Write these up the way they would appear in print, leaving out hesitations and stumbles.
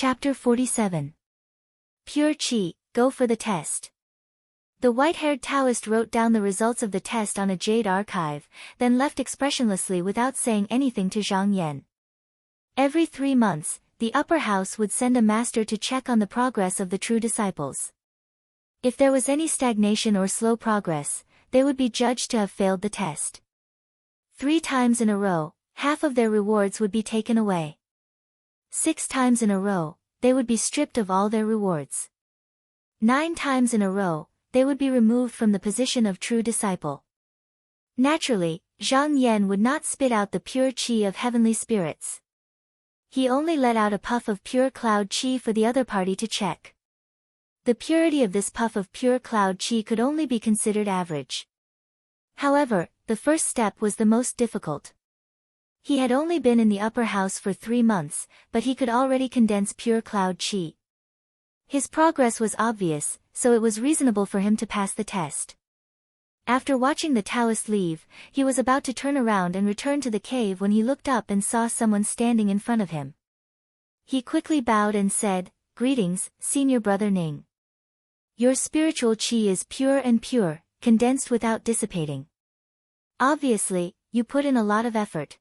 Chapter 47. Pure Qi, go for the test. The white-haired Taoist wrote down the results of the test on a jade archive, then left expressionlessly without saying anything to Zhang Yan. Every 3 months, the upper house would send a master to check on the progress of the true disciples. If there was any stagnation or slow progress, they would be judged to have failed the test. 3 times in a row, half of their rewards would be taken away. 6 times in a row, they would be stripped of all their rewards. 9 times in a row, they would be removed from the position of true disciple. Naturally, Zhang Yan would not spit out the pure qi of heavenly spirits. He only let out a puff of pure cloud qi for the other party to check. The purity of this puff of pure cloud qi could only be considered average. However, the first step was the most difficult. He had only been in the upper house for 3 months, but he could already condense pure cloud qi. His progress was obvious, so it was reasonable for him to pass the test. After watching the Taoist leave, he was about to turn around and return to the cave when he looked up and saw someone standing in front of him. He quickly bowed and said, "Greetings, Senior Brother Ning. Your spiritual qi is pure and pure, condensed without dissipating. Obviously, you put in a lot of effort."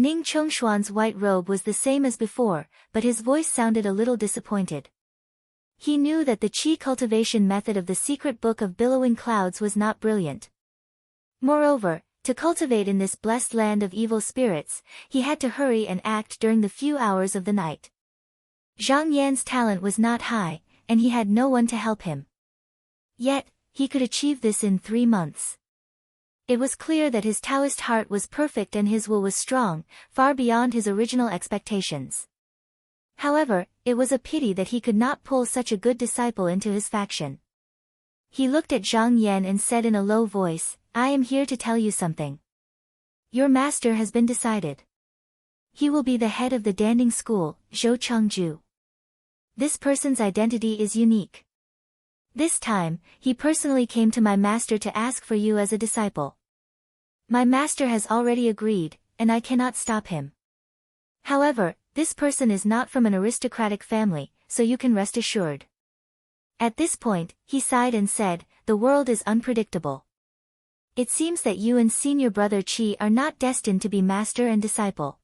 Ning Chongshuan's white robe was the same as before, but his voice sounded a little disappointed. He knew that the qi cultivation method of the secret book of billowing clouds was not brilliant. Moreover, to cultivate in this blessed land of evil spirits, he had to hurry and act during the few hours of the night. Zhang Yan's talent was not high, and he had no one to help him. Yet, he could achieve this in 3 months. It was clear that his Taoist heart was perfect and his will was strong, far beyond his original expectations. However, it was a pity that he could not pull such a good disciple into his faction. He looked at Zhang Yan and said in a low voice, "I am here to tell you something. Your master has been decided. He will be the head of the Danding School, Zhou Chengju. This person's identity is unique. This time, he personally came to my master to ask for you as a disciple. My master has already agreed, and I cannot stop him. However, this person is not from an aristocratic family, so you can rest assured." At this point, he sighed and said, "The world is unpredictable. It seems that you and Senior Brother Qi are not destined to be master and disciple."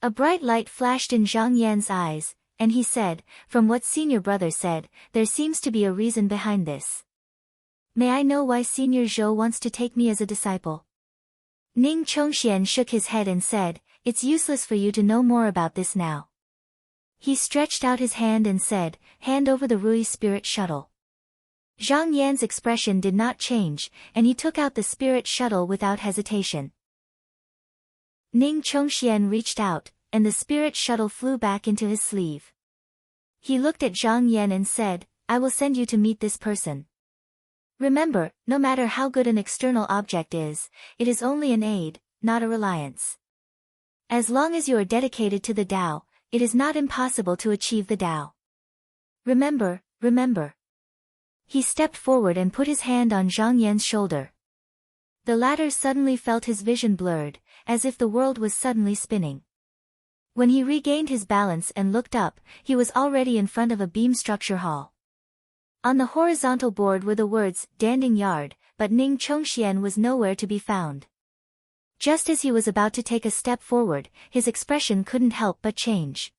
A bright light flashed in Zhang Yan's eyes, and he said, "From what Senior Brother said, there seems to be a reason behind this. May I know why Senior Zhou wants to take me as a disciple?" Ning Chongxian shook his head and said, "It's useless for you to know more about this now." He stretched out his hand and said, "Hand over the Rui spirit shuttle." Zhang Yan's expression did not change, and he took out the spirit shuttle without hesitation. Ning Chongxian reached out, and the spirit shuttle flew back into his sleeve. He looked at Zhang Yan and said, "I will send you to meet this person. Remember, no matter how good an external object is, it is only an aid, not a reliance. As long as you are dedicated to the Tao, it is not impossible to achieve the Tao. Remember, remember." He stepped forward and put his hand on Zhang Yan's shoulder. The latter suddenly felt his vision blurred, as if the world was suddenly spinning. When he regained his balance and looked up, he was already in front of a beam structure hall. On the horizontal board were the words, "Danding Yard," but Ning Chongxian was nowhere to be found. Just as he was about to take a step forward, his expression couldn't help but change.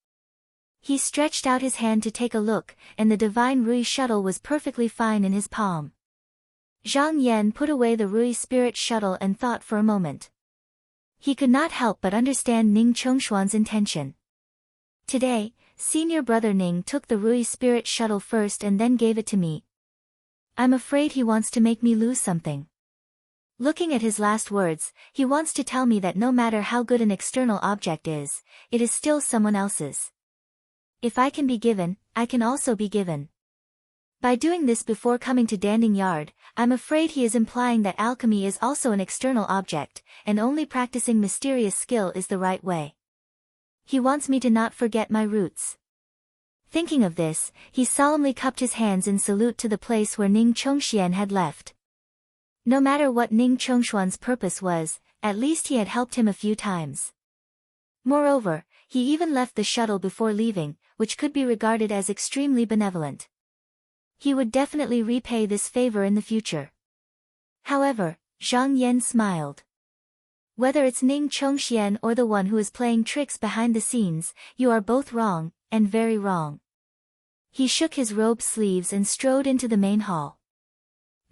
He stretched out his hand to take a look, and the divine Rui shuttle was perfectly fine in his palm. Zhang Yan put away the Rui spirit shuttle and thought for a moment. He could not help but understand Ning Chongshuan's intention. "Today, Senior Brother Ning took the Rui spirit shuttle first and then gave it to me. I'm afraid he wants to make me lose something. Looking at his last words, he wants to tell me that no matter how good an external object is, it is still someone else's. If I can be given, I can also be given. By doing this before coming to Danding Yard, I'm afraid he is implying that alchemy is also an external object, and only practicing mysterious skill is the right way. He wants me to not forget my roots." Thinking of this, he solemnly cupped his hands in salute to the place where Ning Chongxian had left. No matter what Ning Chongshuan's purpose was, at least he had helped him a few times. Moreover, he even left the shuttle before leaving, which could be regarded as extremely benevolent. He would definitely repay this favor in the future. However, Zhang Yan smiled. Whether it's Ning Chongxian or the one who is playing tricks behind the scenes, you are both wrong, and very wrong. He shook his robe sleeves and strode into the main hall.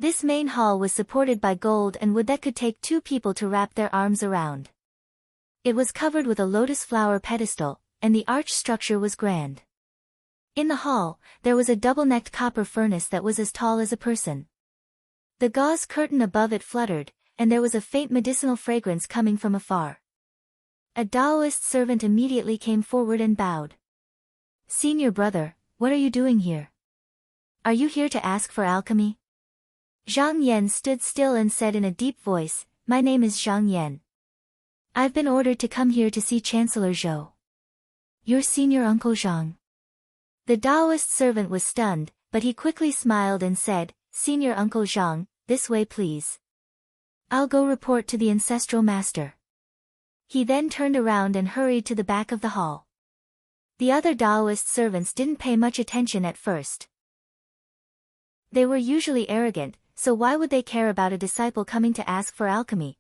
This main hall was supported by gold and wood that could take 2 people to wrap their arms around. It was covered with a lotus flower pedestal, and the arch structure was grand. In the hall, there was a double-necked copper furnace that was as tall as a person. The gauze curtain above it fluttered, and there was a faint medicinal fragrance coming from afar. A Taoist servant immediately came forward and bowed. "Senior brother, what are you doing here? Are you here to ask for alchemy?" Zhang Yan stood still and said in a deep voice, "My name is Zhang Yan. I've been ordered to come here to see Chancellor Zhou." "Your senior uncle Zhang." The Taoist servant was stunned, but he quickly smiled and said, "Senior Uncle Zhang, this way please. I'll go report to the ancestral master." He then turned around and hurried to the back of the hall. The other Taoist servants didn't pay much attention at first. They were usually arrogant, so why would they care about a disciple coming to ask for alchemy?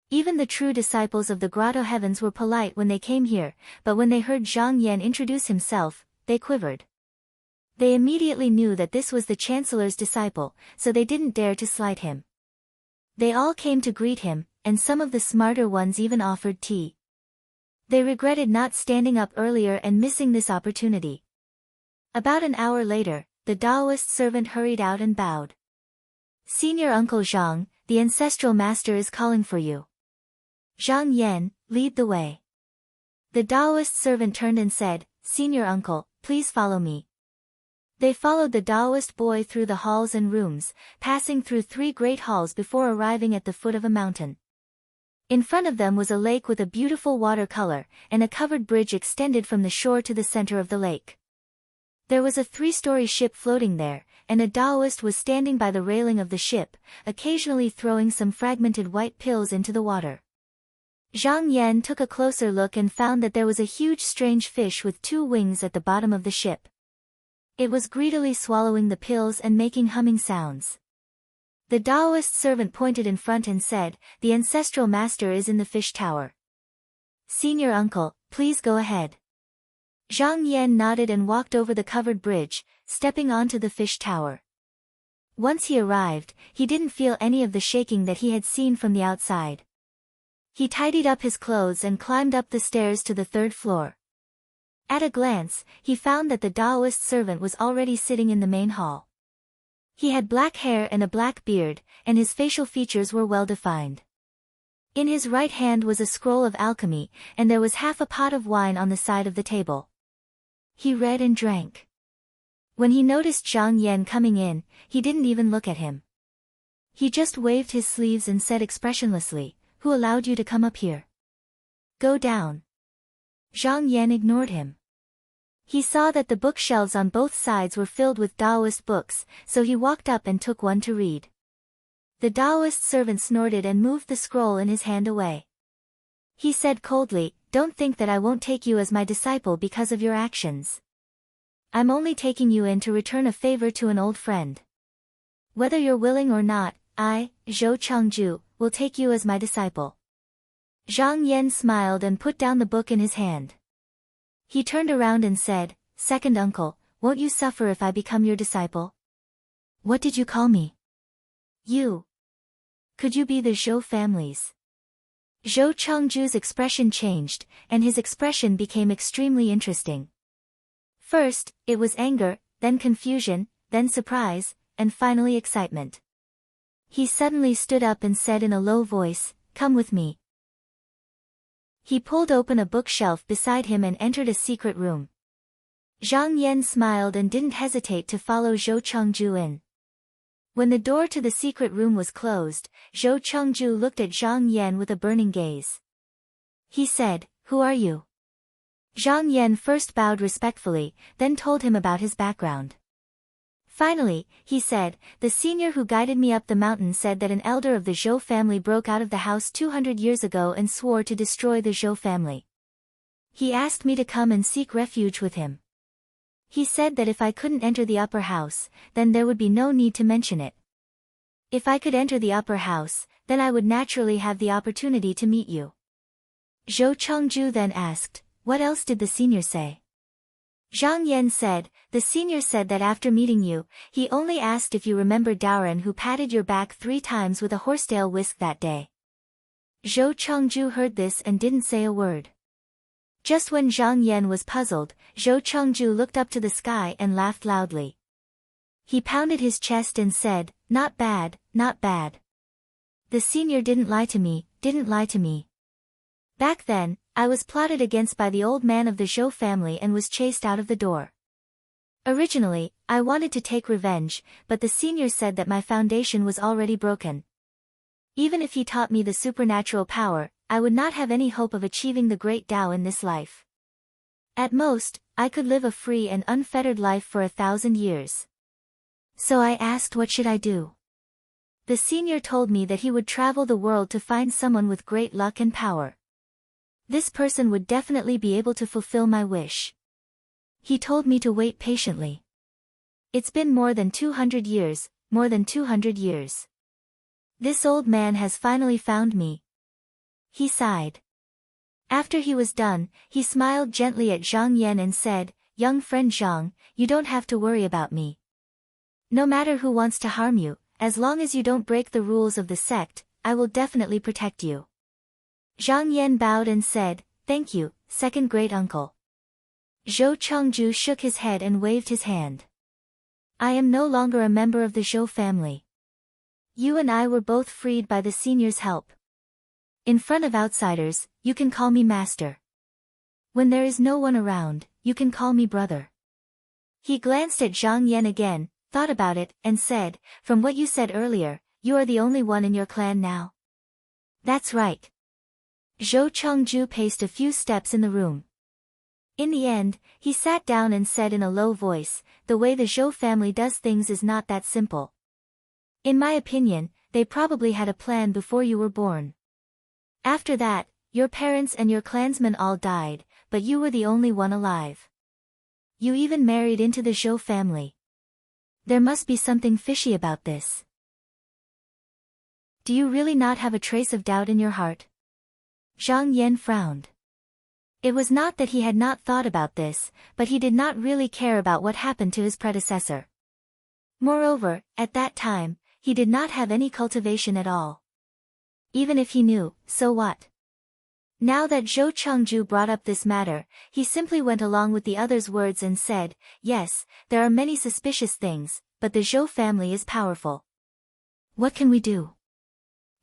Even the true disciples of the Grotto Heavens were polite when they came here, but when they heard Zhang Yan introduce himself, they quivered. They immediately knew that this was the Chancellor's disciple, so they didn't dare to slight him. They all came to greet him, and some of the smarter ones even offered tea. They regretted not standing up earlier and missing this opportunity. About an hour later, the Taoist servant hurried out and bowed. "Senior Uncle Zhang, the ancestral master is calling for you. Zhang Yan, lead the way." The Taoist servant turned and said, "Senior uncle, please follow me." They followed the Taoist boy through the halls and rooms, passing through 3 great halls before arriving at the foot of a mountain. In front of them was a lake with a beautiful watercolor, and a covered bridge extended from the shore to the center of the lake. There was a 3-story ship floating there, and a Taoist was standing by the railing of the ship, occasionally throwing some fragmented white pills into the water. Zhang Yan took a closer look and found that there was a huge strange fish with 2 wings at the bottom of the ship. It was greedily swallowing the pills and making humming sounds. The Taoist servant pointed in front and said, "The ancestral master is in the fish tower. Senior uncle, please go ahead." Zhang Yan nodded and walked over the covered bridge, stepping onto the fish tower. Once he arrived, he didn't feel any of the shaking that he had seen from the outside. He tidied up his clothes and climbed up the stairs to the 3rd floor. At a glance, he found that the Taoist servant was already sitting in the main hall. He had black hair and a black beard, and his facial features were well defined. In his right hand was a scroll of alchemy, and there was half a pot of wine on the side of the table. He read and drank. When he noticed Zhang Yan coming in, he didn't even look at him. He just waved his sleeves and said expressionlessly, "Who allowed you to come up here? Go down." Zhang Yan ignored him. He saw that the bookshelves on both sides were filled with Taoist books, so he walked up and took one to read. The Taoist servant snorted and moved the scroll in his hand away. He said coldly, "Don't think that I won't take you as my disciple because of your actions. I'm only taking you in to return a favor to an old friend. Whether you're willing or not, I, Zhou Changju, will take you as my disciple." Zhang Yan smiled and put down the book in his hand. He turned around and said, "Second uncle, won't you suffer if I become your disciple?" "What did you call me?" "You. Could you be the Zhou family's?" Zhou Changju's expression changed, and his expression became extremely interesting. First, it was anger, then confusion, then surprise, and finally excitement. He suddenly stood up and said in a low voice, "Come with me." He pulled open a bookshelf beside him and entered a secret room. Zhang Yan smiled and didn't hesitate to follow Zhou Changju in. When the door to the secret room was closed, Zhou Changju looked at Zhang Yan with a burning gaze. He said, "Who are you?" Zhang Yan first bowed respectfully, then told him about his background. Finally, he said, "The senior who guided me up the mountain said that an elder of the Zhou family broke out of the house 200 years ago and swore to destroy the Zhou family. He asked me to come and seek refuge with him. He said that if I couldn't enter the upper house, then there would be no need to mention it. If I could enter the upper house, then I would naturally have the opportunity to meet you. Zhou Chengju then asked, what else did the senior say? Zhang Yan said, the senior said that after meeting you, he only asked if you remembered Daoren who patted your back 3 times with a horsetail whisk that day. Zhou Chengju heard this and didn't say a word. Just when Zhang Yan was puzzled, Zhou Chengju looked up to the sky and laughed loudly. He pounded his chest and said, not bad, not bad. The senior didn't lie to me, didn't lie to me. Back then, I was plotted against by the old man of the Zhou family and was chased out of the door. Originally, I wanted to take revenge, but the senior said that my foundation was already broken. Even if he taught me the supernatural power, I would not have any hope of achieving the great Tao in this life. At most, I could live a free and unfettered life for 1,000 years. So I asked what should I do? The senior told me that he would travel the world to find someone with great luck and power. This person would definitely be able to fulfill my wish. He told me to wait patiently. It's been more than 200 years, more than 200 years. This old man has finally found me. He sighed. After he was done, he smiled gently at Zhang Yan and said, young friend Zhang, you don't have to worry about me. No matter who wants to harm you, as long as you don't break the rules of the sect, I will definitely protect you. Zhang Yan bowed and said, thank you, second great uncle. Zhou Chengju shook his head and waved his hand. I am no longer a member of the Zhou family. You and I were both freed by the senior's help. In front of outsiders, you can call me master. When there is no one around, you can call me brother. He glanced at Zhang Yan again, thought about it, and said, from what you said earlier, you are the only one in your clan now. That's right. Zhou Chengju paced a few steps in the room. In the end, he sat down and said in a low voice, the way the Zhou family does things is not that simple. In my opinion, they probably had a plan before you were born. After that, your parents and your clansmen all died, but you were the only one alive. You even married into the Zhou family. There must be something fishy about this. Do you really not have a trace of doubt in your heart? Zhang Yan frowned. It was not that he had not thought about this, but he did not really care about what happened to his predecessor. Moreover, at that time, he did not have any cultivation at all. Even if he knew, so what? Now that Zhou Chengju brought up this matter, he simply went along with the other's words and said, yes, there are many suspicious things, but the Zhou family is powerful. What can we do?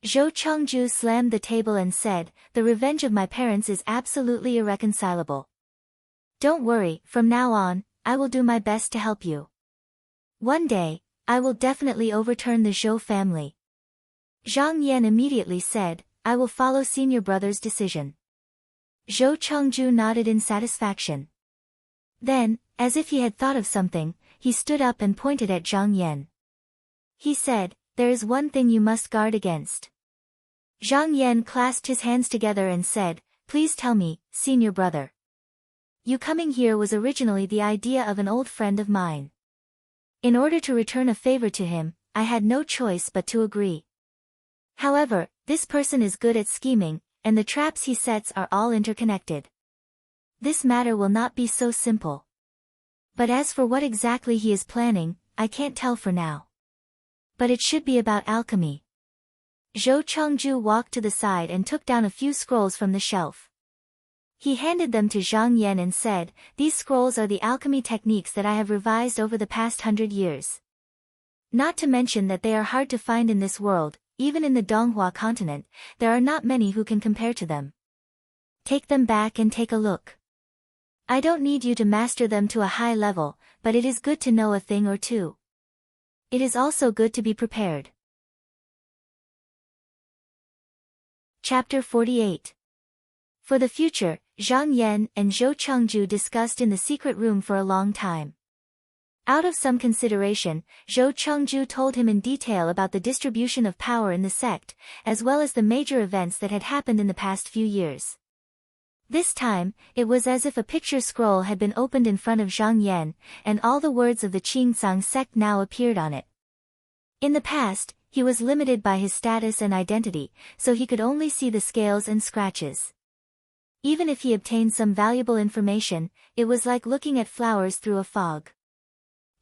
Zhou Chengju slammed the table and said, the revenge of my parents is absolutely irreconcilable. Don't worry, from now on, I will do my best to help you. One day, I will definitely overturn the Zhou family. Zhang Yan immediately said, I will follow senior brother's decision. Zhou Chengju nodded in satisfaction. Then, as if he had thought of something, he stood up and pointed at Zhang Yan. He said, there is one thing you must guard against. Zhang Yan clasped his hands together and said, please tell me, senior brother. You coming here was originally the idea of an old friend of mine. In order to return a favor to him, I had no choice but to agree. However, this person is good at scheming, and the traps he sets are all interconnected. This matter will not be so simple. But as for what exactly he is planning, I can't tell for now. But it should be about alchemy. Zhou Chengju walked to the side and took down a few scrolls from the shelf. He handed them to Zhang Yan and said, these scrolls are the alchemy techniques that I have revised over the past 100 years. Not to mention that they are hard to find in this world, even in the Donghua continent, there are not many who can compare to them. Take them back and take a look. I don't need you to master them to a high level, but it is good to know a thing or two. It is also good to be prepared. Chapter 48. For the future, Zhang Yan and Zhou Chengju discussed in the secret room for a long time. Out of some consideration, Zhou Chengju told him in detail about the distribution of power in the sect, as well as the major events that had happened in the past few years. This time, it was as if a picture scroll had been opened in front of Zhang Yan, and all the words of the Qingcang sect now appeared on it. In the past, he was limited by his status and identity, so he could only see the scales and scratches. Even if he obtained some valuable information, it was like looking at flowers through a fog.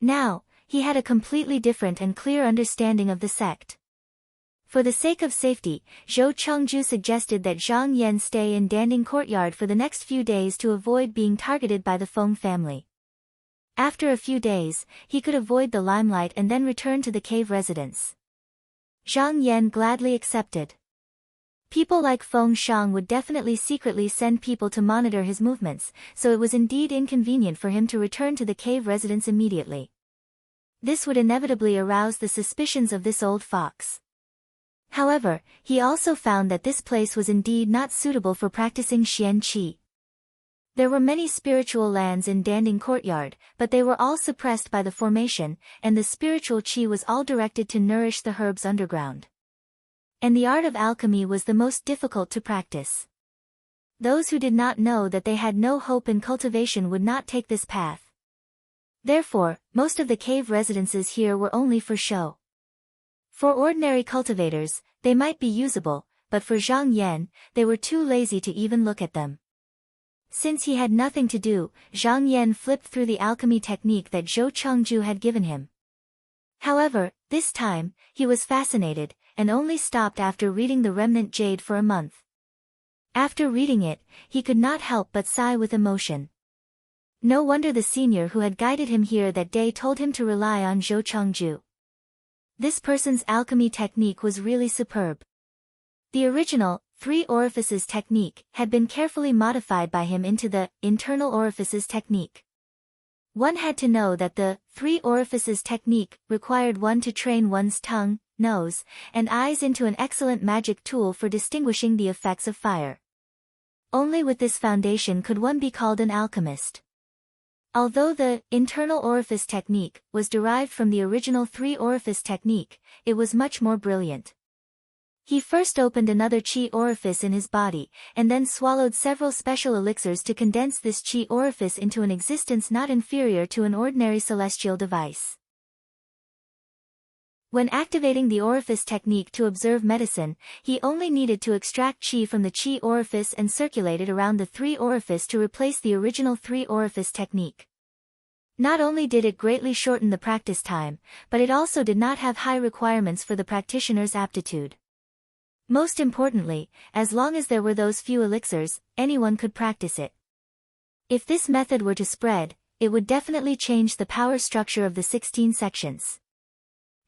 Now, he had a completely different and clear understanding of the sect. For the sake of safety, Zhou Chengju suggested that Zhang Yan stay in Danding Courtyard for the next few days to avoid being targeted by the Feng family. After a few days, he could avoid the limelight and then return to the cave residence. Zhang Yan gladly accepted. People like Feng Shang would definitely secretly send people to monitor his movements, so it was indeed inconvenient for him to return to the cave residence immediately. This would inevitably arouse the suspicions of this old fox. However, he also found that this place was indeed not suitable for practicing Xian Qi. There were many spiritual lands in Danding Courtyard, but they were all suppressed by the formation, and the spiritual Qi was all directed to nourish the herbs underground. And the art of alchemy was the most difficult to practice. Those who did not know that they had no hope in cultivation would not take this path. Therefore, most of the cave residences here were only for show. For ordinary cultivators, they might be usable, but for Zhang Yan, they were too lazy to even look at them. Since he had nothing to do, Zhang Yan flipped through the alchemy technique that Zhou Chengju had given him. However, this time, he was fascinated, and only stopped after reading the Remnant Jade for a month. After reading it, he could not help but sigh with emotion. No wonder the senior who had guided him here that day told him to rely on Zhou Chengju. This person's alchemy technique was really superb. The original, 3 orifices technique, had been carefully modified by him into the internal orifices technique. One had to know that the 3 orifices technique required one to train one's tongue, nose, and eyes into an excellent magic tool for distinguishing the effects of fire. Only with this foundation could one be called an alchemist. Although the internal orifice technique was derived from the original 3 orifice technique, it was much more brilliant. He first opened another qi orifice in his body, and then swallowed several special elixirs to condense this qi orifice into an existence not inferior to an ordinary celestial device. When activating the orifice technique to observe medicine, he only needed to extract qi from the qi orifice and circulate it around the 3 orifice to replace the original 3 orifice technique. Not only did it greatly shorten the practice time, but it also did not have high requirements for the practitioner's aptitude. Most importantly, as long as there were those few elixirs, anyone could practice it. If this method were to spread, it would definitely change the power structure of the 16 sections.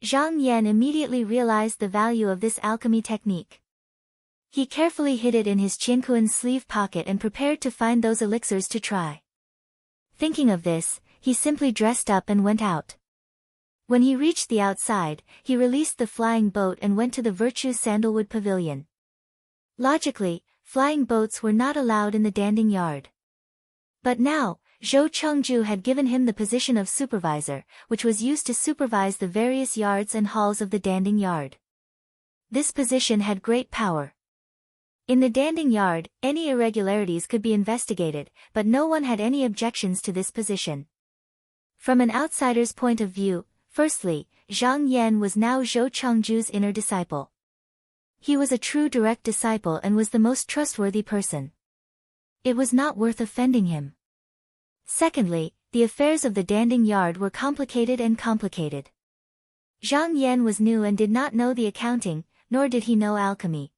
Zhang Yan immediately realized the value of this alchemy technique. He carefully hid it in his Qianquan sleeve pocket and prepared to find those elixirs to try. Thinking of this, he simply dressed up and went out. When he reached the outside, he released the flying boat and went to the Virtue Sandalwood Pavilion. Logically, flying boats were not allowed in the Danding Yard. But now, Zhou Chengju had given him the position of supervisor, which was used to supervise the various yards and halls of the Danding Yard. This position had great power. In the Danding Yard, any irregularities could be investigated, but no one had any objections to this position. From an outsider's point of view, firstly, Zhang Yan was now Zhou Chengju's inner disciple. He was a true direct disciple and was the most trustworthy person. It was not worth offending him. Secondly, the affairs of the Danding Yard were complicated and complicated. Zhang Yan was new and did not know the accounting, nor did he know alchemy.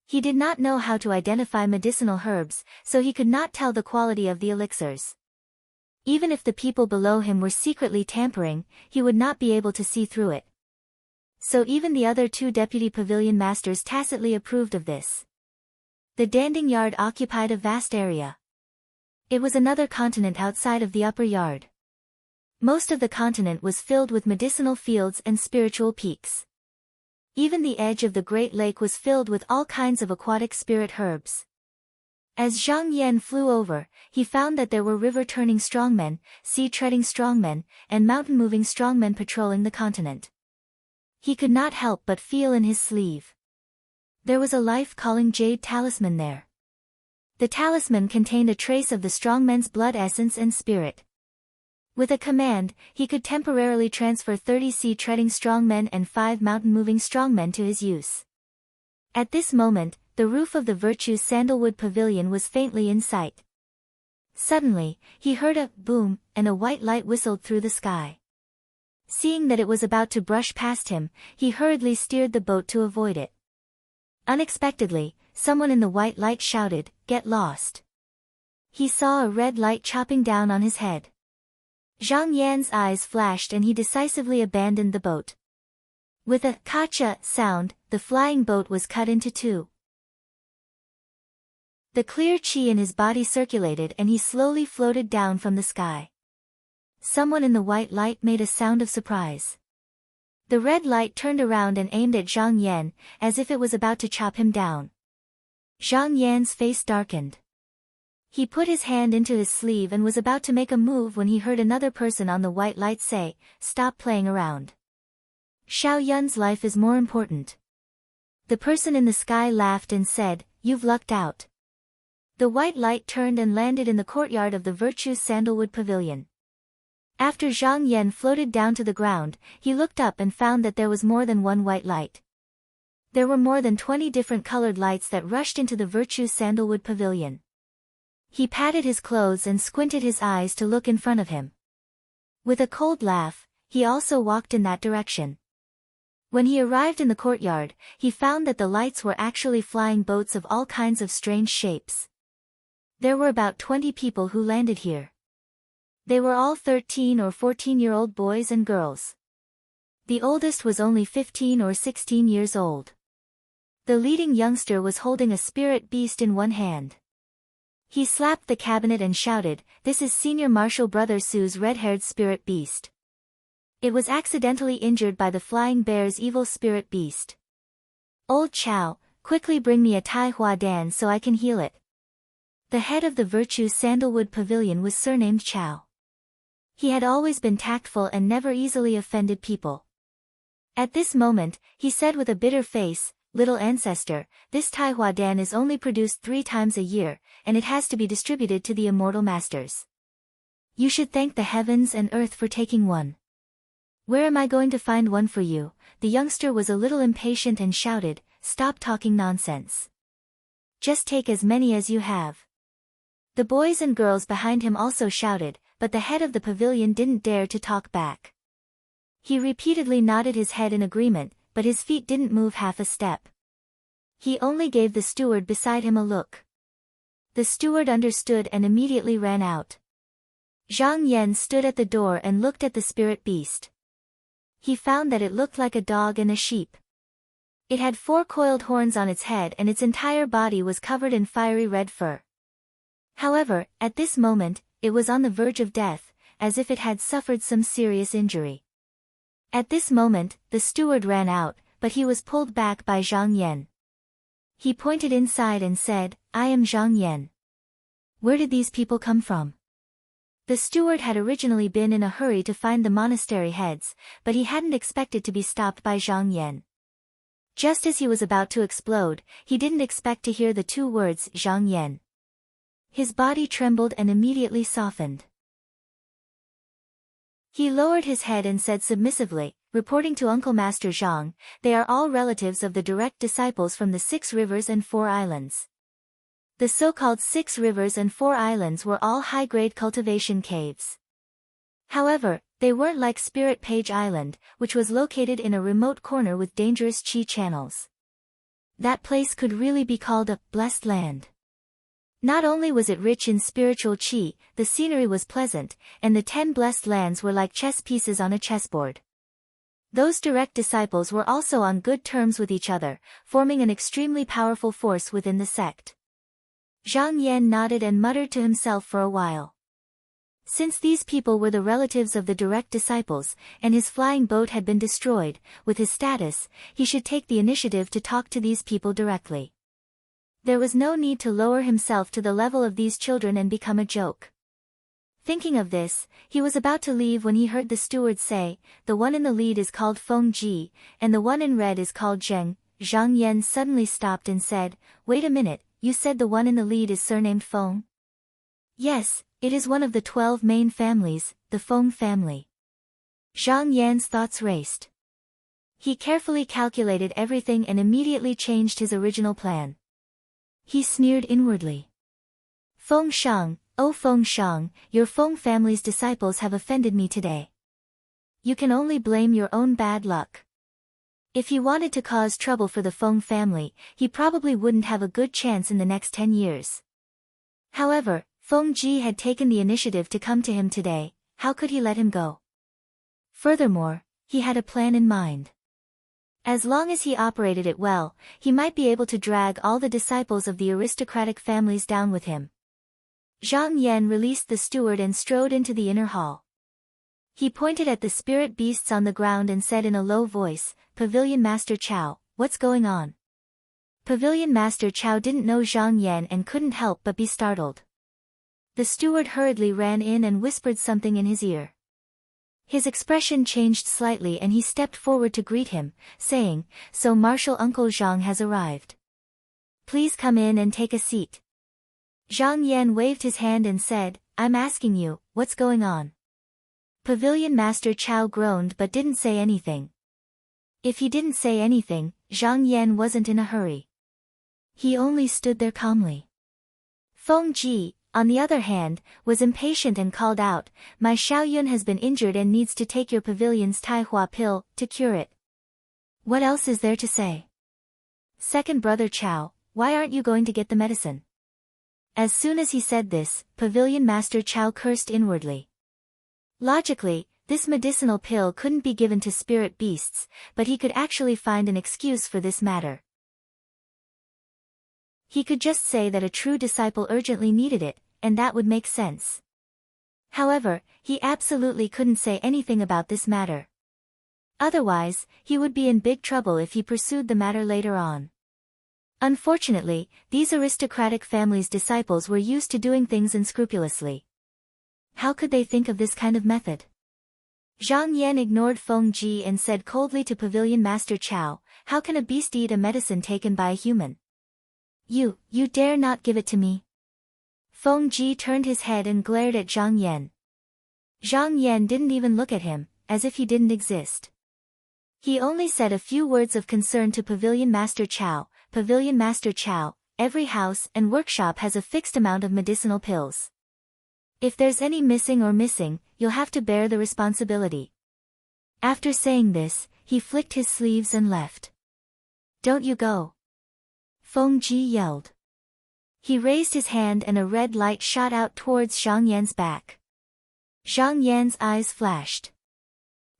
He did not know how to identify medicinal herbs, so he could not tell the quality of the elixirs. Even if the people below him were secretly tampering, he would not be able to see through it. So even the other 2 deputy pavilion masters tacitly approved of this. The Danding Yard occupied a vast area. It was another continent outside of the upper yard. Most of the continent was filled with medicinal fields and spiritual peaks. Even the edge of the Great Lake was filled with all kinds of aquatic spirit herbs. As Zhang Yan flew over, he found that there were river-turning strongmen, sea-treading strongmen, and mountain-moving strongmen patrolling the continent. He could not help but feel in his sleeve. There was a life-calling jade talisman there. The talisman contained a trace of the strongman's blood essence and spirit. With a command, he could temporarily transfer 30 sea-treading strongmen and 5 mountain-moving strongmen to his use. At this moment, the roof of the Virtue's Sandalwood Pavilion was faintly in sight. Suddenly, he heard a boom, and a white light whistled through the sky. Seeing that it was about to brush past him, he hurriedly steered the boat to avoid it. Unexpectedly, someone in the white light shouted, "Get lost!" He saw a red light chopping down on his head. Zhang Yan's eyes flashed and he decisively abandoned the boat. With a "kacha" sound, the flying boat was cut into two. The clear qi in his body circulated and he slowly floated down from the sky. Someone in the white light made a sound of surprise. The red light turned around and aimed at Zhang Yan, as if it was about to chop him down. Zhang Yan's face darkened. He put his hand into his sleeve and was about to make a move when he heard another person on the white light say, "Stop playing around. Xiao Yun's life is more important." The person in the sky laughed and said, "You've lucked out." The white light turned and landed in the courtyard of the Virtue's Sandalwood Pavilion. After Zhang Yan floated down to the ground, he looked up and found that there was more than one white light. There were more than 20 different colored lights that rushed into the Virtue's Sandalwood Pavilion. He patted his clothes and squinted his eyes to look in front of him. With a cold laugh, he also walked in that direction. When he arrived in the courtyard, he found that the lights were actually flying boats of all kinds of strange shapes. There were about 20 people who landed here. They were all 13 or 14-year-old boys and girls. The oldest was only 15 or 16 years old. The leading youngster was holding a spirit beast in one hand. He slapped the cabinet and shouted, "This is Senior Marshal Brother Su's red-haired spirit beast. It was accidentally injured by the flying bear's evil spirit beast. Old Chow, quickly bring me a Tai Hua Dan so I can heal it." The head of the Virtue's Sandalwood Pavilion was surnamed Chow. He had always been tactful and never easily offended people. At this moment, he said with a bitter face, "Little ancestor, this Tai Hua Dan is only produced 3 times a year, and it has to be distributed to the immortal masters. You should thank the heavens and earth for taking one." "Where am I going to find one for you?" The youngster was a little impatient and shouted, "Stop talking nonsense. Just take as many as you have." The boys and girls behind him also shouted, but the head of the pavilion didn't dare to talk back. He repeatedly nodded his head in agreement, but his feet didn't move half a step. He only gave the steward beside him a look. The steward understood and immediately ran out. Zhang Yan stood at the door and looked at the spirit beast. He found that it looked like a dog and a sheep. It had 4 coiled horns on its head and its entire body was covered in fiery red fur. However, at this moment, it was on the verge of death, as if it had suffered some serious injury. At this moment, the steward ran out, but he was pulled back by Zhang Yan. He pointed inside and said, "I am Zhang Yan. Where did these people come from?" The steward had originally been in a hurry to find the monastery heads, but he hadn't expected to be stopped by Zhang Yan. Just as he was about to explode, he didn't expect to hear the 2 words Zhang Yan. His body trembled and immediately softened. He lowered his head and said submissively, reporting to Uncle Master Zhang, "They are all relatives of the direct disciples from the 6 rivers and 4 islands." The so-called 6 rivers and 4 islands were all high-grade cultivation caves. However, they weren't like Spirit Page Island, which was located in a remote corner with dangerous qi channels. That place could really be called a blessed land. Not only was it rich in spiritual qi, the scenery was pleasant, and the 10 blessed lands were like chess pieces on a chessboard. Those direct disciples were also on good terms with each other, forming an extremely powerful force within the sect. Zhang Yan nodded and muttered to himself for a while. Since these people were the relatives of the direct disciples, and his flying boat had been destroyed, with his status, he should take the initiative to talk to these people directly. There was no need to lower himself to the level of these children and become a joke. Thinking of this, he was about to leave when he heard the steward say, "The one in the lead is called Feng Ji, and the one in red is called Zheng." Zhang Yan suddenly stopped and said, "Wait a minute, you said the one in the lead is surnamed Feng? Yes, it is one of the 12 main families, the Feng family. Zhang Yan's thoughts raced. He carefully calculated everything and immediately changed his original plan. He sneered inwardly. Feng Shang, oh Feng Shang, your Feng family's disciples have offended me today. You can only blame your own bad luck. If he wanted to cause trouble for the Feng family, he probably wouldn't have a good chance in the next 10 years. However, Feng Ji had taken the initiative to come to him today, how could he let him go? Furthermore, he had a plan in mind. As long as he operated it well, he might be able to drag all the disciples of the aristocratic families down with him. Zhang Yan released the steward and strode into the inner hall. He pointed at the spirit beasts on the ground and said in a low voice, Pavilion Master Chow, what's going on? Pavilion Master Chow didn't know Zhang Yan and couldn't help but be startled. The steward hurriedly ran in and whispered something in his ear. His expression changed slightly and he stepped forward to greet him, saying, So Marshal Uncle Zhang has arrived. Please come in and take a seat. Zhang Yan waved his hand and said, I'm asking you, what's going on? Pavilion Master Chow groaned but didn't say anything. If he didn't say anything, Zhang Yan wasn't in a hurry. He only stood there calmly. Feng Ji, on the other hand, was impatient and called out, My Xiaoyun has been injured and needs to take your pavilion's Tai Hua pill to cure it. What else is there to say? Second brother Chow, why aren't you going to get the medicine? As soon as he said this, Pavilion Master Chow cursed inwardly. Logically, this medicinal pill couldn't be given to spirit beasts, but he could actually find an excuse for this matter. He could just say that a true disciple urgently needed it, and that would make sense. However, he absolutely couldn't say anything about this matter. Otherwise, he would be in big trouble if he pursued the matter later on. Unfortunately, these aristocratic families' disciples were used to doing things unscrupulously. How could they think of this kind of method? Zhang Yan ignored Feng Ji and said coldly to Pavilion Master Chow, How can a beast eat a medicine taken by a human? You dare not give it to me. Feng Ji turned his head and glared at Zhang Yan. Zhang Yan didn't even look at him, as if he didn't exist. He only said a few words of concern to Pavilion Master Chow, Pavilion Master Chow, every house and workshop has a fixed amount of medicinal pills. If there's any missing, you'll have to bear the responsibility. After saying this, he flicked his sleeves and left. Don't you go. Feng Ji yelled. He raised his hand and a red light shot out towards Zhang Yan's back. Zhang Yan's eyes flashed.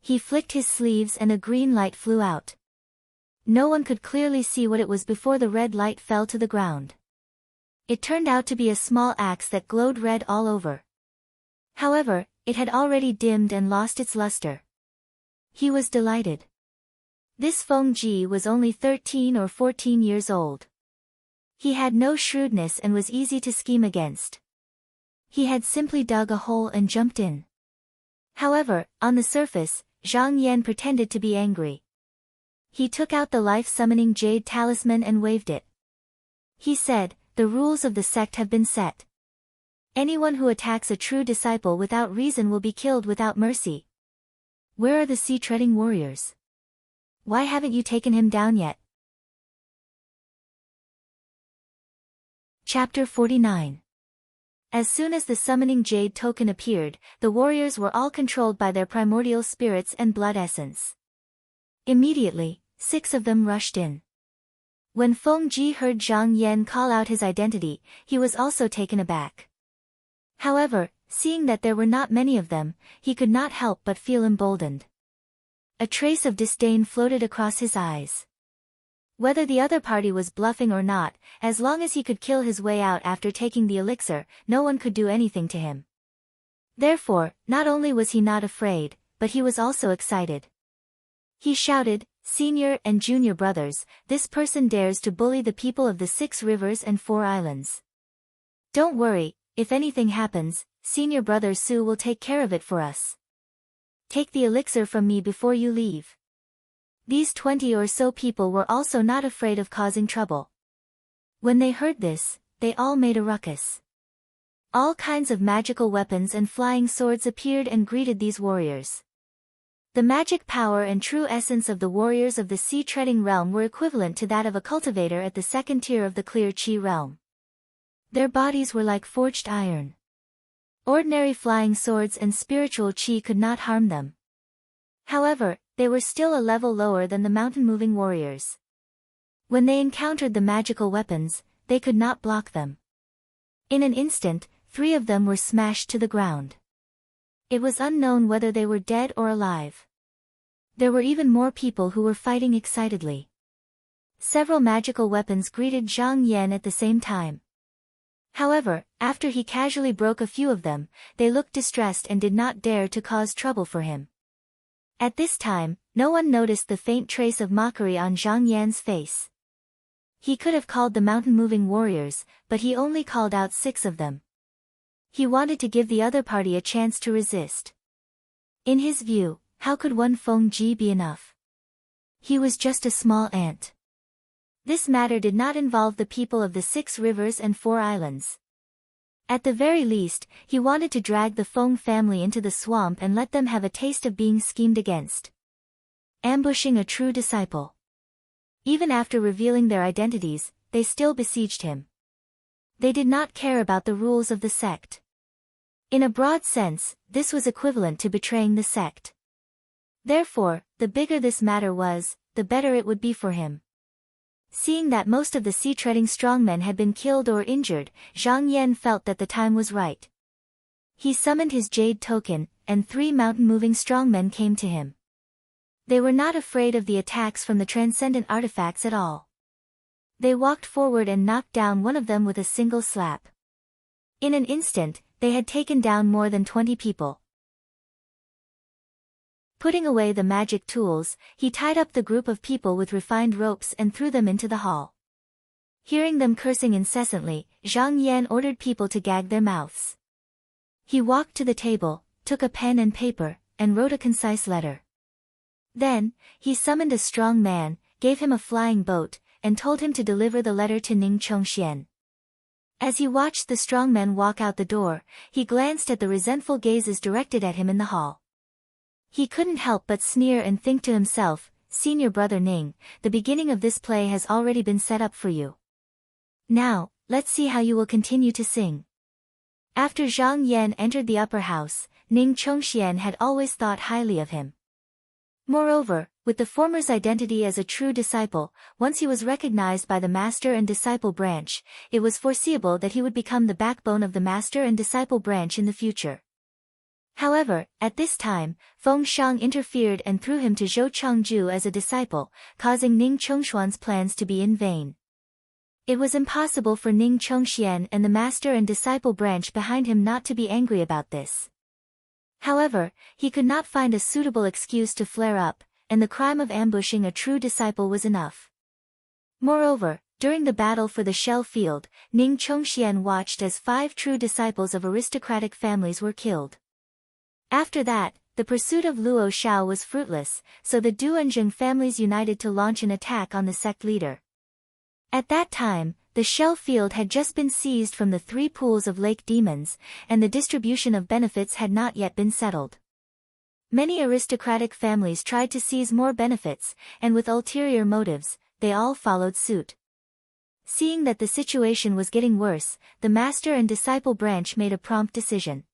He flicked his sleeves and a green light flew out. No one could clearly see what it was before the red light fell to the ground. It turned out to be a small axe that glowed red all over. However, it had already dimmed and lost its luster. He was delighted. This Feng Ji was only 13 or 14 years old. He had no shrewdness and was easy to scheme against. He had simply dug a hole and jumped in. However, on the surface, Zhang Yan pretended to be angry. He took out the life-summoning jade talisman and waved it. He said, The rules of the sect have been set. Anyone who attacks a true disciple without reason will be killed without mercy. Where are the sea-treading warriors? Why haven't you taken him down yet? Chapter 49. As soon as the summoning jade token appeared, the warriors were all controlled by their primordial spirits and blood essence. Immediately, 6 of them rushed in. When Feng Ji heard Zhang Yan call out his identity, he was also taken aback. However, seeing that there were not many of them, he could not help but feel emboldened. A trace of disdain floated across his eyes. Whether the other party was bluffing or not, as long as he could kill his way out after taking the elixir, no one could do anything to him. Therefore, not only was he not afraid, but he was also excited. He shouted, Senior and junior brothers, this person dares to bully the people of the 6 rivers and 4 islands. Don't worry, if anything happens, senior brother Su will take care of it for us. Take the elixir from me before you leave. These 20 or so people were also not afraid of causing trouble. When they heard this, they all made a ruckus. All kinds of magical weapons and flying swords appeared and greeted these warriors. The magic power and true essence of the warriors of the sea-treading realm were equivalent to that of a cultivator at the second tier of the clear chi realm. Their bodies were like forged iron. Ordinary flying swords and spiritual chi could not harm them. However, they were still a level lower than the mountain-moving warriors. When they encountered the magical weapons, they could not block them. In an instant, 3 of them were smashed to the ground. It was unknown whether they were dead or alive. There were even more people who were fighting excitedly. Several magical weapons greeted Zhang Yan at the same time. However, after he casually broke a few of them, they looked distressed and did not dare to cause trouble for him. At this time, no one noticed the faint trace of mockery on Zhang Yan's face. He could have called the mountain-moving warriors, but he only called out 6 of them. He wanted to give the other party a chance to resist. In his view, how could one Feng Ji be enough? He was just a small ant. This matter did not involve the people of the 6 rivers and 4 islands. At the very least, he wanted to drag the Feng family into the swamp and let them have a taste of being schemed against. Ambushing a true disciple. Even after revealing their identities, they still besieged him. They did not care about the rules of the sect. In a broad sense, this was equivalent to betraying the sect. Therefore, the bigger this matter was, the better it would be for him. Seeing that most of the sea-treading strongmen had been killed or injured, Zhang Yan felt that the time was right. He summoned his jade token, and 3 mountain-moving strongmen came to him. They were not afraid of the attacks from the transcendent artifacts at all. They walked forward and knocked down one of them with a single slap. In an instant, they had taken down more than 20 people. Putting away the magic tools, he tied up the group of people with refined ropes and threw them into the hall. Hearing them cursing incessantly, Zhang Yan ordered people to gag their mouths. He walked to the table, took a pen and paper, and wrote a concise letter. Then, he summoned a strong man, gave him a flying boat, and told him to deliver the letter to Ning Chongxian. As he watched the strong men walk out the door, he glanced at the resentful gazes directed at him in the hall. He couldn't help but sneer and think to himself, "Senior brother Ning, the beginning of this play has already been set up for you. Now, let's see how you will continue to sing." After Zhang Yan entered the upper house, Ning Chongxian had always thought highly of him. Moreover, with the former's identity as a true disciple, once he was recognized by the master and disciple branch, it was foreseeable that he would become the backbone of the master and disciple branch in the future. However, at this time, Feng Shang interfered and threw him to Zhou Changju as a disciple, causing Ning Chongshuan's plans to be in vain. It was impossible for Ning Chongxian and the master and disciple branch behind him not to be angry about this. However, he could not find a suitable excuse to flare up, and the crime of ambushing a true disciple was enough. Moreover, during the battle for the shell field, Ning Chongxian watched as 5 true disciples of aristocratic families were killed. After that, the pursuit of Luo Xiao was fruitless, so the Du and Zheng families united to launch an attack on the sect leader. At that time, the shell field had just been seized from the 3 pools of lake demons, and the distribution of benefits had not yet been settled. Many aristocratic families tried to seize more benefits, and with ulterior motives, they all followed suit. Seeing that the situation was getting worse, the master and disciple branch made a prompt decision.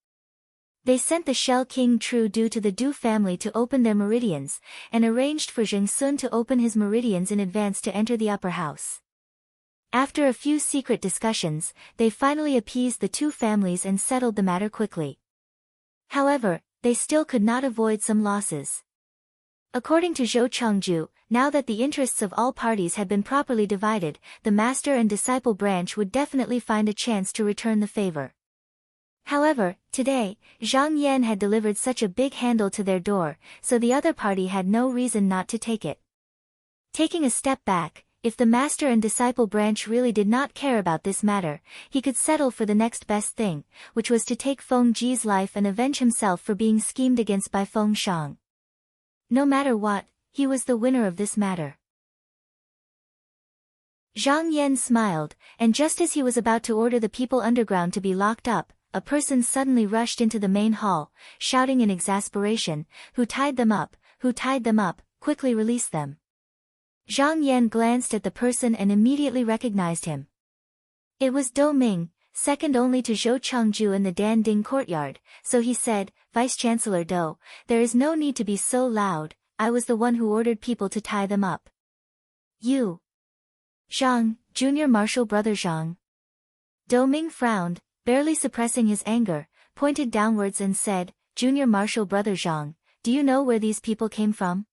They sent the Shell King True Du to the Du family to open their meridians, and arranged for Zheng Sun to open his meridians in advance to enter the upper house. After a few secret discussions, they finally appeased the 2 families and settled the matter quickly. However, they still could not avoid some losses. According to Zhou Changju, now that the interests of all parties had been properly divided, the master and disciple branch would definitely find a chance to return the favor. However, today, Zhang Yan had delivered such a big handle to their door, so the other party had no reason not to take it. Taking a step back, if the master and disciple branch really did not care about this matter, he could settle for the next best thing, which was to take Feng Ji's life and avenge himself for being schemed against by Feng Shang. No matter what, he was the winner of this matter. Zhang Yan smiled, and just as he was about to order the people underground to be locked up, a person suddenly rushed into the main hall, shouting in exasperation, "Who tied them up? Who tied them up? Quickly release them." Zhang Yan glanced at the person and immediately recognized him. It was Dou Ming, second only to Zhou Chengju in the Danding courtyard, so he said, "Vice-Chancellor Dou, there is no need to be so loud, I was the one who ordered people to tie them up." "You?" "Zhang, Junior Marshal Brother Zhang." Dou Ming frowned, barely suppressing his anger, pointed downwards and said, "Junior Marshal Brother Zhang, do you know where these people came from?"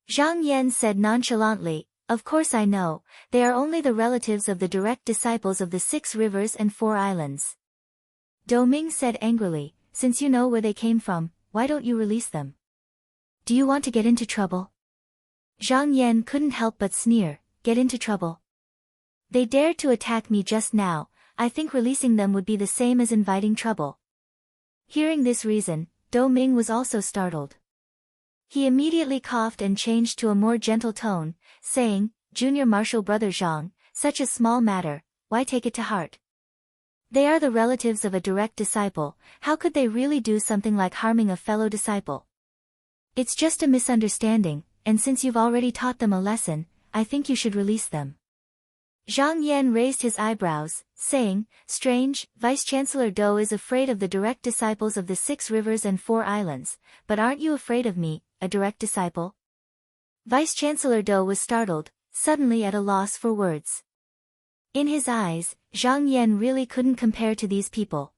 Zhang Yan said nonchalantly, "Of course I know, they are only the relatives of the direct disciples of the 6 rivers and 4 islands." Dou Ming said angrily, "Since you know where they came from, why don't you release them? Do you want to get into trouble?" Zhang Yan couldn't help but sneer, "Get into trouble? They dared to attack me just now, I think releasing them would be the same as inviting trouble." Hearing this reason, Dou Ming was also startled. He immediately coughed and changed to a more gentle tone, saying, "Junior Marshal Brother Zhang, such a small matter, why take it to heart? They are the relatives of a direct disciple, how could they really do something like harming a fellow disciple? It's just a misunderstanding, and since you've already taught them a lesson, I think you should release them." Zhang Yan raised his eyebrows, saying, "Strange, Vice-Chancellor Dou is afraid of the direct disciples of the 6 rivers and 4 islands, but aren't you afraid of me, a direct disciple?" Vice-Chancellor Dou was startled, suddenly at a loss for words. In his eyes, Zhang Yan really couldn't compare to these people.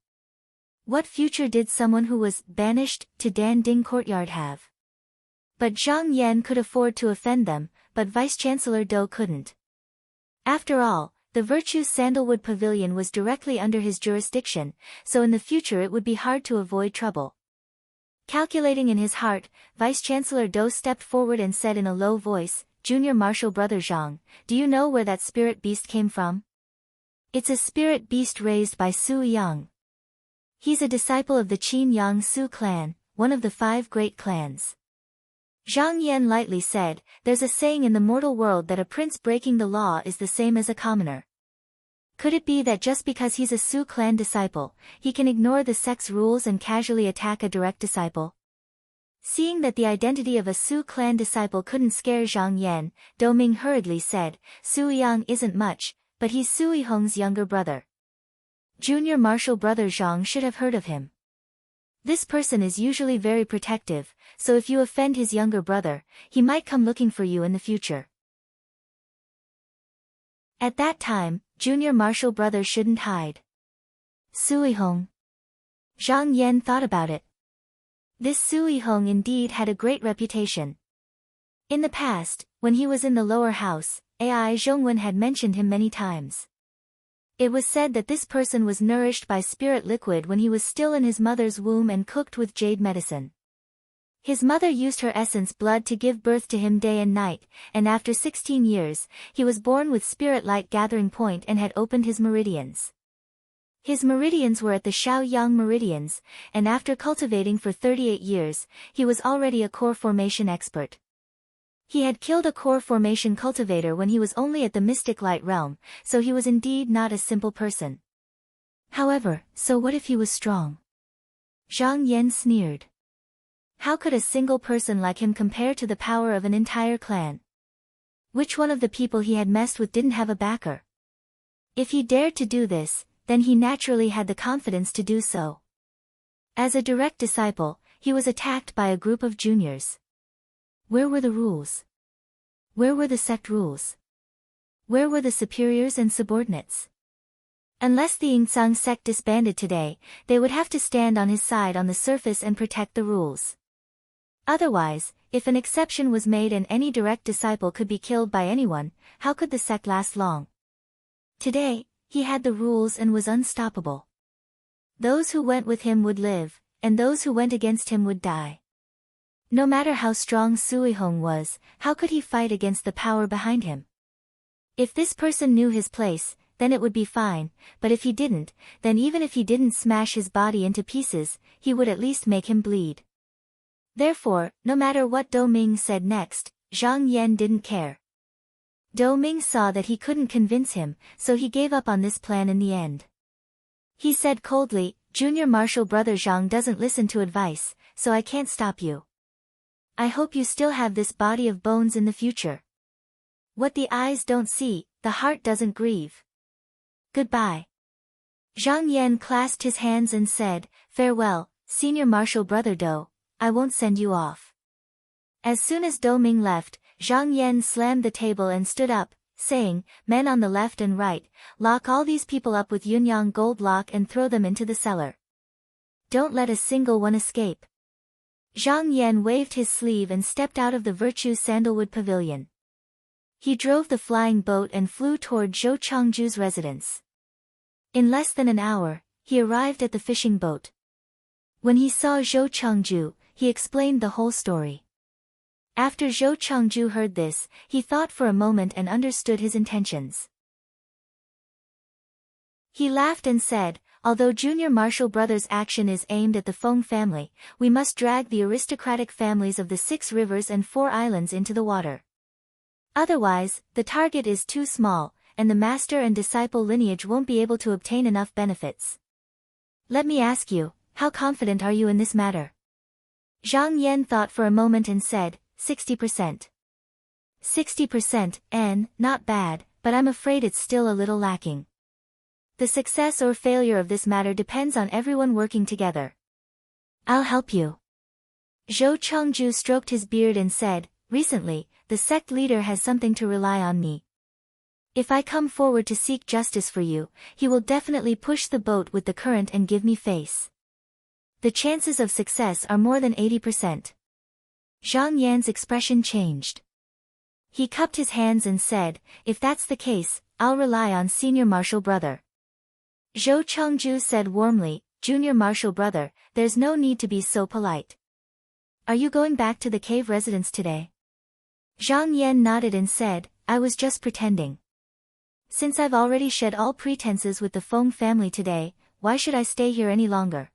What future did someone who was banished to Danding courtyard have? But Zhang Yan could afford to offend them, but Vice-Chancellor Dou couldn't. After all, the Virtue's Sandalwood Pavilion was directly under his jurisdiction, so in the future it would be hard to avoid trouble. Calculating in his heart, Vice-Chancellor Dou stepped forward and said in a low voice, "Junior Marshal Brother Zhang, do you know where that spirit beast came from?" "It's a spirit beast raised by Su Yang. He's a disciple of the Qin Yang Su clan, one of the 5 great clans." Zhang Yan lightly said, "There's a saying in the mortal world that a prince breaking the law is the same as a commoner. Could it be that just because he's a Su clan disciple, he can ignore the sect's rules and casually attack a direct disciple?" Seeing that the identity of a Su clan disciple couldn't scare Zhang Yan, Dou Ming hurriedly said, "Su Yang isn't much, but he's Su Yihong's younger brother. Junior Marshal Brother Zhang should have heard of him. This person is usually very protective, so if you offend his younger brother, he might come looking for you in the future." At that time, Junior Marshal Brother shouldn't hide. Su Yihong. Zhang Yan thought about it. This Su Yihong indeed had a great reputation. In the past, when he was in the lower house, Ai Zhongwen had mentioned him many times. It was said that this person was nourished by spirit liquid when he was still in his mother's womb and cooked with jade medicine. His mother used her essence blood to give birth to him day and night, and after 16 years, he was born with spirit light gathering point and had opened his meridians. His meridians were at the Xiaoyang meridians, and after cultivating for 38 years, he was already a core formation expert. He had killed a core formation cultivator when he was only at the mystic light realm, so he was indeed not a simple person. However, so what if he was strong? Zhang Yan sneered. How could a single person like him compare to the power of an entire clan? Which one of the people he had messed with didn't have a backer? If he dared to do this, then he naturally had the confidence to do so. As a direct disciple, he was attacked by a group of juniors. Where were the rules? Where were the sect rules? Where were the superiors and subordinates? Unless the Yingzang sect disbanded today, they would have to stand on his side on the surface and protect the rules. Otherwise, if an exception was made and any direct disciple could be killed by anyone, how could the sect last long? Today, he had the rules and was unstoppable. Those who went with him would live, and those who went against him would die. No matter how strong Su Yihong was, how could he fight against the power behind him? If this person knew his place, then it would be fine, but if he didn't, then even if he didn't smash his body into pieces, he would at least make him bleed. Therefore, no matter what Dou Ming said next, Zhang Yan didn't care. Dou Ming saw that he couldn't convince him, so he gave up on this plan in the end. He said coldly, Junior Marshal Brother Zhang doesn't listen to advice, so I can't stop you. I hope you still have this body of bones in the future. What the eyes don't see, the heart doesn't grieve. Goodbye. Zhang Yan clasped his hands and said, Farewell, Senior Marshal Brother Dou, I won't send you off. As soon as Dou Ming left, Zhang Yan slammed the table and stood up, saying, Men on the left and right, lock all these people up with Yunyang gold lock and throw them into the cellar. Don't let a single one escape. Zhang Yan waved his sleeve and stepped out of the Virtue Sandalwood Pavilion. He drove the flying boat and flew toward Zhou Changju's residence. In less than an hour, he arrived at the fishing boat. When he saw Zhou Changju, he explained the whole story. After Zhou Changju heard this, he thought for a moment and understood his intentions. He laughed and said, Although Junior Marshal Brothers' action is aimed at the Feng family, we must drag the aristocratic families of the 6 rivers and 4 islands into the water. Otherwise, the target is too small, and the master and disciple lineage won't be able to obtain enough benefits. Let me ask you, how confident are you in this matter? Zhang Yan thought for a moment and said, 60%. 60%, not bad, but I'm afraid it's still a little lacking. The success or failure of this matter depends on everyone working together. I'll help you. Zhou Chengju stroked his beard and said, Recently, the sect leader has something to rely on me. If I come forward to seek justice for you, he will definitely push the boat with the current and give me face. The chances of success are more than 80%. Zhang Yan's expression changed. He cupped his hands and said, If that's the case, I'll rely on Senior Marshal Brother. Zhou Chengju said warmly, Junior Marshal Brother, there's no need to be so polite. Are you going back to the cave residence today? Zhang Yan nodded and said, I was just pretending. Since I've already shed all pretenses with the Feng family today, why should I stay here any longer?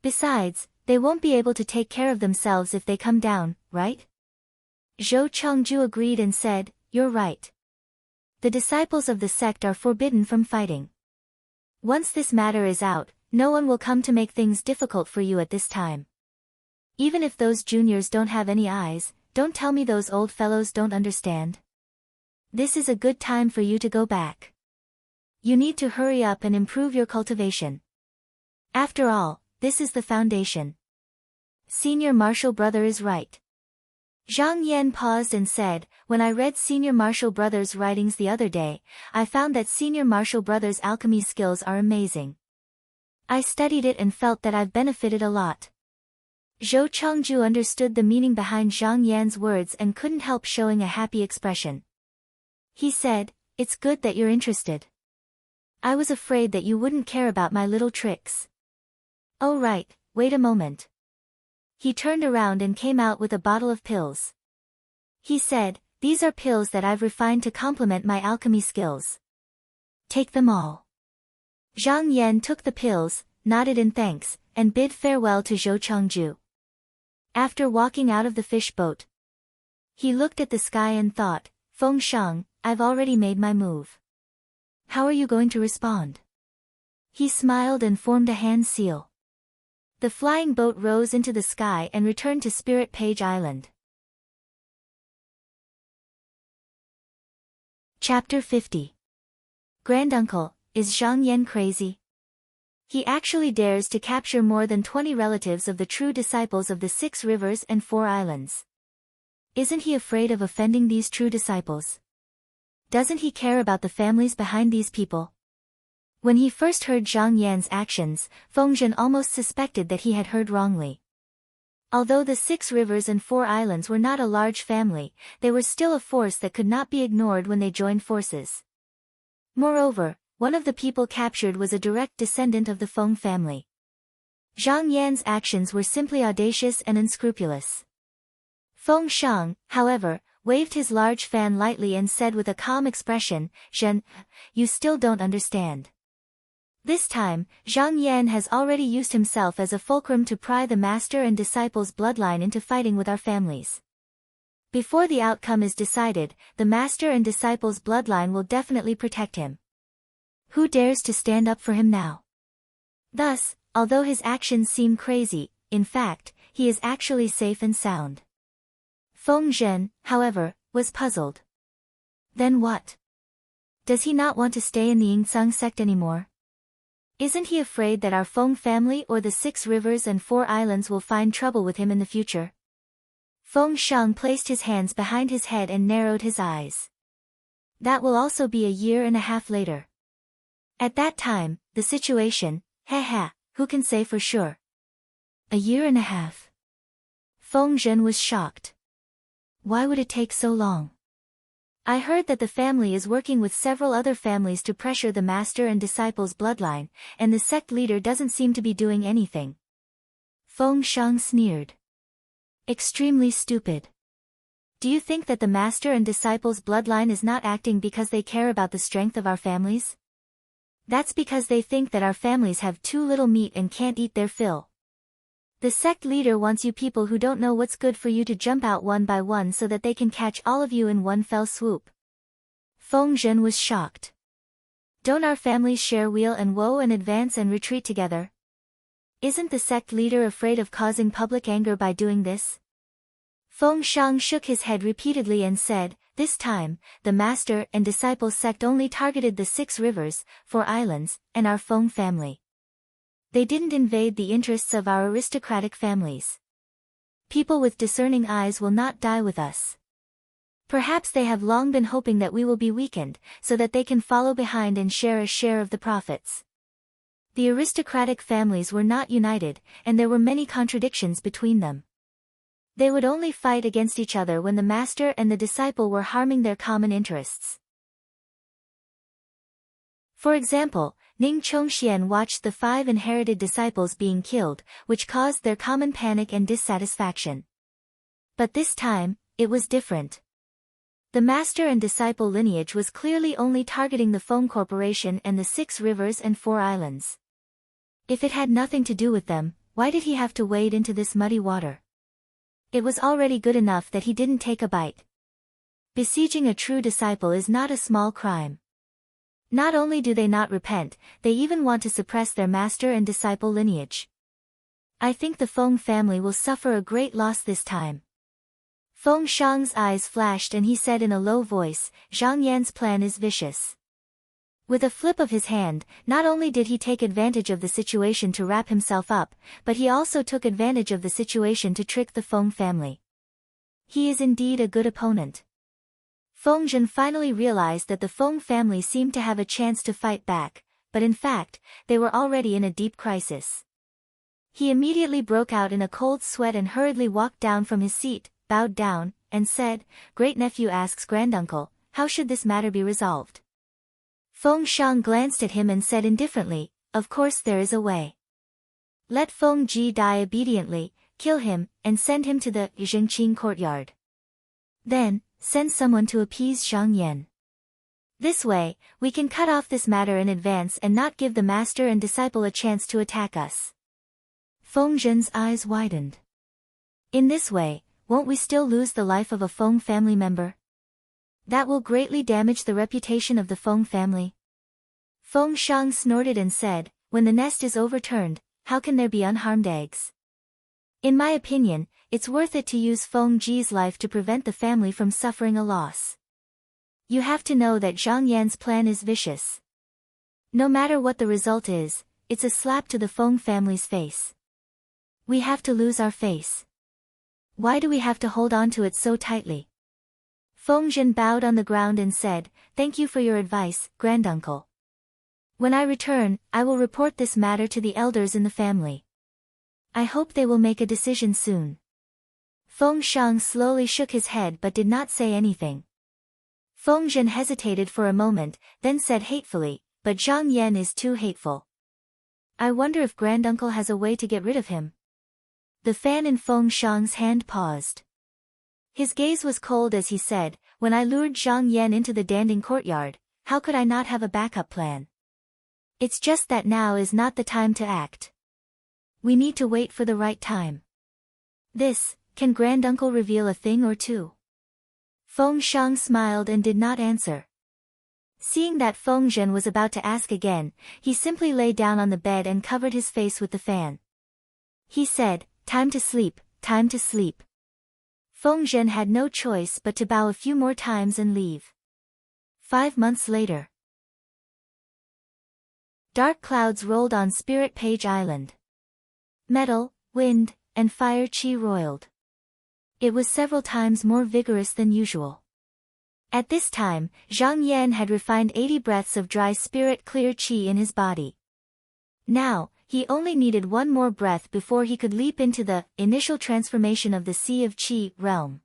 Besides, they won't be able to take care of themselves if they come down, right? Zhou Chengju agreed and said, You're right. The disciples of the sect are forbidden from fighting. Once this matter is out, no one will come to make things difficult for you at this time. Even if those juniors don't have any eyes, don't tell me those old fellows don't understand. This is a good time for you to go back. You need to hurry up and improve your cultivation. After all, this is the foundation. Senior Marshal Brother is right. Zhang Yan paused and said, When I read Senior Marshal Brother's writings the other day, I found that Senior Marshal Brother's alchemy skills are amazing. I studied it and felt that I've benefited a lot. Zhou Chengju understood the meaning behind Zhang Yan's words and couldn't help showing a happy expression. He said, It's good that you're interested. I was afraid that you wouldn't care about my little tricks. Oh right, wait a moment. He turned around and came out with a bottle of pills. He said, These are pills that I've refined to complement my alchemy skills. Take them all. Zhang Yan took the pills, nodded in thanks, and bid farewell to Zhou Chengju. After walking out of the fish boat, he looked at the sky and thought, Feng Shang, I've already made my move. How are you going to respond? He smiled and formed a hand seal. The flying boat rose into the sky and returned to Spirit Page Island. Chapter 50. Granduncle, is Zhang Yan crazy? He actually dares to capture more than 20 relatives of the true disciples of the 6 rivers and 4 islands. Isn't he afraid of offending these true disciples? Doesn't he care about the families behind these people? When he first heard Zhang Yan's actions, Fengzhen almost suspected that he had heard wrongly. Although the 6 rivers and 4 islands were not a large family, they were still a force that could not be ignored when they joined forces. Moreover, one of the people captured was a direct descendant of the Feng family. Zhang Yan's actions were simply audacious and unscrupulous. Feng Shang, however, waved his large fan lightly and said with a calm expression, Zhen, you still don't understand. This time, Zhang Yan has already used himself as a fulcrum to pry the master and disciple's bloodline into fighting with our families. Before the outcome is decided, the master and disciple's bloodline will definitely protect him. Who dares to stand up for him now? Thus, although his actions seem crazy, in fact, he is actually safe and sound. Feng Zhen, however, was puzzled. Then what? Does he not want to stay in the Yingcang sect anymore? Isn't he afraid that our Feng family or the 6 rivers and 4 islands will find trouble with him in the future? Feng Shang placed his hands behind his head and narrowed his eyes. That will also be a year and a half later. At that time, the situation, who can say for sure? A year and a half. Feng Zhen was shocked. Why would it take so long? I heard that the family is working with several other families to pressure the master and disciple's bloodline, and the sect leader doesn't seem to be doing anything. Feng Shang sneered. Extremely stupid. Do you think that the master and disciple's bloodline is not acting because they care about the strength of our families? That's because they think that our families have too little meat and can't eat their fill. The sect leader wants you people who don't know what's good for you to jump out one by one so that they can catch all of you in one fell swoop. Feng Zhen was shocked. Don't our families share weal and woe and advance and retreat together? Isn't the sect leader afraid of causing public anger by doing this? Feng Shang shook his head repeatedly and said, this time, the master and disciple sect only targeted the 6 rivers, 4 islands, and our Feng family. They didn't invade the interests of our aristocratic families. People with discerning eyes will not die with us. Perhaps they have long been hoping that we will be weakened, so that they can follow behind and share a share of the profits. The aristocratic families were not united, and there were many contradictions between them. They would only fight against each other when the master and the disciple were harming their common interests. For example, Ning Chongxian watched the 5 inherited disciples being killed, which caused their common panic and dissatisfaction. But this time, it was different. The master and disciple lineage was clearly only targeting the Feng Corporation and the 6 rivers and 4 islands. If it had nothing to do with them, why did he have to wade into this muddy water? It was already good enough that he didn't take a bite. Besieging a true disciple is not a small crime. Not only do they not repent, they even want to suppress their master and disciple lineage. I think the Feng family will suffer a great loss this time. Feng Shang's eyes flashed and he said in a low voice, Zhang Yan's plan is vicious. With a flip of his hand, not only did he take advantage of the situation to wrap himself up, but he also took advantage of the situation to trick the Feng family. He is indeed a good opponent. Feng Zhen finally realized that the Feng family seemed to have a chance to fight back, but in fact, they were already in a deep crisis. He immediately broke out in a cold sweat and hurriedly walked down from his seat, bowed down, and said, Great-nephew asks granduncle, how should this matter be resolved? Feng Shang glanced at him and said indifferently, of course there is a way. Let Feng Ji die obediently, kill him, and send him to the Zhengqing courtyard. Then, send someone to appease Zhang Yan. This way, we can cut off this matter in advance and not give the master and disciple a chance to attack us. Feng Zhen's eyes widened. In this way, won't we still lose the life of a Feng family member? That will greatly damage the reputation of the Feng family. Feng Shang snorted and said, when the nest is overturned, how can there be unharmed eggs? In my opinion, it's worth it to use Feng Ji's life to prevent the family from suffering a loss. You have to know that Zhang Yan's plan is vicious. No matter what the result is, it's a slap to the Feng family's face. We have to lose our face. Why do we have to hold on to it so tightly? Feng Zhen bowed on the ground and said, thank you for your advice, granduncle. When I return, I will report this matter to the elders in the family. I hope they will make a decision soon. Feng Shang slowly shook his head but did not say anything. Feng Zhen hesitated for a moment, then said hatefully, but Zhang Yan is too hateful. I wonder if granduncle has a way to get rid of him. The fan in Feng Shang's hand paused. His gaze was cold as he said, when I lured Zhang Yan into the Danding courtyard, how could I not have a backup plan? It's just that now is not the time to act. We need to wait for the right time. Can granduncle reveal a thing or two? Feng Shang smiled and did not answer. Seeing that Feng Zhen was about to ask again, he simply lay down on the bed and covered his face with the fan. He said, "Time to sleep, time to sleep." Feng Zhen had no choice but to bow a few more times and leave. 5 months later. Dark clouds rolled on Spirit Page Island. Metal, wind, and fire qi roiled. It was several times more vigorous than usual. At this time, Zhang Yan had refined 80 breaths of dry spirit clear qi in his body. Now, he only needed one more breath before he could leap into the initial transformation of the Sea of Qi realm.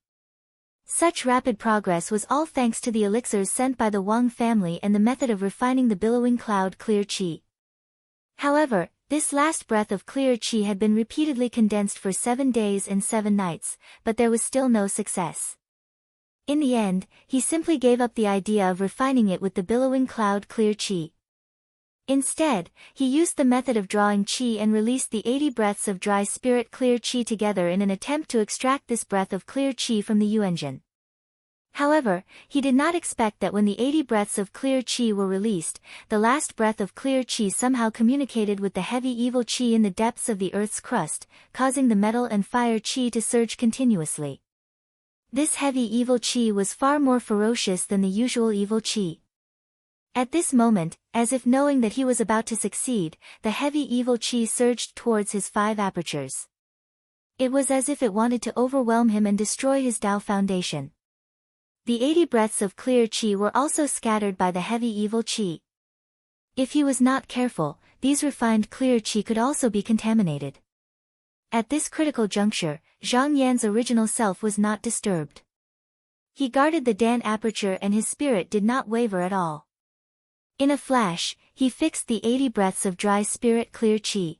Such rapid progress was all thanks to the elixirs sent by the Wang family and the method of refining the billowing cloud clear qi. However, this last breath of clear qi had been repeatedly condensed for 7 days and 7 nights, but there was still no success. In the end, he simply gave up the idea of refining it with the billowing cloud clear qi. Instead, he used the method of drawing qi and released the 80 breaths of dry spirit clear qi together in an attempt to extract this breath of clear qi from the yuanjin. However, he did not expect that when the 80 breaths of clear qi were released, the last breath of clear qi somehow communicated with the heavy evil qi in the depths of the earth's crust, causing the metal and fire qi to surge continuously. This heavy evil qi was far more ferocious than the usual evil qi. At this moment, as if knowing that he was about to succeed, the heavy evil qi surged towards his 5 apertures. It was as if it wanted to overwhelm him and destroy his Tao foundation. The 80 breaths of clear qi were also scattered by the heavy evil qi. If he was not careful, these refined clear qi could also be contaminated. At this critical juncture, Zhang Yan's original self was not disturbed. He guarded the Dan aperture and his spirit did not waver at all. In a flash, he fixed the 80 breaths of dry spirit clear qi.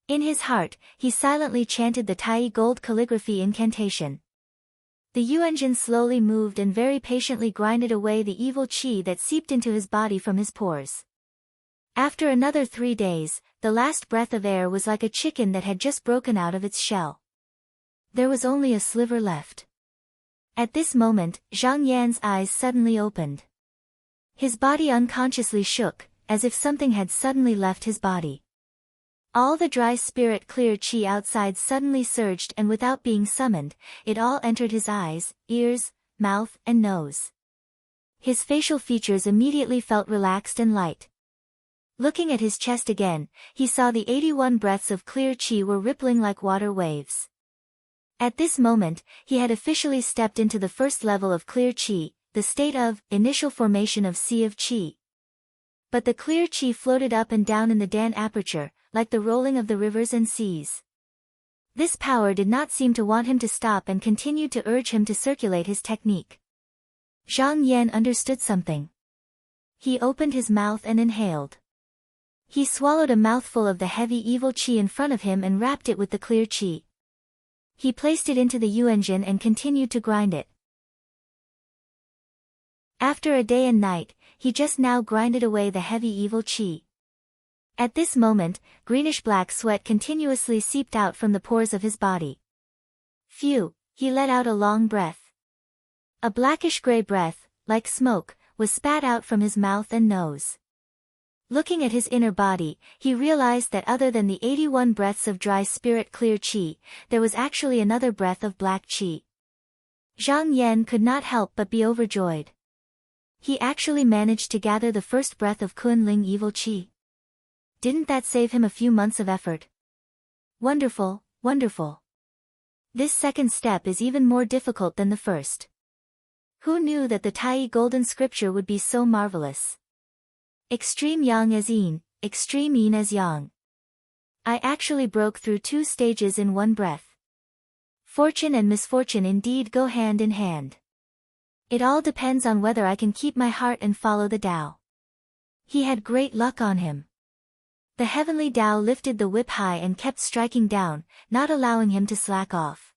In his heart, he silently chanted the Tai gold calligraphy incantation. The yuanjin slowly moved and very patiently grinded away the evil qi that seeped into his body from his pores. After another 3 days, the last breath of air was like a chicken that had just broken out of its shell. There was only a sliver left. At this moment, Zhang Yan's eyes suddenly opened. His body unconsciously shook, as if something had suddenly left his body. All the dry spirit clear qi outside suddenly surged and without being summoned, it all entered his eyes, ears, mouth and nose. His facial features immediately felt relaxed and light. Looking at his chest again, he saw the 81 breaths of clear qi were rippling like water waves. At this moment, he had officially stepped into the first level of clear qi, the state of initial formation of Sea of Qi. But the clear qi floated up and down in the Dan aperture, like the rolling of the rivers and seas. This power did not seem to want him to stop and continued to urge him to circulate his technique. Zhang Yan understood something. He opened his mouth and inhaled. He swallowed a mouthful of the heavy evil qi in front of him and wrapped it with the clear qi. He placed it into the yuanjin and continued to grind it. After a day and night, he just now grinded away the heavy evil qi. At this moment, greenish-black sweat continuously seeped out from the pores of his body. Phew, he let out a long breath. A blackish-gray breath, like smoke, was spat out from his mouth and nose. Looking at his inner body, he realized that other than the 81 breaths of dry spirit clear qi, there was actually another breath of black qi. Zhang Yan could not help but be overjoyed. He actually managed to gather the first breath of Kunling evil qi. Didn't that save him a few months of effort? Wonderful, wonderful. This second step is even more difficult than the first. Who knew that the Tai golden scripture would be so marvelous? Extreme yang as yin, extreme yin as yang. I actually broke through 2 stages in one breath. Fortune and misfortune indeed go hand in hand. It all depends on whether I can keep my heart and follow the Tao. He had great luck on him. The heavenly Tao lifted the whip high and kept striking down, not allowing him to slack off.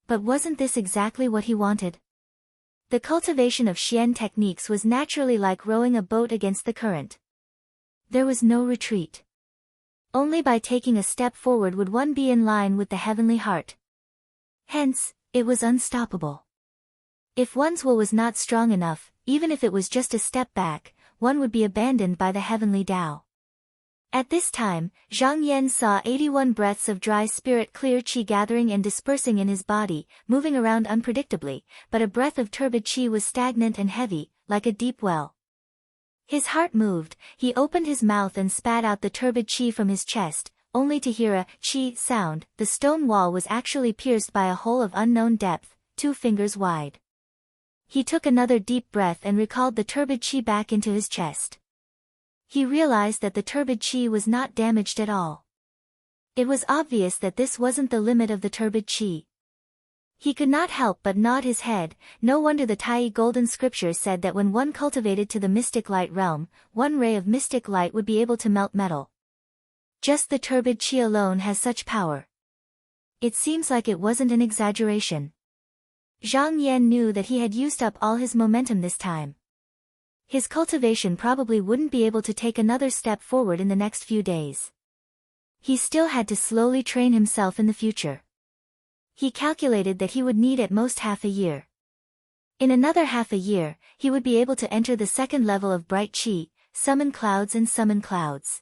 But wasn't this exactly what he wanted? The cultivation of Xian techniques was naturally like rowing a boat against the current. There was no retreat. Only by taking a step forward would one be in line with the heavenly heart. Hence, it was unstoppable. If one's will was not strong enough, even if it was just a step back, one would be abandoned by the heavenly Tao. At this time, Zhang Yan saw 81 breaths of dry spirit clear qi gathering and dispersing in his body, moving around unpredictably, but a breath of turbid qi was stagnant and heavy, like a deep well. His heart moved, he opened his mouth and spat out the turbid qi from his chest, only to hear a qi sound. The stone wall was actually pierced by a hole of unknown depth, 2 fingers wide. He took another deep breath and recalled the turbid qi back into his chest. He realized that the turbid qi was not damaged at all. It was obvious that this wasn't the limit of the turbid qi. He could not help but nod his head. No wonder the Tai Golden Scripture said that when one cultivated to the mystic light realm, one ray of mystic light would be able to melt metal. Just the turbid qi alone has such power. It seems like it wasn't an exaggeration. Zhang Yan knew that he had used up all his momentum this time. His cultivation probably wouldn't be able to take another step forward in the next few days. He still had to slowly train himself in the future. He calculated that he would need at most half a year. In another half a year, he would be able to enter the second level of bright qi, summon clouds and summon clouds.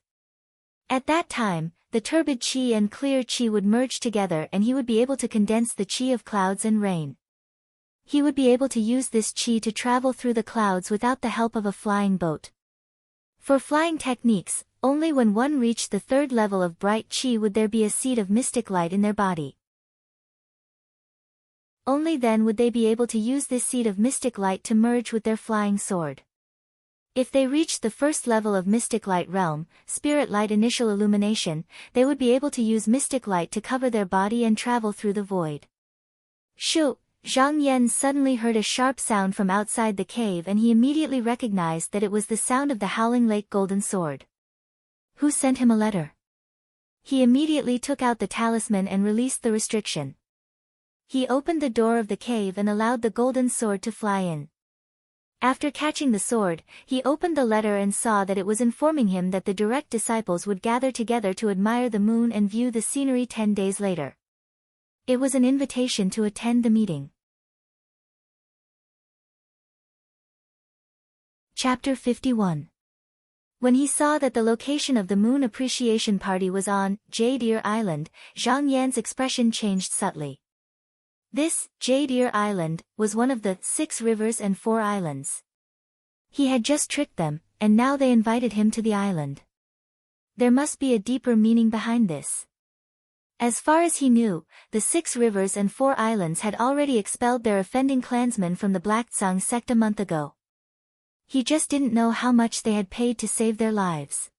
At that time, the turbid qi and clear qi would merge together and he would be able to condense the qi of clouds and rain. He would be able to use this qi to travel through the clouds without the help of a flying boat. For flying techniques, only when one reached the third level of bright qi would there be a seed of mystic light in their body. Only then would they be able to use this seed of mystic light to merge with their flying sword. If they reached the first level of mystic light realm, spirit light initial illumination, they would be able to use mystic light to cover their body and travel through the void. Shoo! Zhang Yan suddenly heard a sharp sound from outside the cave and he immediately recognized that it was the sound of the Howling Lake Golden Sword. Who sent him a letter? He immediately took out the talisman and released the restriction. He opened the door of the cave and allowed the golden sword to fly in. After catching the sword, he opened the letter and saw that it was informing him that the direct disciples would gather together to admire the moon and view the scenery 10 days later. It was an invitation to attend the meeting. Chapter 51. When he saw that the location of the moon appreciation party was on Jade Ear Island, Zhang Yan's expression changed subtly. This, Jade Ear Island, was one of the 6 rivers and 4 islands. He had just tricked them, and now they invited him to the island. There must be a deeper meaning behind this. As far as he knew, the 6 rivers and 4 islands had already expelled their offending clansmen from the Black Tsang sect a month ago. He just didn't know how much they had paid to save their lives.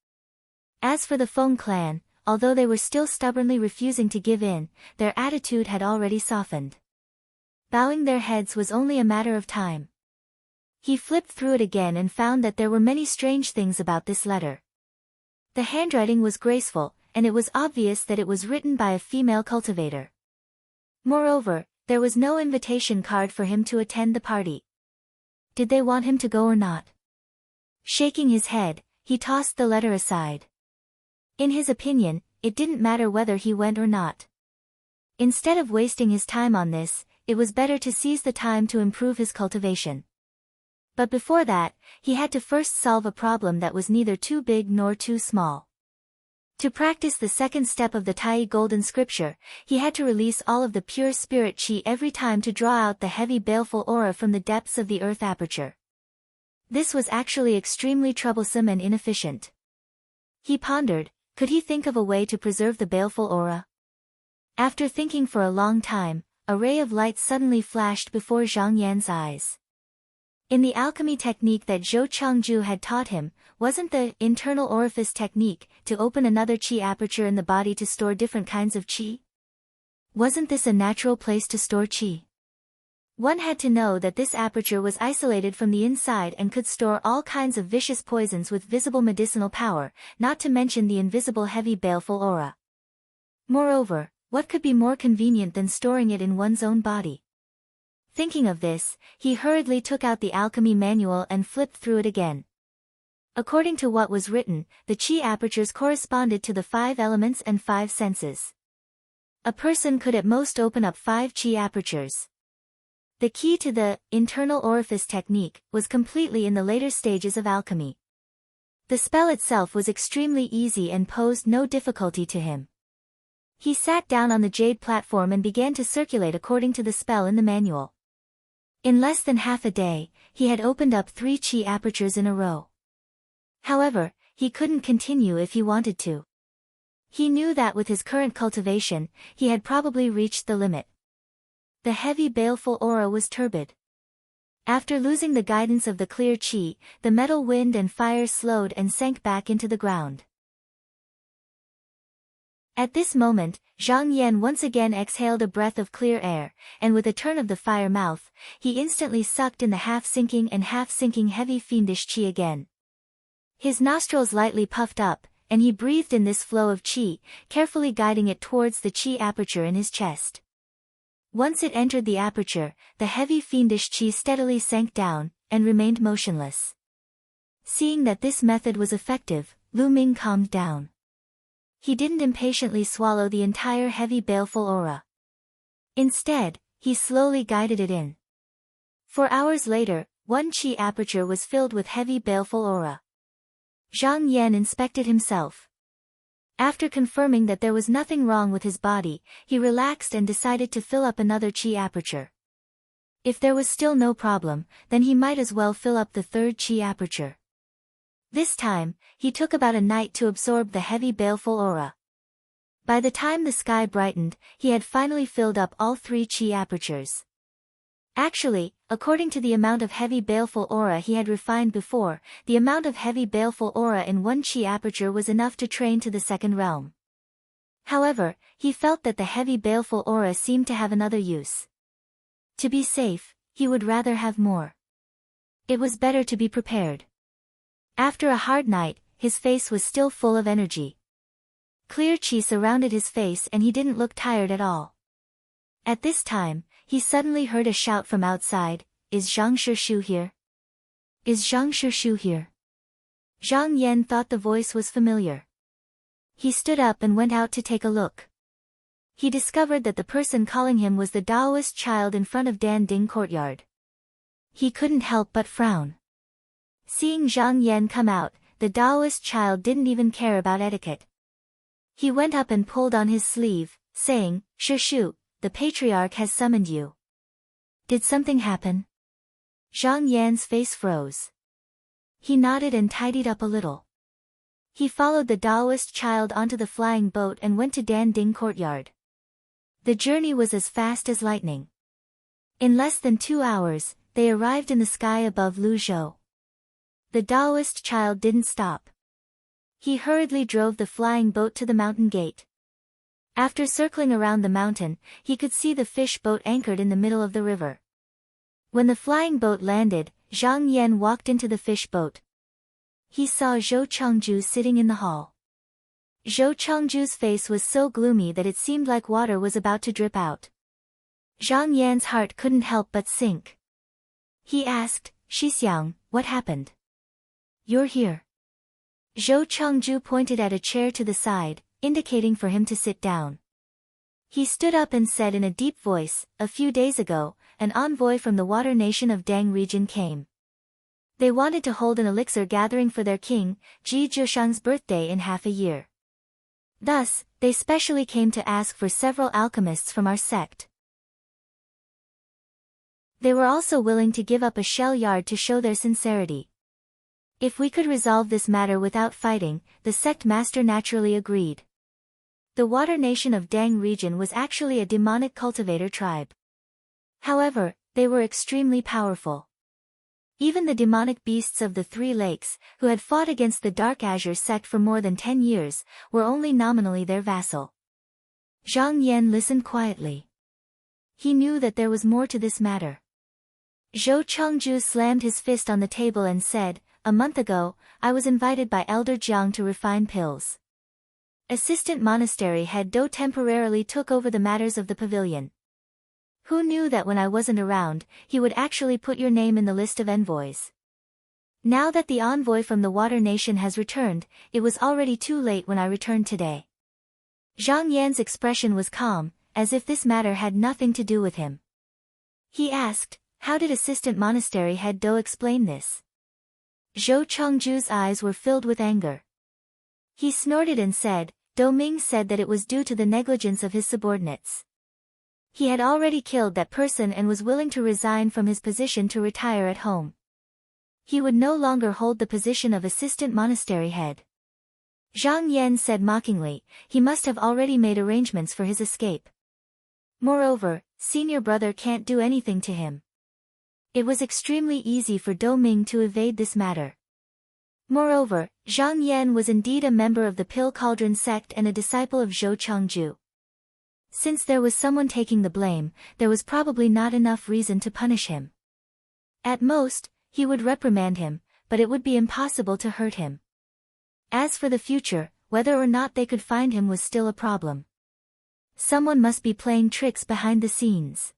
As for the Feng clan, although they were still stubbornly refusing to give in, their attitude had already softened. Bowing their heads was only a matter of time. He flipped through it again and found that there were many strange things about this letter. The handwriting was graceful, and it was obvious that it was written by a female cultivator. Moreover, there was no invitation card for him to attend the party. Did they want him to go or not? Shaking his head, he tossed the letter aside. In his opinion, it didn't matter whether he went or not. Instead of wasting his time on this, it was better to seize the time to improve his cultivation. But before that, he had to first solve a problem that was neither too big nor too small. To practice the second step of the Tai Golden Scripture, he had to release all of the pure spirit qi every time to draw out the heavy baleful aura from the depths of the earth aperture. This was actually extremely troublesome and inefficient. He pondered, could he think of a way to preserve the baleful aura? After thinking for a long time, a ray of light suddenly flashed before Zhang Yan's eyes. In the alchemy technique that Zhou Changju had taught him, wasn't the internal orifice technique to open another qi aperture in the body to store different kinds of qi? Wasn't this a natural place to store qi? One had to know that this aperture was isolated from the inside and could store all kinds of vicious poisons with visible medicinal power, not to mention the invisible heavy baleful aura. Moreover, what could be more convenient than storing it in one's own body? Thinking of this, he hurriedly took out the alchemy manual and flipped through it again. According to what was written, the qi apertures corresponded to the 5 elements and 5 senses. A person could at most open up 5 qi apertures. The key to the internal orifice technique was completely in the later stages of alchemy. The spell itself was extremely easy and posed no difficulty to him. He sat down on the jade platform and began to circulate according to the spell in the manual. In less than half a day, he had opened up 3 chi apertures in a row. However, he couldn't continue if he wanted to. He knew that with his current cultivation, he had probably reached the limit. The heavy baleful aura was turbid. After losing the guidance of the clear chi, the metal wind and fire slowed and sank back into the ground. At this moment, Zhang Yan once again exhaled a breath of clear air, and with a turn of the fire mouth, he instantly sucked in the half-sinking and half-sinking heavy fiendish chi again. His nostrils lightly puffed up, and he breathed in this flow of chi, carefully guiding it towards the chi aperture in his chest. Once it entered the aperture, the heavy fiendish chi steadily sank down, and remained motionless. Seeing that this method was effective, Lu Ming calmed down. He didn't impatiently swallow the entire heavy baleful aura. Instead, he slowly guided it in. 4 hours later, 1 chi aperture was filled with heavy baleful aura. Zhang Yan inspected himself. After confirming that there was nothing wrong with his body, he relaxed and decided to fill up another chi aperture. If there was still no problem, then he might as well fill up the 3rd chi aperture. This time, he took about a night to absorb the heavy baleful aura. By the time the sky brightened, he had finally filled up all 3 chi apertures. Actually, according to the amount of heavy baleful aura he had refined before, the amount of heavy baleful aura in 1 chi aperture was enough to train to the 2nd realm. However, he felt that the heavy baleful aura seemed to have another use. To be safe, he would rather have more. It was better to be prepared. After a hard night, his face was still full of energy. Clear chi surrounded his face and he didn't look tired at all. At this time, he suddenly heard a shout from outside, "Is Zhang Shishu here? Is Zhang Shishu here?" Zhang Yan thought the voice was familiar. He stood up and went out to take a look. He discovered that the person calling him was the Taoist child in front of Dan Ding courtyard. He couldn't help but frown. Seeing Zhang Yan come out, the Taoist child didn't even care about etiquette. He went up and pulled on his sleeve, saying, "Shishu, the patriarch has summoned you." Did something happen? Zhang Yan's face froze. He nodded and tidied up a little. He followed the Taoist child onto the flying boat and went to Dan Ding courtyard. The journey was as fast as lightning. In less than 2 hours, they arrived in the sky above Luzhou. The Taoist child didn't stop. He hurriedly drove the flying boat to the mountain gate. After circling around the mountain, he could see the fish boat anchored in the middle of the river. When the flying boat landed, Zhang Yan walked into the fish boat. He saw Zhou Chengju sitting in the hall. Zhou Chengju's face was so gloomy that it seemed like water was about to drip out. Zhang Yan's heart couldn't help but sink. He asked, "Shixiang, what happened? You're here." Zhou Chengju pointed at a chair to the side, indicating for him to sit down. He stood up and said in a deep voice, "A few days ago, an envoy from the water nation of Dang region came. They wanted to hold an elixir gathering for their king, Ji Zheshang's birthday in half a year. Thus, they specially came to ask for several alchemists from our sect. They were also willing to give up a shell yard to show their sincerity. If we could resolve this matter without fighting," the sect master naturally agreed. The water nation of Dang region was actually a demonic cultivator tribe. However, they were extremely powerful. Even the demonic beasts of the 3 lakes, who had fought against the Dark Azure sect for more than 10 years, were only nominally their vassal. Zhang Yan listened quietly. He knew that there was more to this matter. Zhou Chengju slammed his fist on the table and said, "A month ago, I was invited by Elder Jiang to refine pills. Assistant monastery head Do temporarily took over the matters of the pavilion. Who knew that when I wasn't around, he would actually put your name in the list of envoys? Now that the envoy from the Water Nation has returned, it was already too late when I returned today." Zhang Yan's expression was calm, as if this matter had nothing to do with him. He asked, how did assistant monastery head Do explain this? Zhou Chengju's eyes were filled with anger. He snorted and said, Do Ming said that it was due to the negligence of his subordinates. He had already killed that person and was willing to resign from his position to retire at home. He would no longer hold the position of assistant monastery head. Zhang Yan said mockingly, he must have already made arrangements for his escape. Moreover, senior brother can't do anything to him. It was extremely easy for Do Ming to evade this matter. Moreover, Zhang Yan was indeed a member of the Pill Cauldron sect and a disciple of Zhou Chengju. Since there was someone taking the blame, there was probably not enough reason to punish him. At most, he would reprimand him, but it would be impossible to hurt him. As for the future, whether or not they could find him was still a problem. Someone must be playing tricks behind the scenes.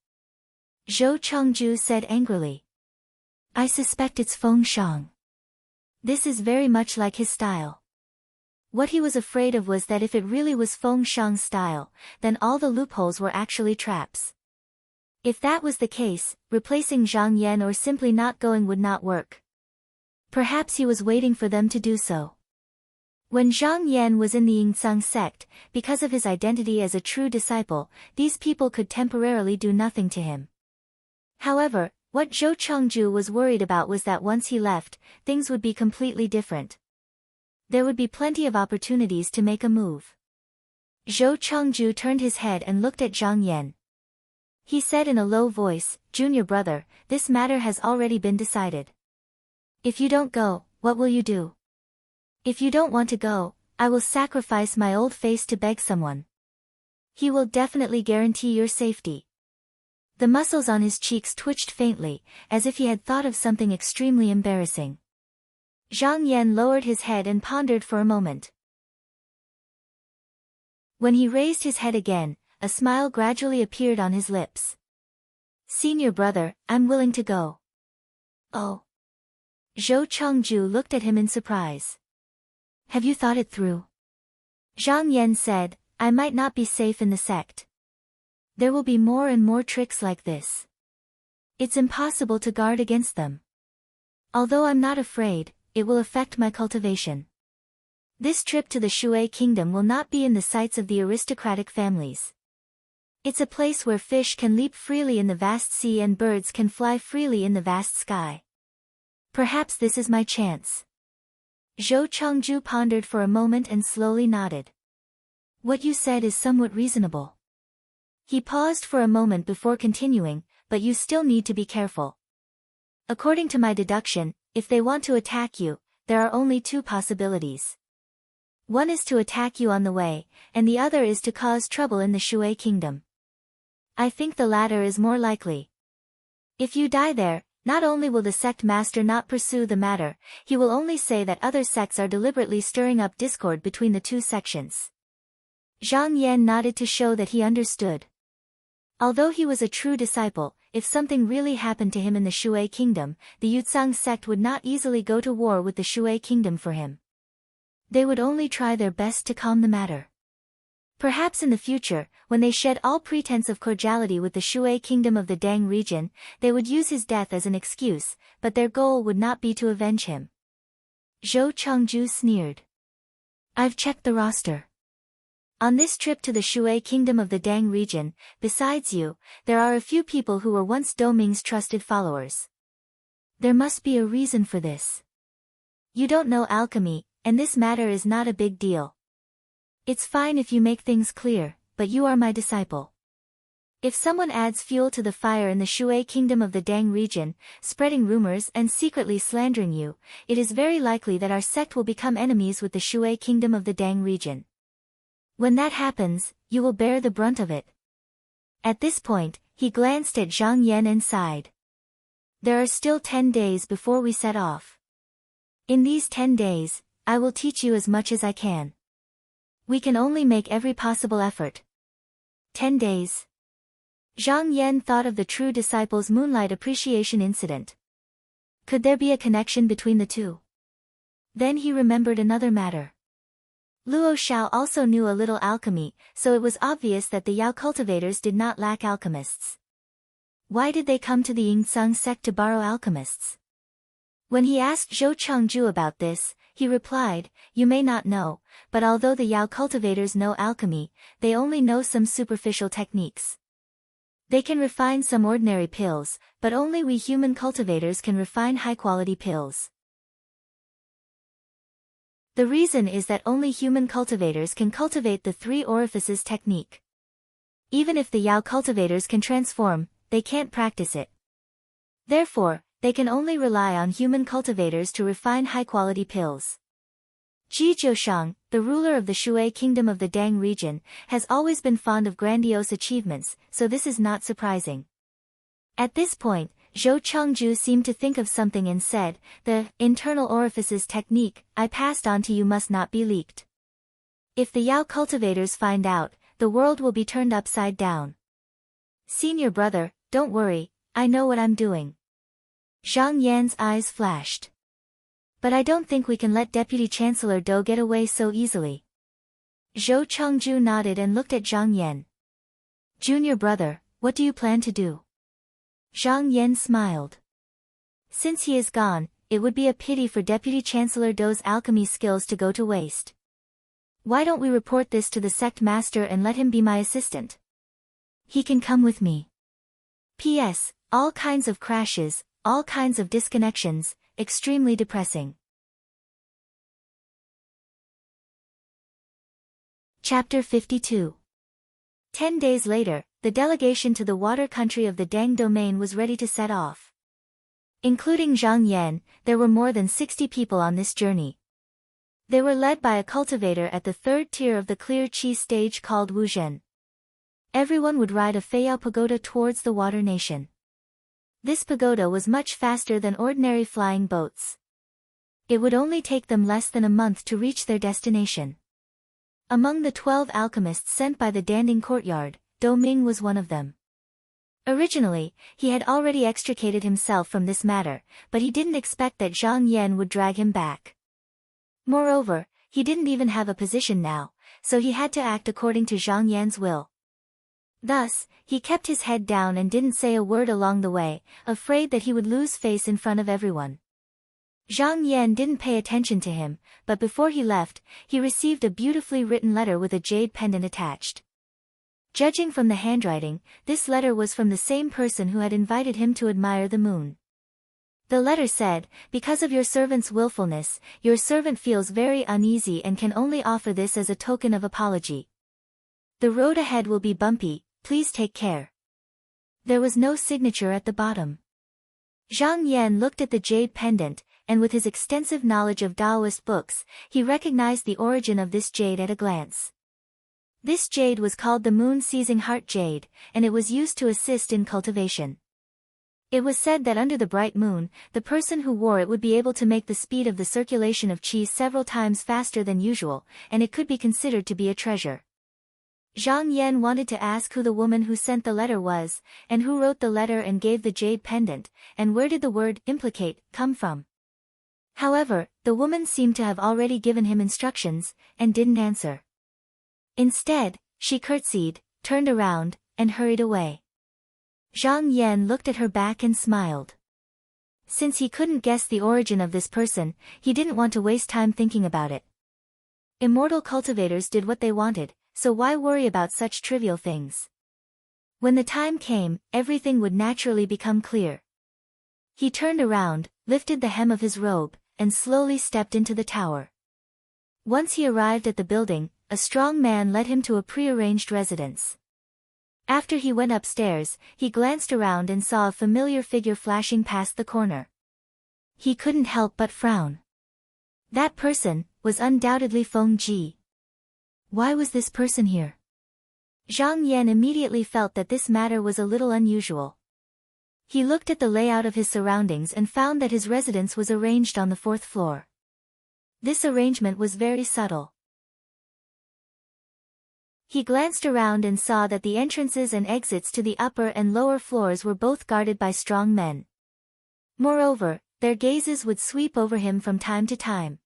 Zhou Chengju said angrily. I suspect it's Feng Shang. This is very much like his style. What he was afraid of was that if it really was Feng Shang's style, then all the loopholes were actually traps. If that was the case, replacing Zhang Yan or simply not going would not work. Perhaps he was waiting for them to do so. When Zhang Yan was in the Yingzang sect, because of his identity as a true disciple, these people could temporarily do nothing to him. However, what Zhou Chengju was worried about was that once he left, things would be completely different. There would be plenty of opportunities to make a move. Zhou Chengju turned his head and looked at Zhang Yan. He said in a low voice, Junior brother, this matter has already been decided. If you don't go, what will you do? If you don't want to go, I will sacrifice my old face to beg someone. He will definitely guarantee your safety. The muscles on his cheeks twitched faintly, as if he had thought of something extremely embarrassing. Zhang Yan lowered his head and pondered for a moment. When he raised his head again, a smile gradually appeared on his lips. Senior brother, I'm willing to go. Oh. Zhou Chengju looked at him in surprise. Have you thought it through? Zhang Yan said, I might not be safe in the sect. There will be more and more tricks like this. It's impossible to guard against them. Although I'm not afraid, it will affect my cultivation. This trip to the Shui kingdom will not be in the sights of the aristocratic families. It's a place where fish can leap freely in the vast sea and birds can fly freely in the vast sky. Perhaps this is my chance. Zhou Chengju pondered for a moment and slowly nodded. What you said is somewhat reasonable. He paused for a moment before continuing, but you still need to be careful. According to my deduction, if they want to attack you, there are only two possibilities. One is to attack you on the way, and the other is to cause trouble in the Shui kingdom. I think the latter is more likely. If you die there, not only will the sect master not pursue the matter, he will only say that other sects are deliberately stirring up discord between the two sections. Zhang Yan nodded to show that he understood. Although he was a true disciple, if something really happened to him in the Shui kingdom, the Yuzhang sect would not easily go to war with the Shui kingdom for him. They would only try their best to calm the matter. Perhaps in the future, when they shed all pretense of cordiality with the Shui kingdom of the Dang region, they would use his death as an excuse, but their goal would not be to avenge him. Zhou Chengju sneered. I've checked the roster. On this trip to the Shui kingdom of the Dang region, besides you, there are a few people who were once Do Ming's trusted followers. There must be a reason for this. You don't know alchemy, and this matter is not a big deal. It's fine if you make things clear, but you are my disciple. If someone adds fuel to the fire in the Shui kingdom of the Dang region, spreading rumors and secretly slandering you, it is very likely that our sect will become enemies with the Shui kingdom of the Dang region. When that happens, you will bear the brunt of it. At this point, he glanced at Zhang Yan and sighed. There are still 10 days before we set off. In these 10 days, I will teach you as much as I can. We can only make every possible effort. 10 days. Zhang Yan thought of the true disciple's moonlight appreciation incident. Could there be a connection between the two? Then he remembered another matter. Luo Xiao also knew a little alchemy, so it was obvious that the Yao cultivators did not lack alchemists. Why did they come to the Yingzang sect to borrow alchemists? When he asked Zhou Chengju about this, he replied, "You may not know, but although the Yao cultivators know alchemy, they only know some superficial techniques. They can refine some ordinary pills, but only we human cultivators can refine high-quality pills. The reason is that only human cultivators can cultivate the three orifices technique. Even if the Yao cultivators can transform, they can't practice it. Therefore, they can only rely on human cultivators to refine high-quality pills." Ji Zhoushang, the ruler of the Shui kingdom of the Dang region, has always been fond of grandiose achievements, so this is not surprising. At this point, Zhou Chengju seemed to think of something and said, "The internal orifices technique I passed on to you must not be leaked. If the Yao cultivators find out, the world will be turned upside down. Senior brother, don't worry, I know what I'm doing." Zhang Yan's eyes flashed. "But I don't think we can let Deputy Chancellor Dou get away so easily." Zhou Chengju nodded and looked at Zhang Yan. "Junior brother, what do you plan to do?" Zhang Yan smiled. "Since he is gone, it would be a pity for Deputy Chancellor Dou's alchemy skills to go to waste. Why don't we report this to the sect master and let him be my assistant? He can come with me. P.S. All kinds of crashes, all kinds of disconnections, extremely depressing." Chapter 52. 10 days later, the delegation to the water country of the Dang domain was ready to set off. Including Zhang Yan, there were more than 60 people on this journey. They were led by a cultivator at the third tier of the clear qi stage called Wu Zhen. Everyone would ride a Feiyao pagoda towards the water nation. This pagoda was much faster than ordinary flying boats. It would only take them less than a month to reach their destination. Among the 12 alchemists sent by the Danding courtyard, Dou Ming was one of them. Originally, he had already extricated himself from this matter, but he didn't expect that Zhang Yan would drag him back. Moreover, he didn't even have a position now, so he had to act according to Zhang Yan's will. Thus, he kept his head down and didn't say a word along the way, afraid that he would lose face in front of everyone. Zhang Yan didn't pay attention to him, but before he left, he received a beautifully written letter with a jade pendant attached. Judging from the handwriting, this letter was from the same person who had invited him to admire the moon. The letter said, "Because of your servant's willfulness, your servant feels very uneasy and can only offer this as a token of apology. The road ahead will be bumpy, please take care." There was no signature at the bottom. Zhang Yan looked at the jade pendant, and with his extensive knowledge of Taoist books, he recognized the origin of this jade at a glance. This jade was called the Moon-Seizing Heart Jade, and it was used to assist in cultivation. It was said that under the bright moon, the person who wore it would be able to make the speed of the circulation of qi several times faster than usual, and it could be considered to be a treasure. Zhang Yan wanted to ask who the woman who sent the letter was, and who wrote the letter and gave the jade pendant, and where did the word implicate come from. However, the woman seemed to have already given him instructions, and didn't answer. Instead, she curtsied, turned around, and hurried away. Zhang Yan looked at her back and smiled. Since he couldn't guess the origin of this person, he didn't want to waste time thinking about it. Immortal cultivators did what they wanted, so why worry about such trivial things? When the time came, everything would naturally become clear. He turned around, lifted the hem of his robe, and slowly stepped into the tower. Once he arrived at the building, a strong man led him to a prearranged residence. After he went upstairs, he glanced around and saw a familiar figure flashing past the corner. He couldn't help but frown. That person was undoubtedly Feng Ji. Why was this person here? Zhang Yan immediately felt that this matter was a little unusual. He looked at the layout of his surroundings and found that his residence was arranged on the 4th floor. This arrangement was very subtle. He glanced around and saw that the entrances and exits to the upper and lower floors were both guarded by strong men. Moreover, their gazes would sweep over him from time to time.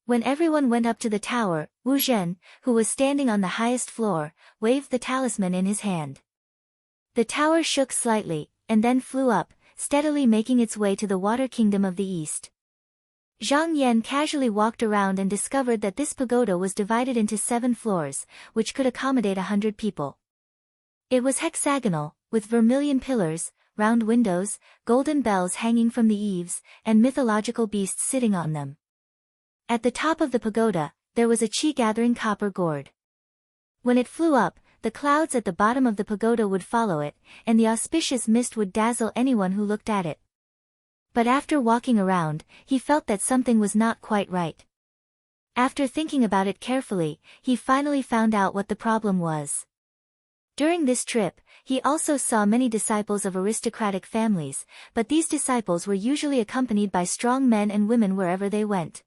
When everyone went up to the tower, Wu Zhen, who was standing on the highest floor, waved the talisman in his hand. The tower shook slightly, and then flew up, steadily making its way to the Water Kingdom of the East. Zhang Yan casually walked around and discovered that this pagoda was divided into 7 floors, which could accommodate 100 people. It was hexagonal, with vermilion pillars, round windows, golden bells hanging from the eaves, and mythological beasts sitting on them. At the top of the pagoda, there was a chi-gathering copper gourd. When it flew up, the clouds at the bottom of the pagoda would follow it, and the auspicious mist would dazzle anyone who looked at it. But after walking around, he felt that something was not quite right. After thinking about it carefully, he finally found out what the problem was. During this trip, he also saw many disciples of aristocratic families, but these disciples were usually accompanied by strong men and women wherever they went.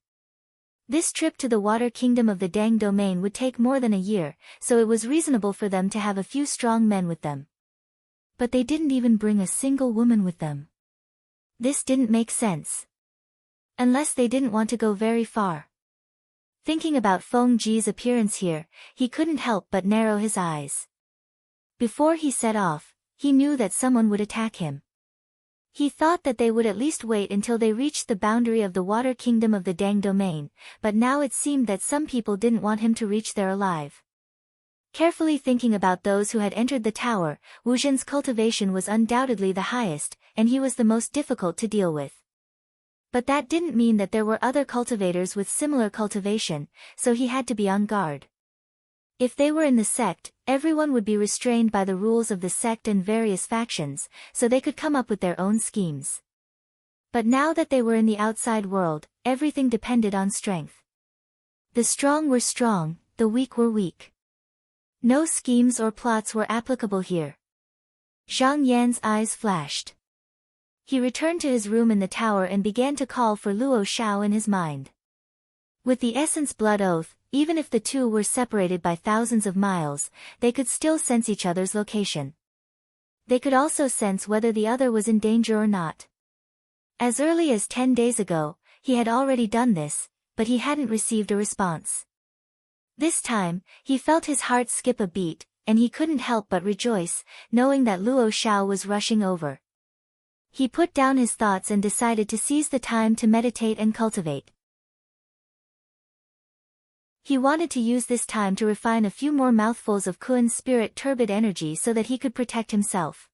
This trip to the Water Kingdom of the Dang domain would take more than a year, so it was reasonable for them to have a few strong men with them. But they didn't even bring a single woman with them. This didn't make sense. Unless they didn't want to go very far. Thinking about Feng Ji's appearance here, he couldn't help but narrow his eyes. Before he set off, he knew that someone would attack him. He thought that they would at least wait until they reached the boundary of the Water Kingdom of the Dang domain, but now it seemed that some people didn't want him to reach there alive. Carefully thinking about those who had entered the tower, Wu Zhen's cultivation was undoubtedly the highest, and he was the most difficult to deal with. But that didn't mean that there were other cultivators with similar cultivation, so he had to be on guard. If they were in the sect, everyone would be restrained by the rules of the sect and various factions, so they could come up with their own schemes. But now that they were in the outside world, everything depended on strength. The strong were strong, the weak were weak. No schemes or plots were applicable here. Zhang Yan's eyes flashed. He returned to his room in the tower and began to call for Luo Shao in his mind. With the essence blood oath, even if the two were separated by thousands of miles, they could still sense each other's location. They could also sense whether the other was in danger or not. As early as 10 days ago, he had already done this, but he hadn't received a response. This time, he felt his heart skip a beat, and he couldn't help but rejoice, knowing that Luo Shao was rushing over. He put down his thoughts and decided to seize the time to meditate and cultivate. He wanted to use this time to refine a few more mouthfuls of Kuan's spirit turbid energy so that he could protect himself.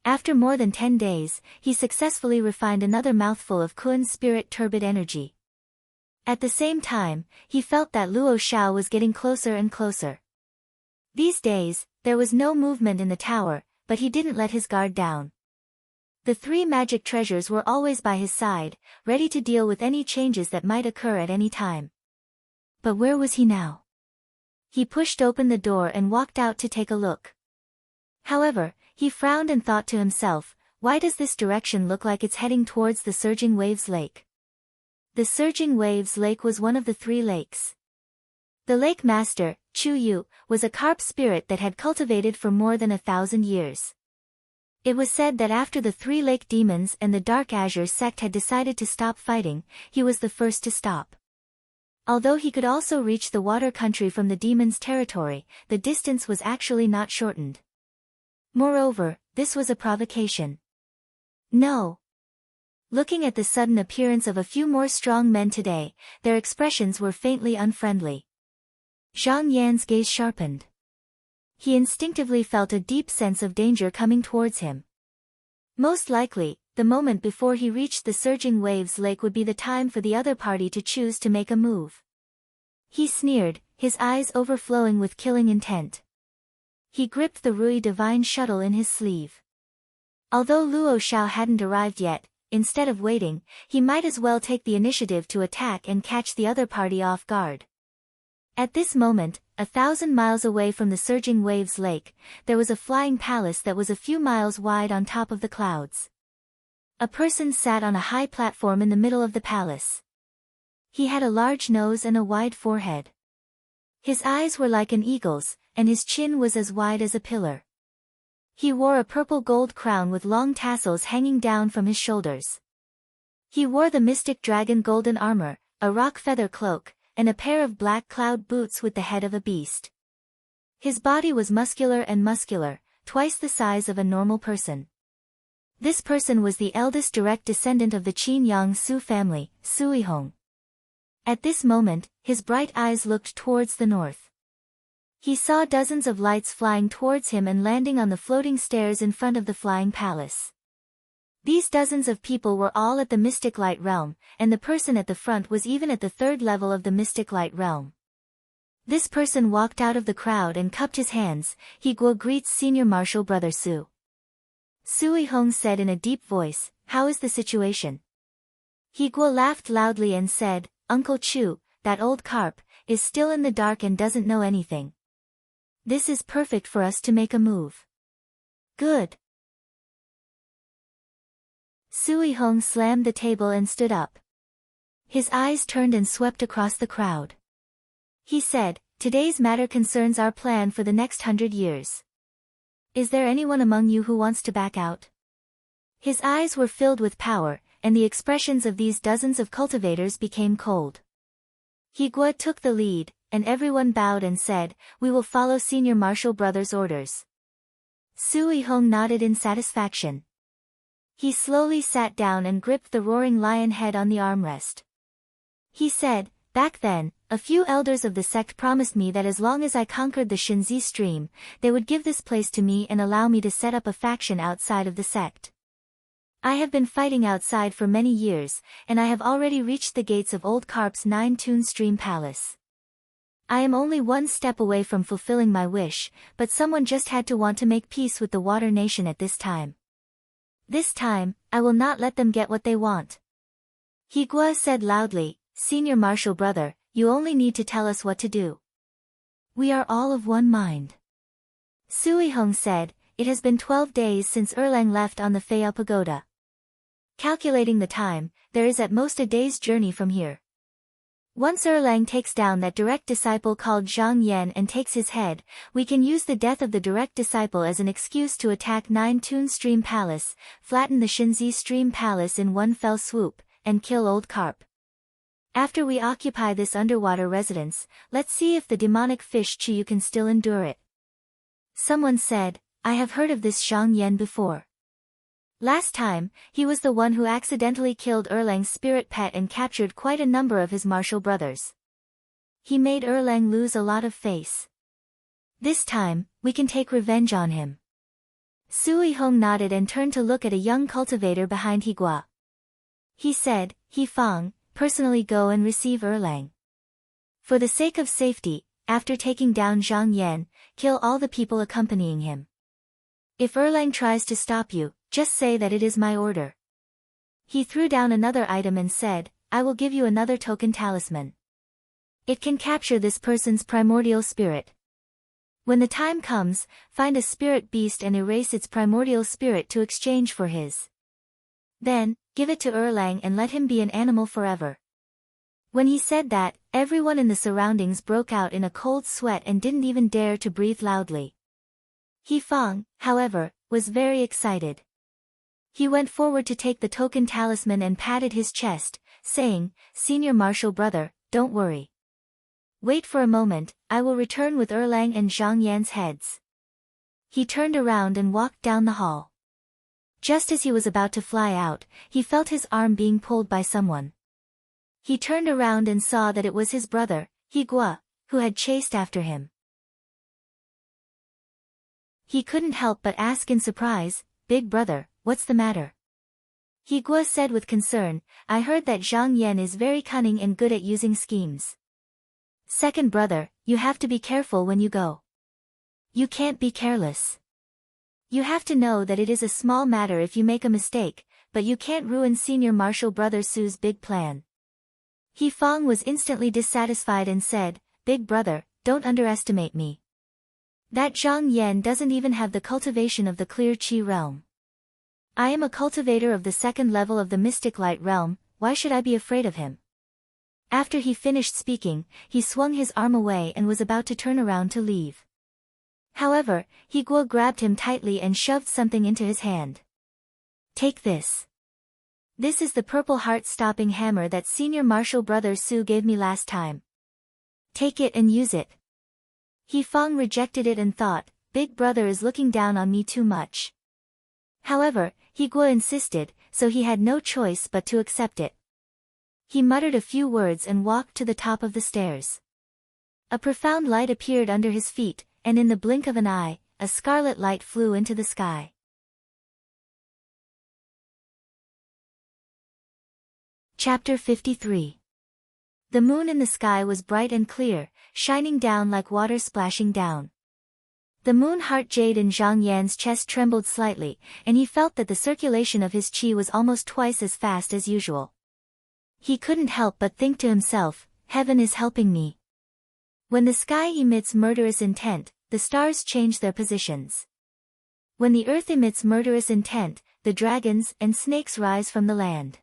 After more than 10 days, he successfully refined another mouthful of Kuan's spirit turbid energy. At the same time, he felt that Luo Shao was getting closer and closer. These days, there was no movement in the tower, but he didn't let his guard down. The 3 magic treasures were always by his side, ready to deal with any changes that might occur at any time. But where was he now? He pushed open the door and walked out to take a look. However, he frowned and thought to himself, why does this direction look like it's heading towards the Surging Waves Lake? The Surging Waves Lake was one of the 3 lakes. The lake master, Chu Yu, was a carp spirit that had cultivated for more than 1,000 years. It was said that after the 3 lake demons and the Dark Azure sect had decided to stop fighting, he was the first to stop. Although he could also reach the water country from the demons' territory, the distance was actually not shortened. Moreover, this was a provocation. No. Looking at the sudden appearance of a few more strong men today, their expressions were faintly unfriendly. Zhang Yan's gaze sharpened. He instinctively felt a deep sense of danger coming towards him. Most likely, the moment before he reached the Surging Waves Lake would be the time for the other party to choose to make a move. He sneered, his eyes overflowing with killing intent. He gripped the Rui Divine Shuttle in his sleeve. Although Luo Shao hadn't arrived yet, instead of waiting, he might as well take the initiative to attack and catch the other party off guard. At this moment, 1,000 miles away from the Surging Waves Lake, there was a flying palace that was a few miles wide on top of the clouds. A person sat on a high platform in the middle of the palace. He had a large nose and a wide forehead. His eyes were like an eagle's, and his chin was as wide as a pillar. He wore a purple gold crown with long tassels hanging down from his shoulders. He wore the mystic dragon golden armor, a rock feather cloak, and a pair of black cloud boots with the head of a beast. His body was muscular, twice the size of a normal person. This person was the eldest direct descendant of the Qin Yang Su family, Sui Hong. At this moment, his bright eyes looked towards the north. He saw dozens of lights flying towards him and landing on the floating stairs in front of the flying palace. These dozens of people were all at the mystic light realm, and the person at the front was even at the third level of the mystic light realm. This person walked out of the crowd and cupped his hands. He Guo greets Senior Marshal Brother Su. Sui Hong said in a deep voice, "How is the situation?" He Guo laughed loudly and said, "Uncle Chu, that old carp, is still in the dark and doesn't know anything. This is perfect for us to make a move." "Good." Sui Hong slammed the table and stood up. His eyes turned and swept across the crowd. He said, "Today's matter concerns our plan for the next 100 years. Is there anyone among you who wants to back out?" His eyes were filled with power, and the expressions of these dozens of cultivators became cold. He Guo took the lead, and everyone bowed and said, "We will follow Senior Marshal Brother's orders." Sui Hong nodded in satisfaction. He slowly sat down and gripped the roaring lion head on the armrest. He said, "Back then, a few elders of the sect promised me that as long as I conquered the Shenzi stream, they would give this place to me and allow me to set up a faction outside of the sect. I have been fighting outside for many years, and I have already reached the gates of Old Carp's 9-tune stream palace. I am only one step away from fulfilling my wish, but someone just had to want to make peace with the Water Nation at this time. This time, I will not let them get what they want." He Guo said loudly, "Senior Marshal Brother, you only need to tell us what to do. We are all of one mind." Sui Hong said, "It has been 12 days since Erlang left on the Feyao Pagoda. Calculating the time, there is at most a day's journey from here. Once Erlang takes down that direct disciple called Zhang Yan and takes his head, we can use the death of the direct disciple as an excuse to attack 9-tune stream palace, flatten the Shenzi stream palace in one fell swoop, and kill Old Carp. After we occupy this underwater residence, let's see if the demonic fish Chiyu can still endure it." Someone said, "I have heard of this Zhang Yan before. Last time, he was the one who accidentally killed Erlang's spirit pet and captured quite a number of his martial brothers. He made Erlang lose a lot of face. This time, we can take revenge on him." Sui Hong nodded and turned to look at a young cultivator behind He Guo. He said, "He Fang, personally go and receive Erlang. For the sake of safety, after taking down Zhang Yan, kill all the people accompanying him. If Erlang tries to stop you, just say that it is my order." He threw down another item and said, "I will give you another token talisman. It can capture this person's primordial spirit. When the time comes, find a spirit beast and erase its primordial spirit to exchange for his. Then, give it to Erlang and let him be an animal forever." When he said that, everyone in the surroundings broke out in a cold sweat and didn't even dare to breathe loudly. He Fang, however, was very excited. He went forward to take the token talisman and patted his chest, saying, "Senior Marshal Brother, don't worry. Wait for a moment, I will return with Erlang and Zhang Yan's heads." He turned around and walked down the hall. Just as he was about to fly out, he felt his arm being pulled by someone. He turned around and saw that it was his brother, He Guo, who had chased after him. He couldn't help but ask in surprise, "Big brother, what's the matter?" He Guo said with concern, "I heard that Zhang Yan is very cunning and good at using schemes. Second brother, you have to be careful when you go. You can't be careless. You have to know that it is a small matter if you make a mistake, but you can't ruin Senior Marshal Brother Su's big plan." He Fang was instantly dissatisfied and said, "Big brother, don't underestimate me. That Zhang Yan doesn't even have the cultivation of the clear Qi realm. I am a cultivator of the second level of the mystic light realm, why should I be afraid of him?" After he finished speaking, he swung his arm away and was about to turn around to leave. However, He Guo grabbed him tightly and shoved something into his hand. "Take this. This is the purple heart-stopping hammer that Senior Marshal Brother Su gave me last time. Take it and use it." He Fang rejected it and thought, "Big brother is looking down on me too much." However, He Guo insisted, so he had no choice but to accept it. He muttered a few words and walked to the top of the stairs. A profound light appeared under his feet, and in the blink of an eye, a scarlet light flew into the sky. Chapter 53. The moon in the sky was bright and clear, shining down like water splashing down. The moon heart jade in Zhang Yan's chest trembled slightly, and he felt that the circulation of his qi was almost twice as fast as usual. He couldn't help but think to himself, heaven is helping me. When the sky emits murderous intent, the stars change their positions. When the earth emits murderous intent, the dragons and snakes rise from the land.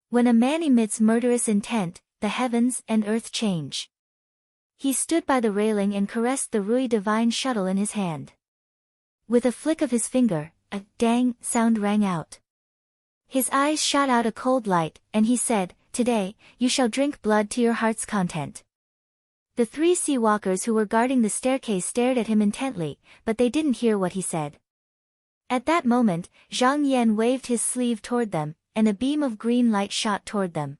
When a man emits murderous intent, the heavens and earth change. He stood by the railing and caressed the Rui divine shuttle in his hand. With a flick of his finger, a dang sound rang out. His eyes shot out a cold light, and he said, "Today, you shall drink blood to your heart's content." The 3 sea walkers who were guarding the staircase stared at him intently, but they didn't hear what he said. At that moment, Zhang Yan waved his sleeve toward them, and a beam of green light shot toward them.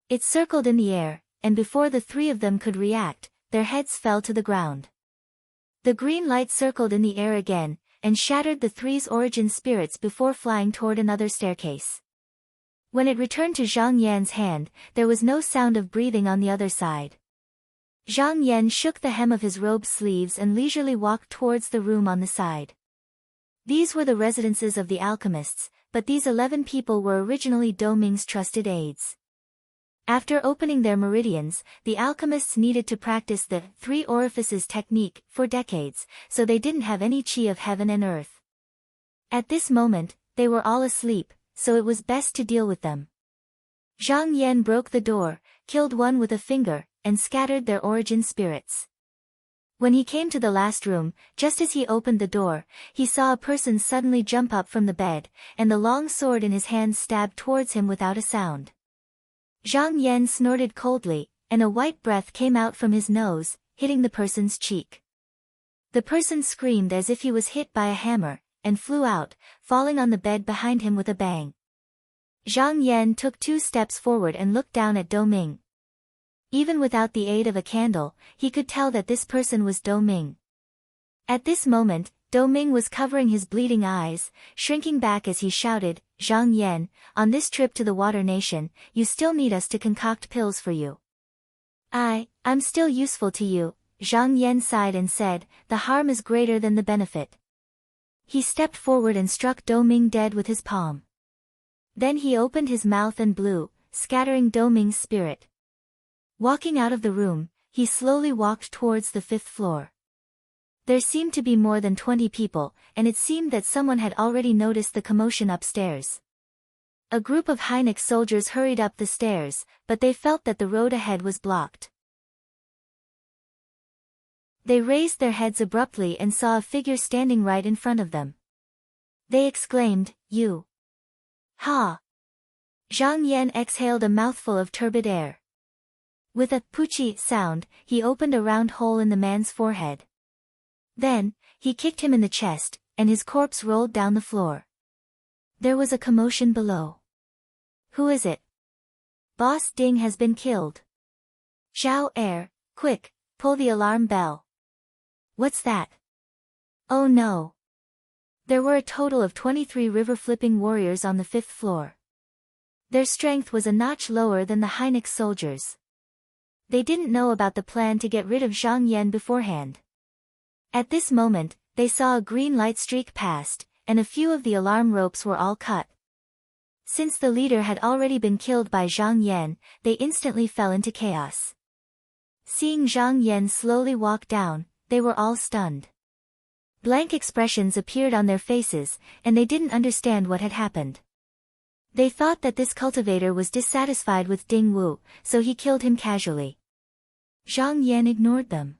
It circled in the air, and before the 3 of them could react, their heads fell to the ground. The green light circled in the air again, and shattered the 3's origin spirits before flying toward another staircase. When it returned to Zhang Yan's hand, there was no sound of breathing on the other side. Zhang Yan shook the hem of his robe sleeves and leisurely walked towards the room on the side. These were the residences of the alchemists, but these 11 people were originally Dou Ming's trusted aides. After opening their meridians, the alchemists needed to practice the 3 orifices technique for decades, so they didn't have any qi of heaven and earth. At this moment, they were all asleep, so it was best to deal with them. Zhang Yan broke the door, killed one with a finger, and scattered their origin spirits. When he came to the last room, just as he opened the door, he saw a person suddenly jump up from the bed, and the long sword in his hand stabbed towards him without a sound. Zhang Yan snorted coldly, and a white breath came out from his nose, hitting the person's cheek. The person screamed as if he was hit by a hammer, and flew out, falling on the bed behind him with a bang. Zhang Yan took 2 steps forward and looked down at Dou Ming. Even without the aid of a candle, he could tell that this person was Dou Ming. At this moment, Dou Ming was covering his bleeding eyes, shrinking back as he shouted, "Zhang Yan, on this trip to the Water Nation, you still need us to concoct pills for you." I'm still useful to you," Zhang Yan sighed and said, "the harm is greater than the benefit." He stepped forward and struck Dou Ming dead with his palm. Then he opened his mouth and blew, scattering Dou Ming's spirit. Walking out of the room, he slowly walked towards the 5th floor. There seemed to be more than 20 people, and it seemed that someone had already noticed the commotion upstairs. A group of Heineck soldiers hurried up the stairs, but they felt that the road ahead was blocked. They raised their heads abruptly and saw a figure standing right in front of them. They exclaimed, "You!" "Ha!" Zhang Yan exhaled a mouthful of turbid air. With a poochie sound, he opened a round hole in the man's forehead. Then, he kicked him in the chest, and his corpse rolled down the floor. There was a commotion below. "Who is it?" "Boss Ding has been killed." "Zhao Er, quick, pull the alarm bell." "What's that?" "Oh no." There were a total of 23 river-flipping warriors on the 5th floor. Their strength was a notch lower than the Heineck soldiers. They didn't know about the plan to get rid of Zhang Yan beforehand. At this moment, they saw a green light streak past, and a few of the alarm ropes were all cut. Since the leader had already been killed by Zhang Yan, they instantly fell into chaos. Seeing Zhang Yan slowly walk down, they were all stunned. Blank expressions appeared on their faces, and they didn't understand what had happened. They thought that this cultivator was dissatisfied with Ding Wu, so he killed him casually. Zhang Yan ignored them.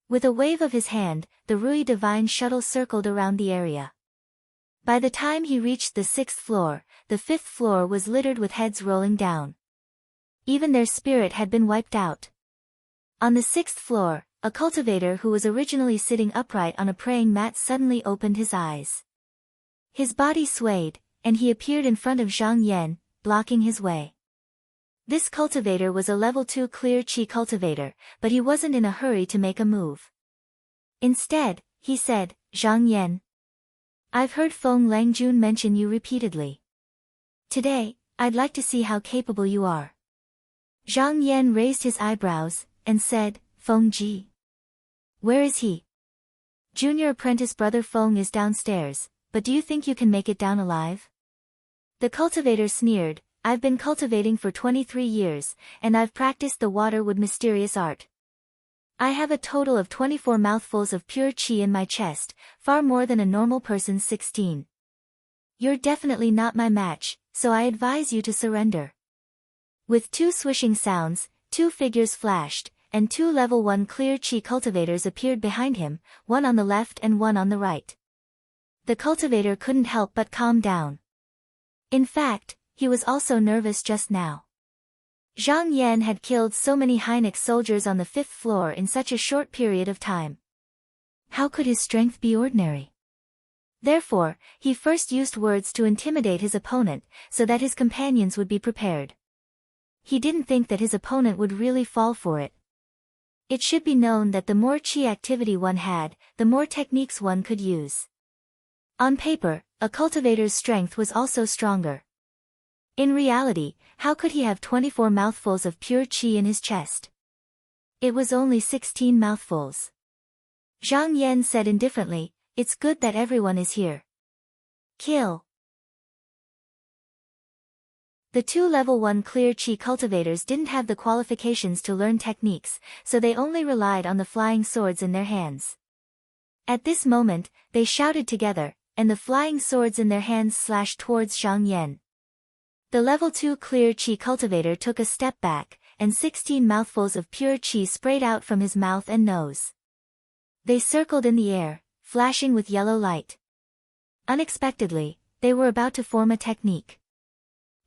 With a wave of his hand, the Rui divine shuttle circled around the area. By the time he reached the 6th floor, the 5th floor was littered with heads rolling down. Even their spirit had been wiped out. On the 6th floor, a cultivator who was originally sitting upright on a praying mat suddenly opened his eyes. His body swayed, and he appeared in front of Zhang Yan, blocking his way. This cultivator was a level 2 clear qi cultivator, but he wasn't in a hurry to make a move. Instead, he said, "Zhang Yan, I've heard Feng Langjun mention you repeatedly. Today, I'd like to see how capable you are." Zhang Yan raised his eyebrows, and said, "Feng Ji. Where is he?" "Junior apprentice brother Feng is downstairs, but do you think you can make it down alive?" The cultivator sneered, "I've been cultivating for 23 years, and I've practiced the waterwood mysterious art. I have a total of 24 mouthfuls of pure qi in my chest, far more than a normal person's 16. You're definitely not my match, so I advise you to surrender." With 2 swishing sounds, 2 figures flashed, and 2 level 1 clear qi cultivators appeared behind him, one on the left and one on the right. The cultivator couldn't help but calm down. In fact, he was also nervous just now. Zhang Yan had killed so many Hynix soldiers on the 5th floor in such a short period of time. How could his strength be ordinary? Therefore, he first used words to intimidate his opponent, so that his companions would be prepared. He didn't think that his opponent would really fall for it. It should be known that the more qi activity one had, the more techniques one could use. On paper, a cultivator's strength was also stronger. In reality, how could he have 24 mouthfuls of pure qi in his chest? It was only 16 mouthfuls. Zhang Yan said indifferently, "It's good that everyone is here. Kill." The 2 level 1 clear qi cultivators didn't have the qualifications to learn techniques, so they only relied on the flying swords in their hands. At this moment, they shouted together, and the flying swords in their hands slashed towards Zhang Yan. The level 2 clear qi cultivator took a step back, and 16 mouthfuls of pure qi sprayed out from his mouth and nose. They circled in the air, flashing with yellow light. Unexpectedly, they were about to form a technique.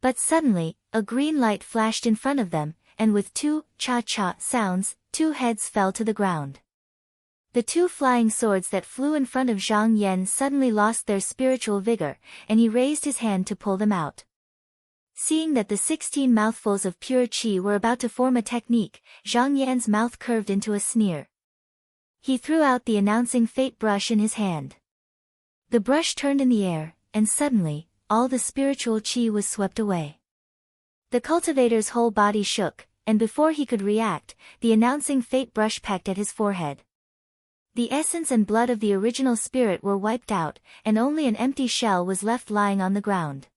But suddenly, a green light flashed in front of them, and with 2 cha-cha sounds, 2 heads fell to the ground. The 2 flying swords that flew in front of Zhang Yan suddenly lost their spiritual vigor, and he raised his hand to pull them out. Seeing that the 16 mouthfuls of pure qi were about to form a technique, Zhang Yan's mouth curved into a sneer. He threw out the announcing fate brush in his hand. The brush turned in the air, and suddenly, all the spiritual qi was swept away. The cultivator's whole body shook, and before he could react, the announcing fate brush pecked at his forehead. The essence and blood of the original spirit were wiped out, and only an empty shell was left lying on the ground.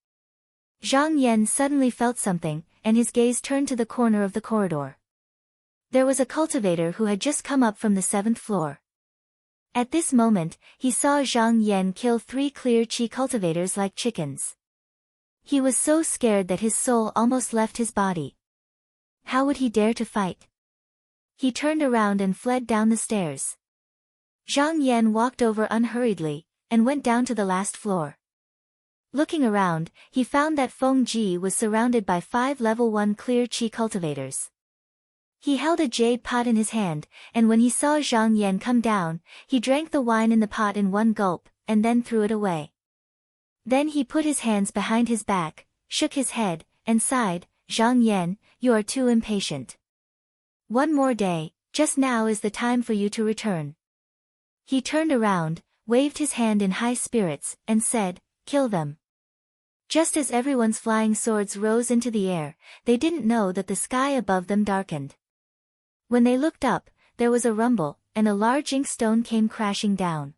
Zhang Yan suddenly felt something, and his gaze turned to the corner of the corridor. There was a cultivator who had just come up from the 7th floor. At this moment, he saw Zhang Yan kill 3 clear qi cultivators like chickens. He was so scared that his soul almost left his body. How would he dare to fight? He turned around and fled down the stairs. Zhang Yan walked over unhurriedly, and went down to the last floor. Looking around, he found that Feng Ji was surrounded by 5 level 1 clear qi cultivators. He held a jade pot in his hand, and when he saw Zhang Yan come down, he drank the wine in the pot in one gulp, and then threw it away. Then he put his hands behind his back, shook his head, and sighed, "Zhang Yan, you are too impatient. One more day, just now is the time for you to return." He turned around, waved his hand in high spirits, and said, "Kill them." Just as everyone's flying swords rose into the air, they didn't know that the sky above them darkened. When they looked up, there was a rumble, and a large inkstone came crashing down.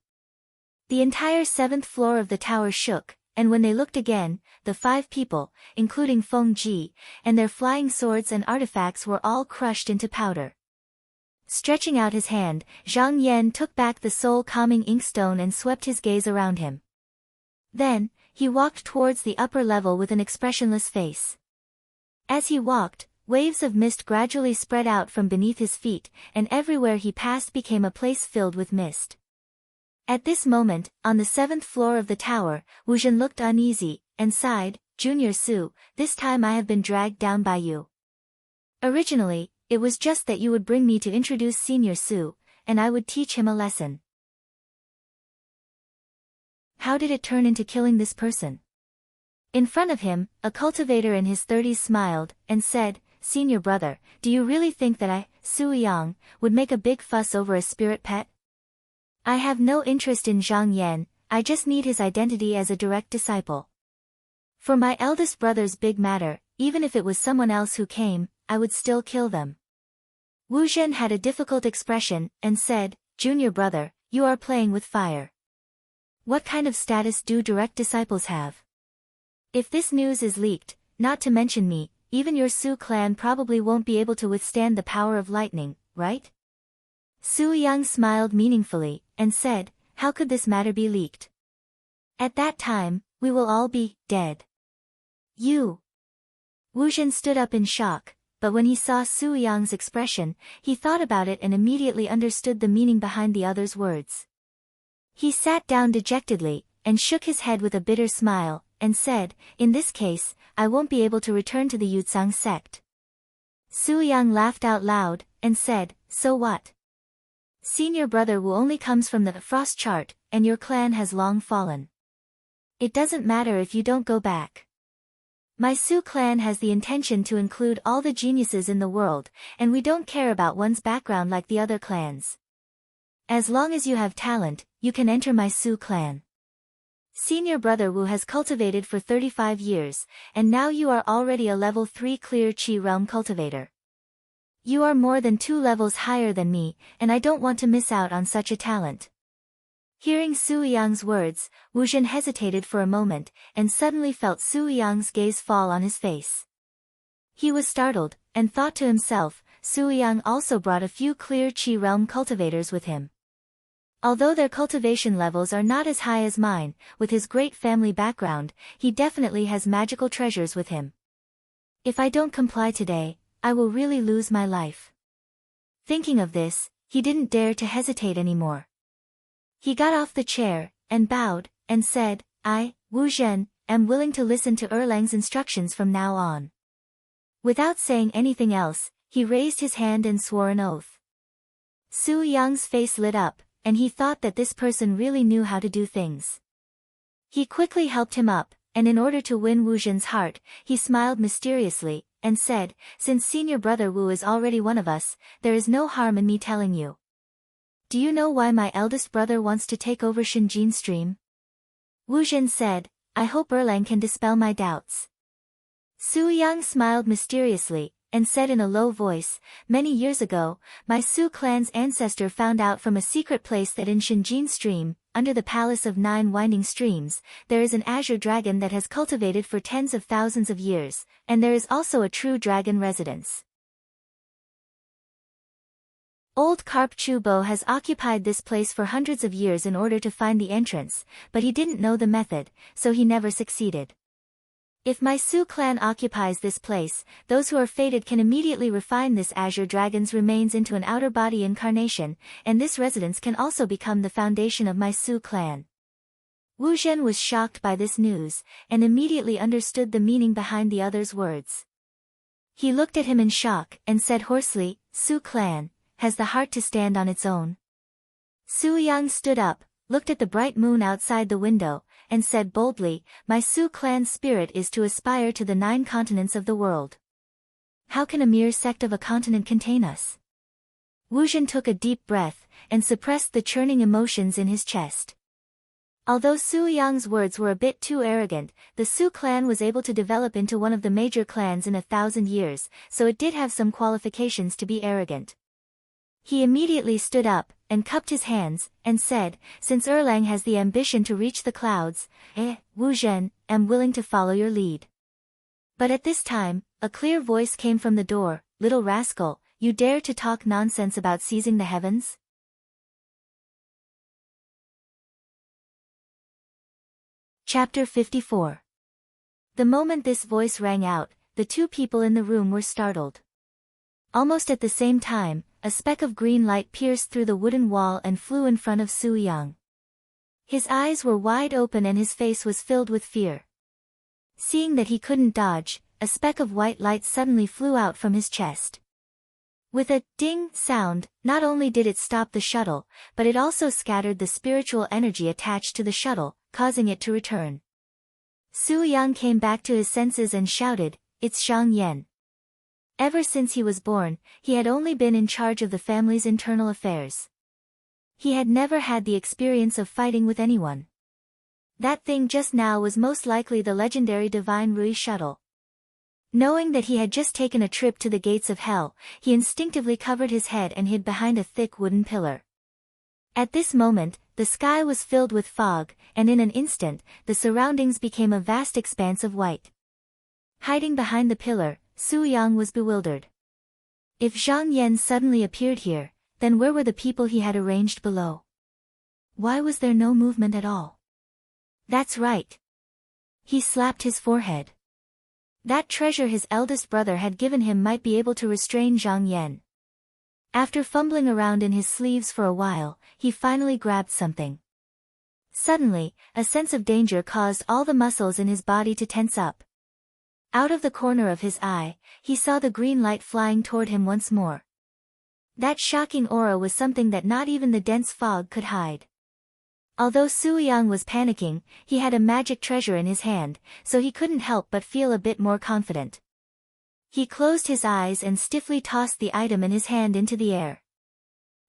The entire 7th floor of the tower shook, and when they looked again, the 5 people, including Feng Ji, and their flying swords and artifacts were all crushed into powder. Stretching out his hand, Zhang Yan took back the soul-calming inkstone and swept his gaze around him. Then, he walked towards the upper level with an expressionless face. As he walked, waves of mist gradually spread out from beneath his feet, and everywhere he passed became a place filled with mist. At this moment, on the 7th floor of the tower, Wuzhen looked uneasy, and sighed, "Junior Su, this time I have been dragged down by you. Originally, it was just that you would bring me to introduce Senior Su, and I would teach him a lesson. how did it turn into killing this person? In front of him, a cultivator in his 30s smiled, and said, Senior brother, do you really think that I, Su Yang, would make a big fuss over a spirit pet? I have no interest in Zhang Yan, I just need his identity as a direct disciple. For my eldest brother's big matter, even if it was someone else who came, I would still kill them. Wu Zhen had a difficult expression, and said, Junior brother, you are playing with fire. What kind of status do direct disciples have? If this news is leaked, not to mention me, even your Su clan probably won't be able to withstand the power of lightning, right? Su Yang smiled meaningfully, and said, how could this matter be leaked? At that time, we will all be dead. You. Wu Zhen stood up in shock, but when he saw Su Yang's expression, he thought about it and immediately understood the meaning behind the other's words. He sat down dejectedly, and shook his head with a bitter smile, and said, in this case, I won't be able to return to the Yutsang sect. Su Yang laughed out loud, and said, so what? Senior brother Wu only comes from the frost chart, and your clan has long fallen. It doesn't matter if you don't go back. My Su clan has the intention to include all the geniuses in the world, and we don't care about one's background like the other clans. As long as you have talent, you can enter my Su clan. Senior brother Wu has cultivated for 35 years, and now you are already a level 3 clear Qi realm cultivator. You are more than 2 levels higher than me, and I don't want to miss out on such a talent. Hearing Su Yang's words, Wu Zhen hesitated for a moment, and suddenly felt Su Yang's gaze fall on his face. He was startled, and thought to himself, Su Yang also brought a few clear Qi realm cultivators with him. Although their cultivation levels are not as high as mine, with his great family background, he definitely has magical treasures with him. If I don't comply today, I will really lose my life. Thinking of this, he didn't dare to hesitate anymore. He got off the chair, and bowed, and said, I, Wu Zhen, am willing to listen to Erlang's instructions from now on. Without saying anything else, he raised his hand and swore an oath. Su Yang's face lit up, and he thought that this person really knew how to do things. He quickly helped him up, and in order to win Wu Zhen's heart, he smiled mysteriously, and said, since senior brother Wu is already one of us, there is no harm in me telling you. Do you know why my eldest brother wants to take over Shinjin Stream? Wu Zhen said, I hope Erlang can dispel my doubts. Su Yang smiled mysteriously, and said in a low voice, many years ago, my Su clan's ancestor found out from a secret place that in Shinjin Stream, under the Palace of 9 Winding Streams, there is an azure dragon that has cultivated for tens of thousands of years, and there is also a true dragon residence. Old Carp Chubo has occupied this place for hundreds of years in order to find the entrance, but he didn't know the method, so he never succeeded. If my Su clan occupies this place, those who are fated can immediately refine this azure dragon's remains into an outer body incarnation, and this residence can also become the foundation of my Su clan. Wu Zhen was shocked by this news, and immediately understood the meaning behind the other's words. He looked at him in shock, and said hoarsely, Su clan has the heart to stand on its own. Su Yang stood up, looked at the bright moon outside the window, and said boldly, my Su clan's spirit is to aspire to the 9 continents of the world. How can a mere sect of a continent contain us? Wu Zhen took a deep breath, and suppressed the churning emotions in his chest. Although Su Yang's words were a bit too arrogant, the Su clan was able to develop into one of the major clans in 1,000 years, so it did have some qualifications to be arrogant. He immediately stood up, and cupped his hands, and said, since Erlang has the ambition to reach the clouds, Wu Zhen, am willing to follow your lead. But at this time, a clear voice came from the door, little rascal, you dare to talk nonsense about seizing the heavens? Chapter 54. The moment this voice rang out, the 2 people in the room were startled. Almost at the same time, a speck of green light pierced through the wooden wall and flew in front of Su Yang. His eyes were wide open and his face was filled with fear. Seeing that he couldn't dodge, a speck of white light suddenly flew out from his chest. With a ding sound, not only did it stop the shuttle, but it also scattered the spiritual energy attached to the shuttle, causing it to return. Su Yang came back to his senses and shouted, "It's Zhang Yan." Ever since he was born, he had only been in charge of the family's internal affairs. He had never had the experience of fighting with anyone. That thing just now was most likely the legendary Divine Rui shuttle. Knowing that he had just taken a trip to the gates of hell, he instinctively covered his head and hid behind a thick wooden pillar. At this moment, the sky was filled with fog, and in an instant, the surroundings became a vast expanse of white. Hiding behind the pillar, Su Yang was bewildered. If Zhang Yan suddenly appeared here, then where were the people he had arranged below? Why was there no movement at all? That's right. He slapped his forehead. That treasure his eldest brother had given him might be able to restrain Zhang Yan. After fumbling around in his sleeves for a while, he finally grabbed something. Suddenly, a sense of danger caused all the muscles in his body to tense up. Out of the corner of his eye, he saw the green light flying toward him once more. That shocking aura was something that not even the dense fog could hide. Although Su Yang was panicking, he had a magic treasure in his hand, so he couldn't help but feel a bit more confident. He closed his eyes and stiffly tossed the item in his hand into the air.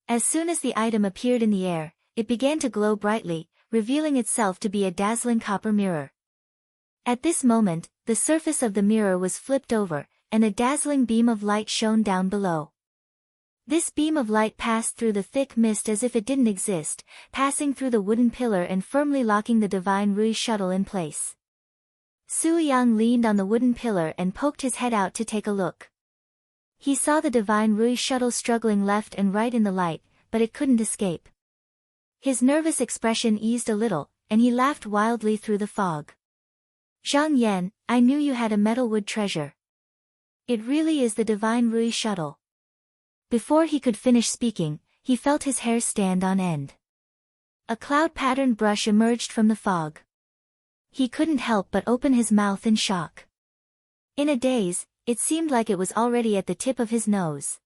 As soon as the item appeared in the air, it began to glow brightly, revealing itself to be a dazzling copper mirror. At this moment, the surface of the mirror was flipped over, and a dazzling beam of light shone down below. This beam of light passed through the thick mist as if it didn't exist, passing through the wooden pillar and firmly locking the Divine Rui shuttle in place. Su Yang leaned on the wooden pillar and poked his head out to take a look. He saw the Divine Rui shuttle struggling left and right in the light, but it couldn't escape. His nervous expression eased a little, and he laughed wildly through the fog. "Zhang Yan, I knew you had a metalwood treasure. It really is the Divine Rui shuttle." Before he could finish speaking, he felt his hair stand on end. A cloud-patterned brush emerged from the fog. He couldn't help but open his mouth in shock. In a daze, it seemed like it was already at the tip of his nose.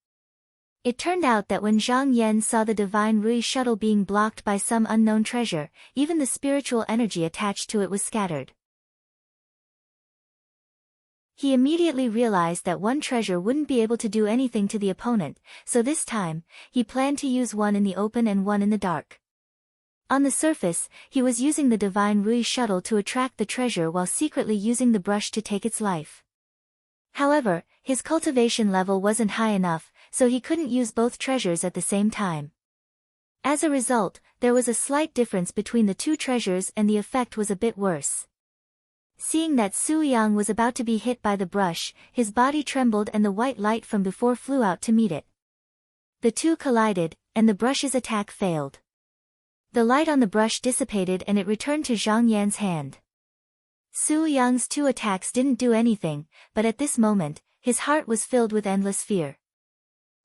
It turned out that when Zhang Yan saw the Divine Rui shuttle being blocked by some unknown treasure, even the spiritual energy attached to it was scattered. He immediately realized that one treasure wouldn't be able to do anything to the opponent, so this time, he planned to use one in the open and one in the dark. On the surface, he was using the Divine Rui shuttle to attract the treasure while secretly using the brush to take its life. However, his cultivation level wasn't high enough, so he couldn't use both treasures at the same time. As a result, there was a slight difference between the two treasures and the effect was a bit worse. Seeing that Su Yang was about to be hit by the brush, his body trembled and the white light from before flew out to meet it. The two collided, and the brush's attack failed. The light on the brush dissipated and it returned to Zhang Yan's hand. Su Yang's two attacks didn't do anything, but at this moment, his heart was filled with endless fear.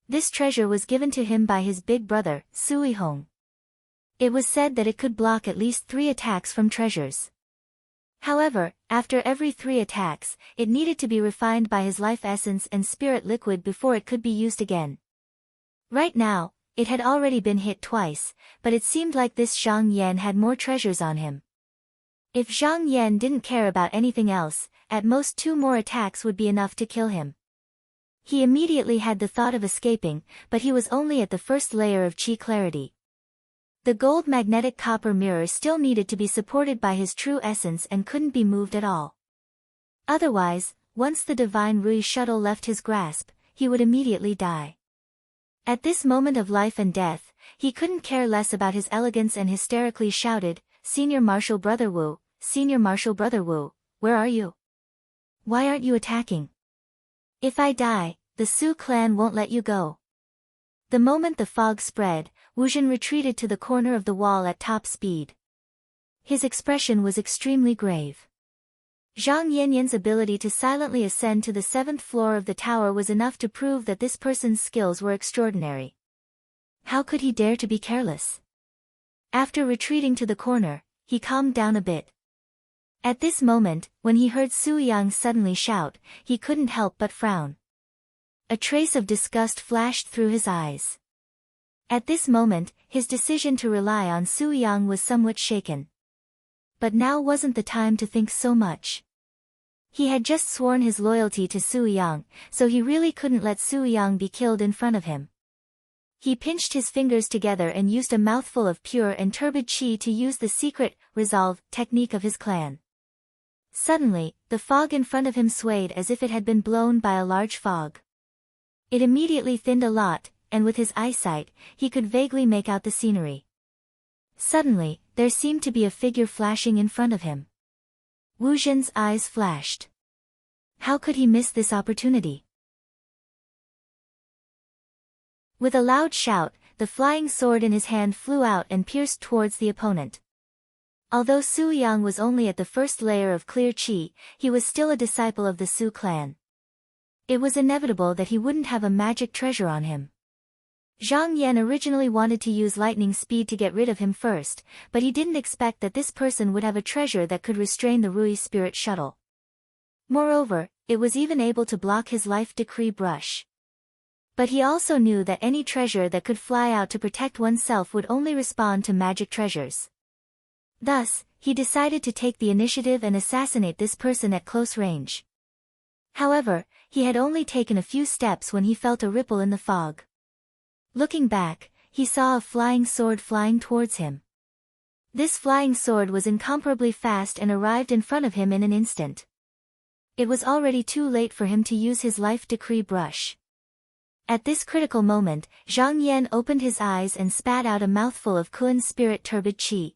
This treasure was given to him by his big brother, Sui Hong. It was said that it could block at least 3 attacks from treasures. However, after every 3 attacks, it needed to be refined by his life essence and spirit liquid before it could be used again. Right now, it had already been hit twice, but it seemed like this Zhang Yan had more treasures on him. If Zhang Yan didn't care about anything else, at most 2 more attacks would be enough to kill him. He immediately had the thought of escaping, but he was only at the first layer of chi clarity. The gold magnetic copper mirror still needed to be supported by his true essence and couldn't be moved at all. Otherwise, once the Divine Rui shuttle left his grasp, he would immediately die. At this moment of life and death, he couldn't care less about his elegance and hysterically shouted, "Senior Marshal Brother Wu, Senior Marshal Brother Wu, where are you? Why aren't you attacking? If I die, the Su clan won't let you go." The moment the fog spread, Wuzhen retreated to the corner of the wall at top speed. His expression was extremely grave. Zhang Yanyan's ability to silently ascend to the 7th floor of the tower was enough to prove that this person's skills were extraordinary. How could he dare to be careless? After retreating to the corner, he calmed down a bit. At this moment, when he heard Su Yang suddenly shout, he couldn't help but frown. A trace of disgust flashed through his eyes. At this moment, his decision to rely on Su Yang was somewhat shaken. But now wasn't the time to think so much. He had just sworn his loyalty to Su Yang, so he really couldn't let Su Yang be killed in front of him. He pinched his fingers together and used a mouthful of pure and turbid qi to use the secret, resolve, technique of his clan. Suddenly, the fog in front of him swayed as if it had been blown by a large fog. It immediately thinned a lot, and with his eyesight, he could vaguely make out the scenery. Suddenly, there seemed to be a figure flashing in front of him. Wu Zhen's eyes flashed. How could he miss this opportunity? With a loud shout, the flying sword in his hand flew out and pierced towards the opponent. Although Su Yang was only at the first layer of clear qi, he was still a disciple of the Su clan. It was inevitable that he wouldn't have a magic treasure on him. Zhang Yan originally wanted to use lightning speed to get rid of him first, but he didn't expect that this person would have a treasure that could restrain the Rui spirit shuttle. Moreover, it was even able to block his life decree brush. But he also knew that any treasure that could fly out to protect oneself would only respond to magic treasures. Thus, he decided to take the initiative and assassinate this person at close range. However, he had only taken a few steps when he felt a ripple in the fog. Looking back, he saw a flying sword flying towards him. This flying sword was incomparably fast and arrived in front of him in an instant. It was already too late for him to use his life decree brush. At this critical moment, Zhang Yan opened his eyes and spat out a mouthful of Kuan spirit turbid qi.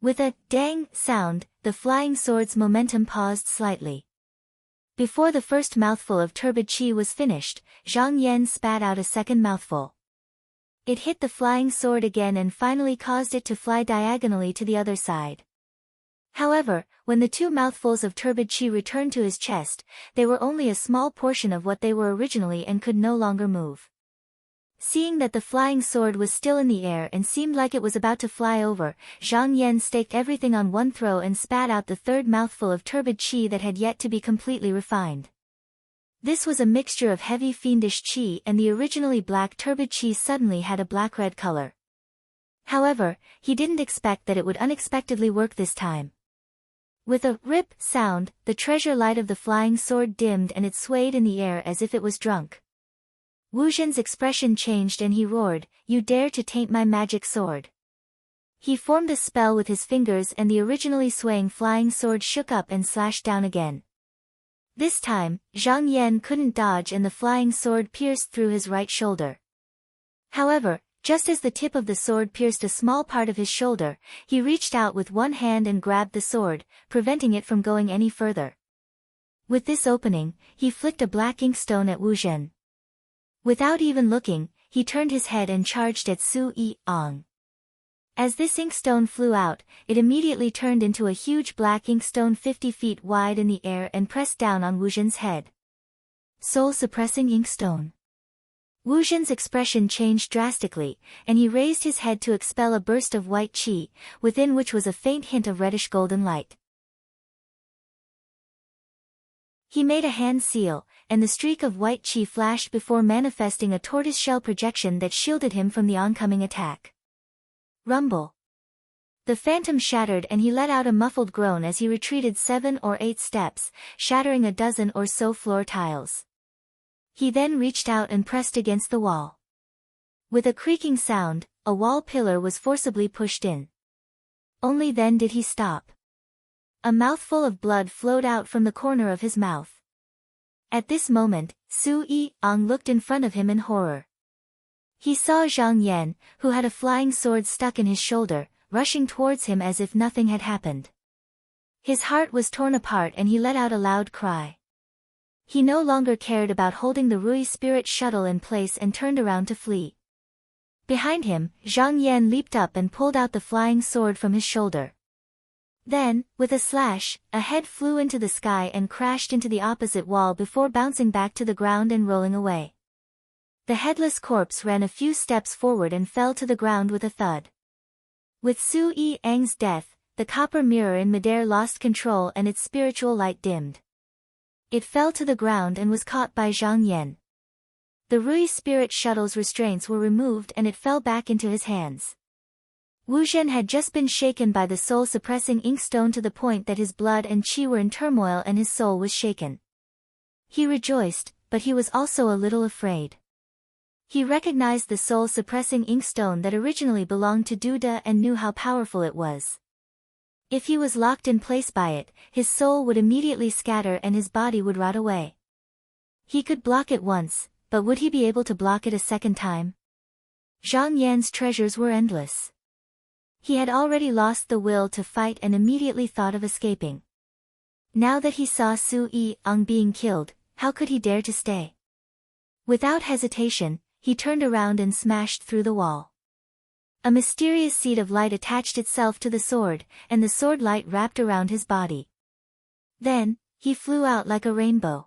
With a dang sound, the flying sword's momentum paused slightly. Before the first mouthful of turbid qi was finished, Zhang Yan spat out a second mouthful. It hit the flying sword again and finally caused it to fly diagonally to the other side. However, when the two mouthfuls of turbid qi returned to his chest, they were only a small portion of what they were originally and could no longer move. Seeing that the flying sword was still in the air and seemed like it was about to fly over, Zhang Yan staked everything on one throw and spat out the third mouthful of turbid qi that had yet to be completely refined. This was a mixture of heavy fiendish qi, and the originally black turbid qi suddenly had a black-red color. However, he didn't expect that it would unexpectedly work this time. With a rip sound, the treasure light of the flying sword dimmed and it swayed in the air as if it was drunk. Wu Zhen's expression changed and he roared, "You dare to taint my magic sword." He formed a spell with his fingers and the originally swaying flying sword shook up and slashed down again. This time, Zhang Yan couldn't dodge and the flying sword pierced through his right shoulder. However, just as the tip of the sword pierced a small part of his shoulder, he reached out with one hand and grabbed the sword, preventing it from going any further. With this opening, he flicked a black inkstone at Wu Zhen. Without even looking, he turned his head and charged at Su Yang. As this inkstone flew out, it immediately turned into a huge black inkstone 50 feet wide in the air and pressed down on Wu Zhen's head. Soul-suppressing inkstone. Wu Zhen's expression changed drastically, and he raised his head to expel a burst of white qi, within which was a faint hint of reddish-golden light. He made a hand seal, and the streak of white qi flashed before manifesting a tortoiseshell projection that shielded him from the oncoming attack. Rumble. The phantom shattered and he let out a muffled groan as he retreated 7 or 8 steps, shattering a dozen or so floor tiles. He then reached out and pressed against the wall. With a creaking sound, a wall pillar was forcibly pushed in. Only then did he stop. A mouthful of blood flowed out from the corner of his mouth. At this moment, Su Yang looked in front of him in horror. He saw Zhang Yan, who had a flying sword stuck in his shoulder, rushing towards him as if nothing had happened. His heart was torn apart and he let out a loud cry. He no longer cared about holding the Rui spirit shuttle in place and turned around to flee. Behind him, Zhang Yan leaped up and pulled out the flying sword from his shoulder. Then, with a slash, a head flew into the sky and crashed into the opposite wall before bouncing back to the ground and rolling away. The headless corpse ran a few steps forward and fell to the ground with a thud. With Su Yang's death, the copper mirror in midair lost control and its spiritual light dimmed. It fell to the ground and was caught by Zhang Yan. The Rui spirit shuttle's restraints were removed and it fell back into his hands. Wu Zhen had just been shaken by the soul-suppressing inkstone to the point that his blood and qi were in turmoil and his soul was shaken. He rejoiced, but he was also a little afraid. He recognized the soul-suppressing inkstone that originally belonged to Duda and knew how powerful it was. If he was locked in place by it, his soul would immediately scatter and his body would rot away. He could block it once, but would he be able to block it a second time? Zhang Yan's treasures were endless. He had already lost the will to fight and immediately thought of escaping. Now that he saw Su Yi-ong being killed, how could he dare to stay? Without hesitation, he turned around and smashed through the wall. A mysterious seed of light attached itself to the sword, and the sword light wrapped around his body. Then, he flew out like a rainbow.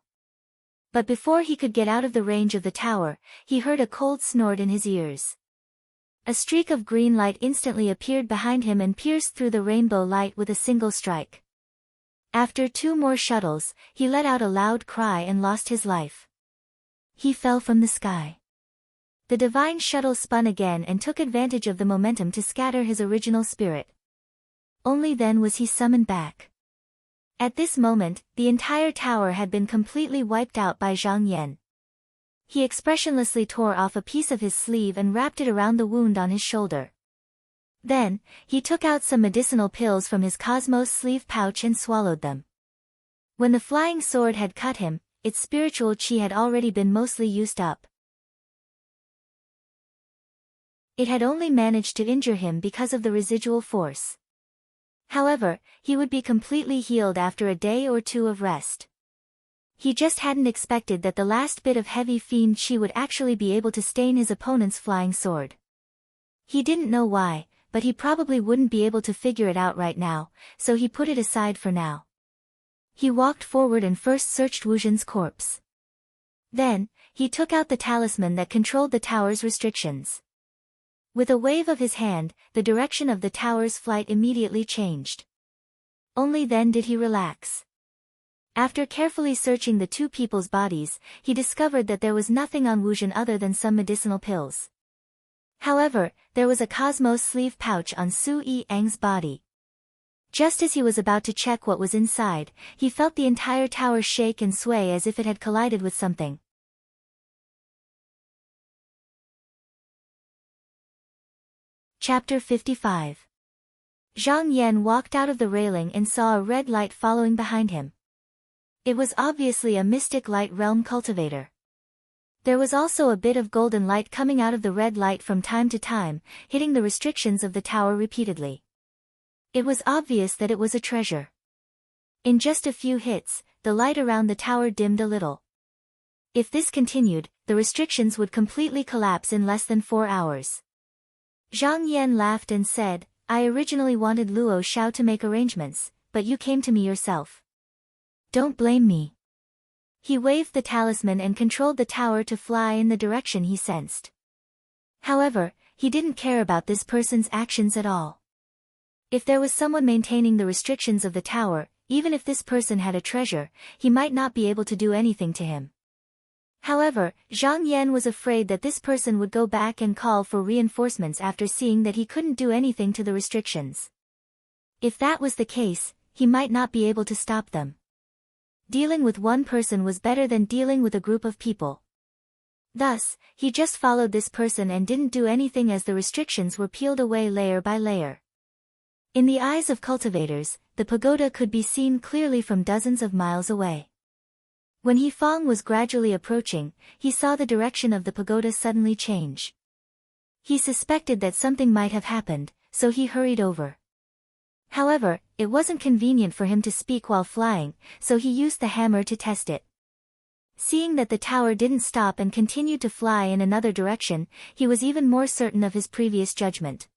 But before he could get out of the range of the tower, he heard a cold snort in his ears. A streak of green light instantly appeared behind him and pierced through the rainbow light with a single strike. After 2 more shuttles, he let out a loud cry and lost his life. He fell from the sky. The divine shuttle spun again and took advantage of the momentum to scatter his original spirit. Only then was he summoned back. At this moment, the entire tower had been completely wiped out by Zhang Yan. He expressionlessly tore off a piece of his sleeve and wrapped it around the wound on his shoulder. Then, he took out some medicinal pills from his cosmos sleeve pouch and swallowed them. When the flying sword had cut him, its spiritual qi had already been mostly used up. It had only managed to injure him because of the residual force. However, he would be completely healed after a day or 2 of rest. He just hadn't expected that the last bit of heavy fiend qi would actually be able to stain his opponent's flying sword. He didn't know why, but he probably wouldn't be able to figure it out right now, so he put it aside for now. He walked forward and first searched Wu Zhen's corpse. Then, he took out the talisman that controlled the tower's restrictions. With a wave of his hand, the direction of the tower's flight immediately changed. Only then did he relax. After carefully searching the 2 people's bodies, he discovered that there was nothing on Wu Zhen other than some medicinal pills. However, there was a cosmos sleeve pouch on Su Yi-ang's body. Just as he was about to check what was inside, he felt the entire tower shake and sway as if it had collided with something. Chapter 55. Zhang Yan walked out of the railing and saw a red light following behind him. It was obviously a mystic light realm cultivator. There was also a bit of golden light coming out of the red light from time to time, hitting the restrictions of the tower repeatedly. It was obvious that it was a treasure. In just a few hits, the light around the tower dimmed a little. If this continued, the restrictions would completely collapse in less than 4 hours. Zhang Yan laughed and said, "I originally wanted Luo Xiao to make arrangements, but you came to me yourself. Don't blame me." He waved the talisman and controlled the tower to fly in the direction he sensed. However, he didn't care about this person's actions at all. If there was someone maintaining the restrictions of the tower, even if this person had a treasure, he might not be able to do anything to him. However, Zhang Yan was afraid that this person would go back and call for reinforcements after seeing that he couldn't do anything to the restrictions. If that was the case, he might not be able to stop them. Dealing with one person was better than dealing with a group of people. Thus, he just followed this person and didn't do anything as the restrictions were peeled away layer by layer. In the eyes of cultivators, the pagoda could be seen clearly from dozens of miles away. When Yifeng was gradually approaching, he saw the direction of the pagoda suddenly change. He suspected that something might have happened, so he hurried over. However, it wasn't convenient for him to speak while flying, so he used the hammer to test it. Seeing that the tower didn't stop and continued to fly in another direction, he was even more certain of his previous judgment.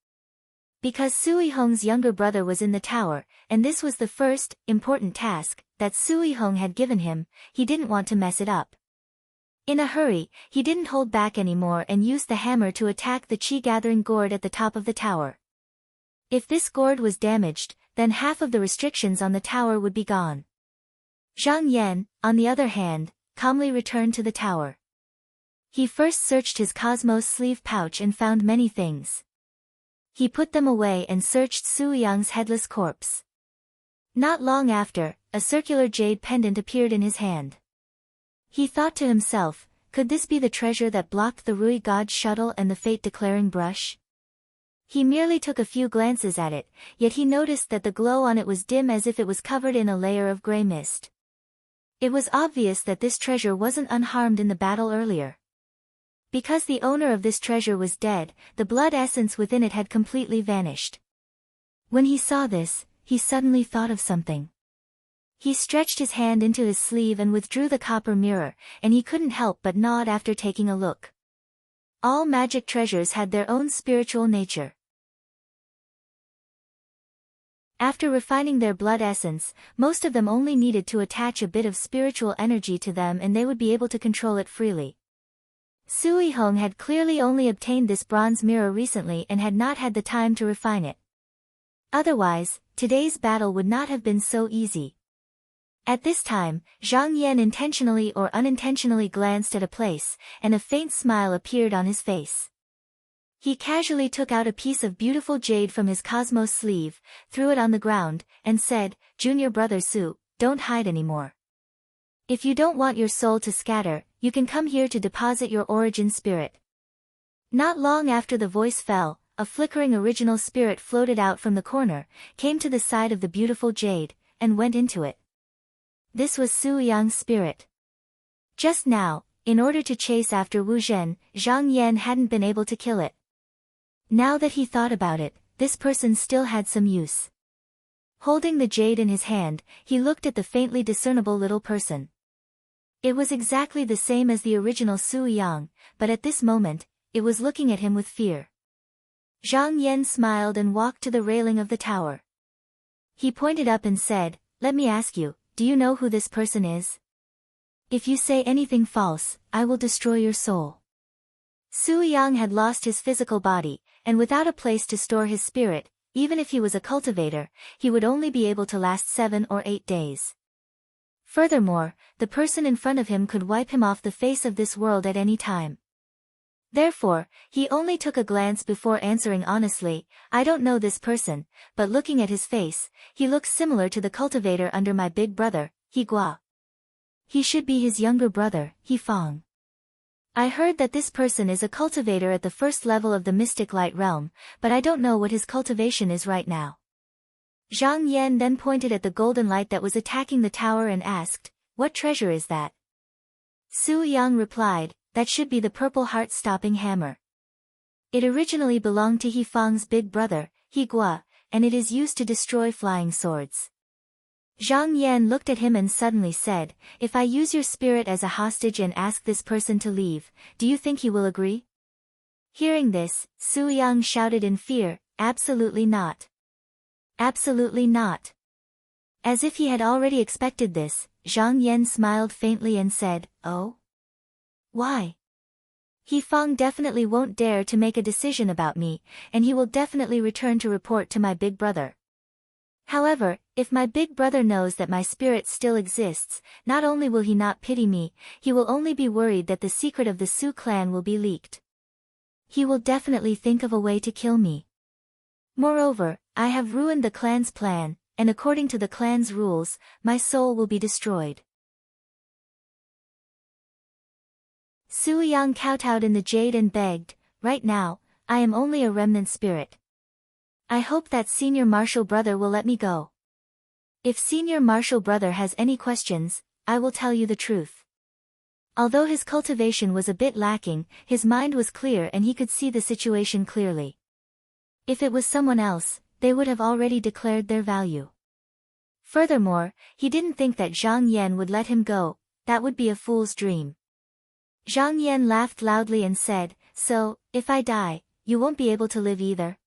Because Sui Hong's younger brother was in the tower, and this was the first, important task that Sui Hong had given him, he didn't want to mess it up. In a hurry, he didn't hold back anymore and used the hammer to attack the qi-gathering gourd at the top of the tower. If this gourd was damaged, then half of the restrictions on the tower would be gone. Zhang Yan, on the other hand, calmly returned to the tower. He first searched his Cosmos sleeve pouch and found many things. He put them away and searched Su Yang's headless corpse. Not long after, a circular jade pendant appeared in his hand. He thought to himself, could this be the treasure that blocked the Rui God's shuttle and the fate-declaring brush? He merely took a few glances at it, yet he noticed that the glow on it was dim as if it was covered in a layer of gray mist. It was obvious that this treasure wasn't unharmed in the battle earlier. Because the owner of this treasure was dead, the blood essence within it had completely vanished. When he saw this, he suddenly thought of something. He stretched his hand into his sleeve and withdrew the copper mirror, and he couldn't help but nod after taking a look. All magic treasures had their own spiritual nature. After refining their blood essence, most of them only needed to attach a bit of spiritual energy to them and they would be able to control it freely. Sui Hong had clearly only obtained this bronze mirror recently and had not had the time to refine it. Otherwise, today's battle would not have been so easy. At this time, Zhang Yan intentionally or unintentionally glanced at a place, and a faint smile appeared on his face. He casually took out a piece of beautiful jade from his Cosmos sleeve, threw it on the ground, and said, "Junior brother Su, don't hide anymore. If you don't want your soul to scatter, you can come here to deposit your origin spirit." Not long after the voice fell, a flickering original spirit floated out from the corner, came to the side of the beautiful jade, and went into it. This was Su Yang's spirit. Just now, in order to chase after Wu Zhen, Zhang Yan hadn't been able to kill it. Now that he thought about it, this person still had some use. Holding the jade in his hand, he looked at the faintly discernible little person. It was exactly the same as the original Su Yang, but at this moment, it was looking at him with fear. Zhang Yan smiled and walked to the railing of the tower. He pointed up and said, "Let me ask you, do you know who this person is? If you say anything false, I will destroy your soul." Su Yang had lost his physical body, and without a place to store his spirit, even if he was a cultivator, he would only be able to last 7 or 8 days. Furthermore, the person in front of him could wipe him off the face of this world at any time. Therefore, he only took a glance before answering honestly, "I don't know this person, but looking at his face, he looks similar to the cultivator under my big brother, He Gua. He should be his younger brother, He Fong. I heard that this person is a cultivator at the first level of the mystic light realm, but I don't know what his cultivation is right now." Zhang Yan then pointed at the golden light that was attacking the tower and asked, "What treasure is that?" Su Yang replied, "That should be the purple heart-stopping hammer. It originally belonged to He Fong's big brother, He Gua, and it is used to destroy flying swords." Zhang Yan looked at him and suddenly said, "If I use your spirit as a hostage and ask this person to leave, do you think he will agree?" Hearing this, Su Yang shouted in fear, "Absolutely not. Absolutely not." As if he had already expected this, Zhang Yan smiled faintly and said, "Oh? Why? He Fong definitely won't dare to make a decision about me, and he will definitely return to report to my big brother. However, if my big brother knows that my spirit still exists, not only will he not pity me, he will only be worried that the secret of the Su clan will be leaked. He will definitely think of a way to kill me. Moreover, I have ruined the clan's plan, and according to the clan's rules, my soul will be destroyed." Su Yang kowtowed in the jade and begged, "Right now, I am only a remnant spirit. I hope that Senior Martial Brother will let me go. If Senior Martial Brother has any questions, I will tell you the truth." Although his cultivation was a bit lacking, his mind was clear and he could see the situation clearly. If it was someone else, they would have already declared their value. Furthermore, he didn't think that Zhang Yan would let him go, that would be a fool's dream. Zhang Yan laughed loudly and said, "So, if I die, you won't be able to live either?"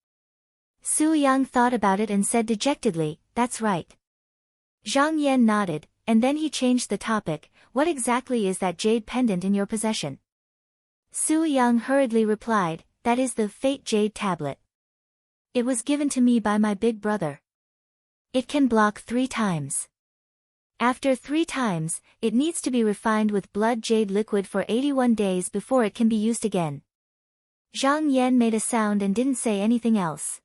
Su Yang thought about it and said dejectedly, "That's right." Zhang Yan nodded, and then he changed the topic, "What exactly is that jade pendant in your possession?" Su Yang hurriedly replied, "That is the Fate Jade Tablet. It was given to me by my big brother. It can block 3 times. After 3 times, it needs to be refined with blood jade liquid for 81 days before it can be used again. Zhang Yan made a sound and didn't say anything else.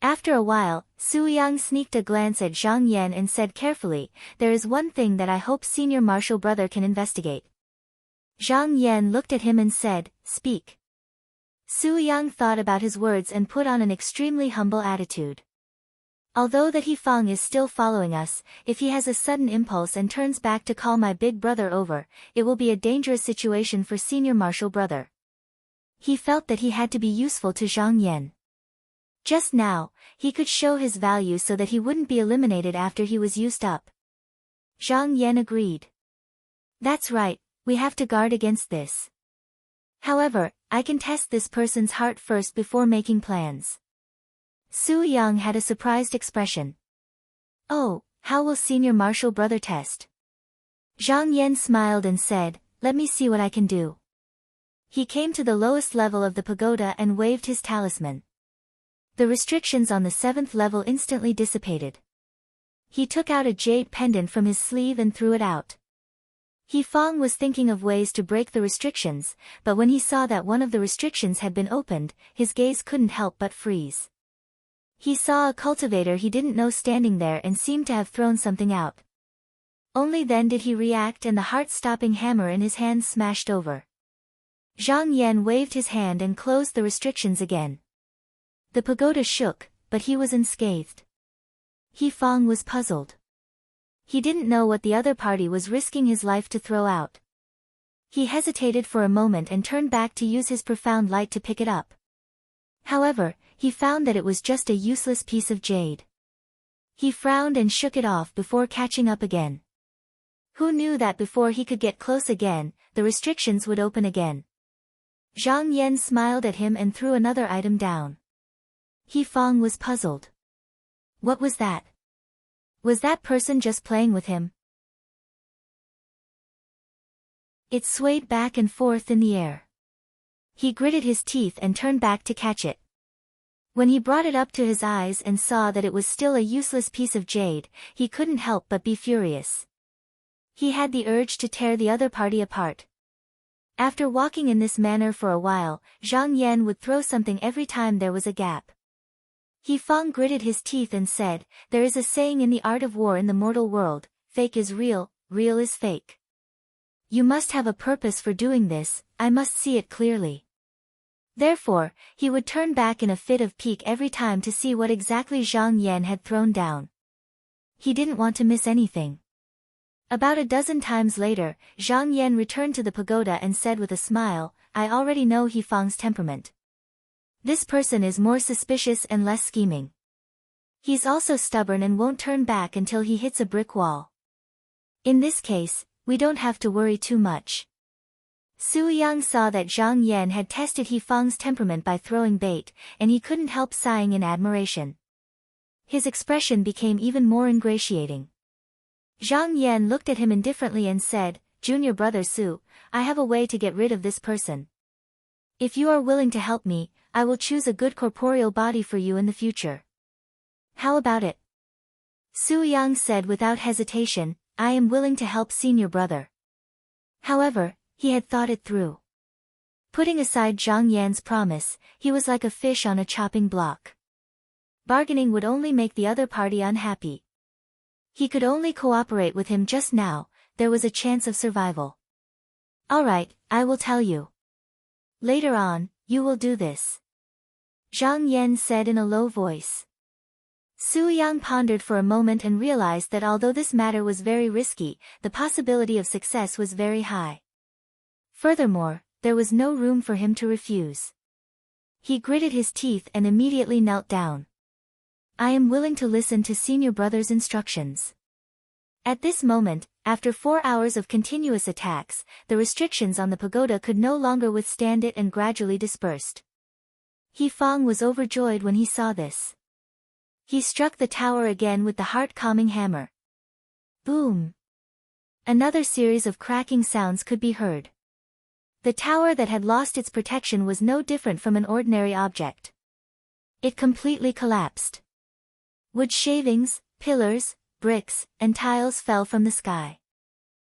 After a while, Su Yang sneaked a glance at Zhang Yan and said carefully, "There is one thing that I hope Senior Marshal Brother can investigate." Zhang Yan looked at him and said, "Speak." Su Yang thought about his words and put on an extremely humble attitude. "Although that Fang is still following us, if he has a sudden impulse and turns back to call my big brother over, it will be a dangerous situation for Senior Marshal Brother." He felt that he had to be useful to Zhang Yan. Just now, he could show his value so that he wouldn't be eliminated after he was used up. Zhang Yan agreed. "That's right, we have to guard against this. However, I can test this person's heart first before making plans." Su Yang had a surprised expression. "Oh, how will Senior Marshal Brother test?" Zhang Yan smiled and said, "Let me see what I can do." He came to the lowest level of the pagoda and waved his talisman. The restrictions on the 7th level instantly dissipated. He took out a jade pendant from his sleeve and threw it out. Fang was thinking of ways to break the restrictions, but when he saw that one of the restrictions had been opened, his gaze couldn't help but freeze. He saw a cultivator he didn't know standing there and seemed to have thrown something out. Only then did he react and the heart-stopping hammer in his hand smashed over. Zhang Yan waved his hand and closed the restrictions again. The pagoda shook, but he was unscathed. Fang was puzzled. He didn't know what the other party was risking his life to throw out. He hesitated for a moment and turned back to use his profound light to pick it up. However, he found that it was just a useless piece of jade. He frowned and shook it off before catching up again. Who knew that before he could get close again, the restrictions would open again? Zhang Yan smiled at him and threw another item down. Fang was puzzled. What was that? Was that person just playing with him? It swayed back and forth in the air. He gritted his teeth and turned back to catch it. When he brought it up to his eyes and saw that it was still a useless piece of jade, he couldn't help but be furious. He had the urge to tear the other party apart. After walking in this manner for a while, Zhang Yan would throw something every time there was a gap. Fang gritted his teeth and said, "There is a saying in the art of war in the mortal world, fake is real, real is fake. You must have a purpose for doing this, I must see it clearly." Therefore, he would turn back in a fit of pique every time to see what exactly Zhang Yan had thrown down. He didn't want to miss anything. About a dozen times later, Zhang Yan returned to the pagoda and said with a smile, "I already know Fang's temperament. This person is more suspicious and less scheming. He's also stubborn and won't turn back until he hits a brick wall. In this case, we don't have to worry too much." Su Yang saw that Zhang Yan had tested Fang's temperament by throwing bait, and he couldn't help sighing in admiration. His expression became even more ingratiating. Zhang Yan looked at him indifferently and said, "Junior brother Su, I have a way to get rid of this person. If you are willing to help me, I will choose a good corporeal body for you in the future. How about it?" Su Yang said without hesitation, "I am willing to help Senior Brother." However, he had thought it through. Putting aside Zhang Yan's promise, he was like a fish on a chopping block. Bargaining would only make the other party unhappy. He could only cooperate with him just now, there was a chance of survival. "All right, I will tell you. Later on, you will do this," Zhang Yan said in a low voice. Su Yang pondered for a moment and realized that although this matter was very risky, the possibility of success was very high. Furthermore, there was no room for him to refuse. He gritted his teeth and immediately knelt down. "I am willing to listen to Senior Brother's instructions." At this moment, after 4 hours of continuous attacks, the restrictions on the pagoda could no longer withstand it and gradually dispersed. Fang was overjoyed when he saw this. He struck the tower again with the heart-calming hammer. Boom! Another series of cracking sounds could be heard. The tower that had lost its protection was no different from an ordinary object. It completely collapsed. Wood shavings, pillars, bricks, and tiles fell from the sky.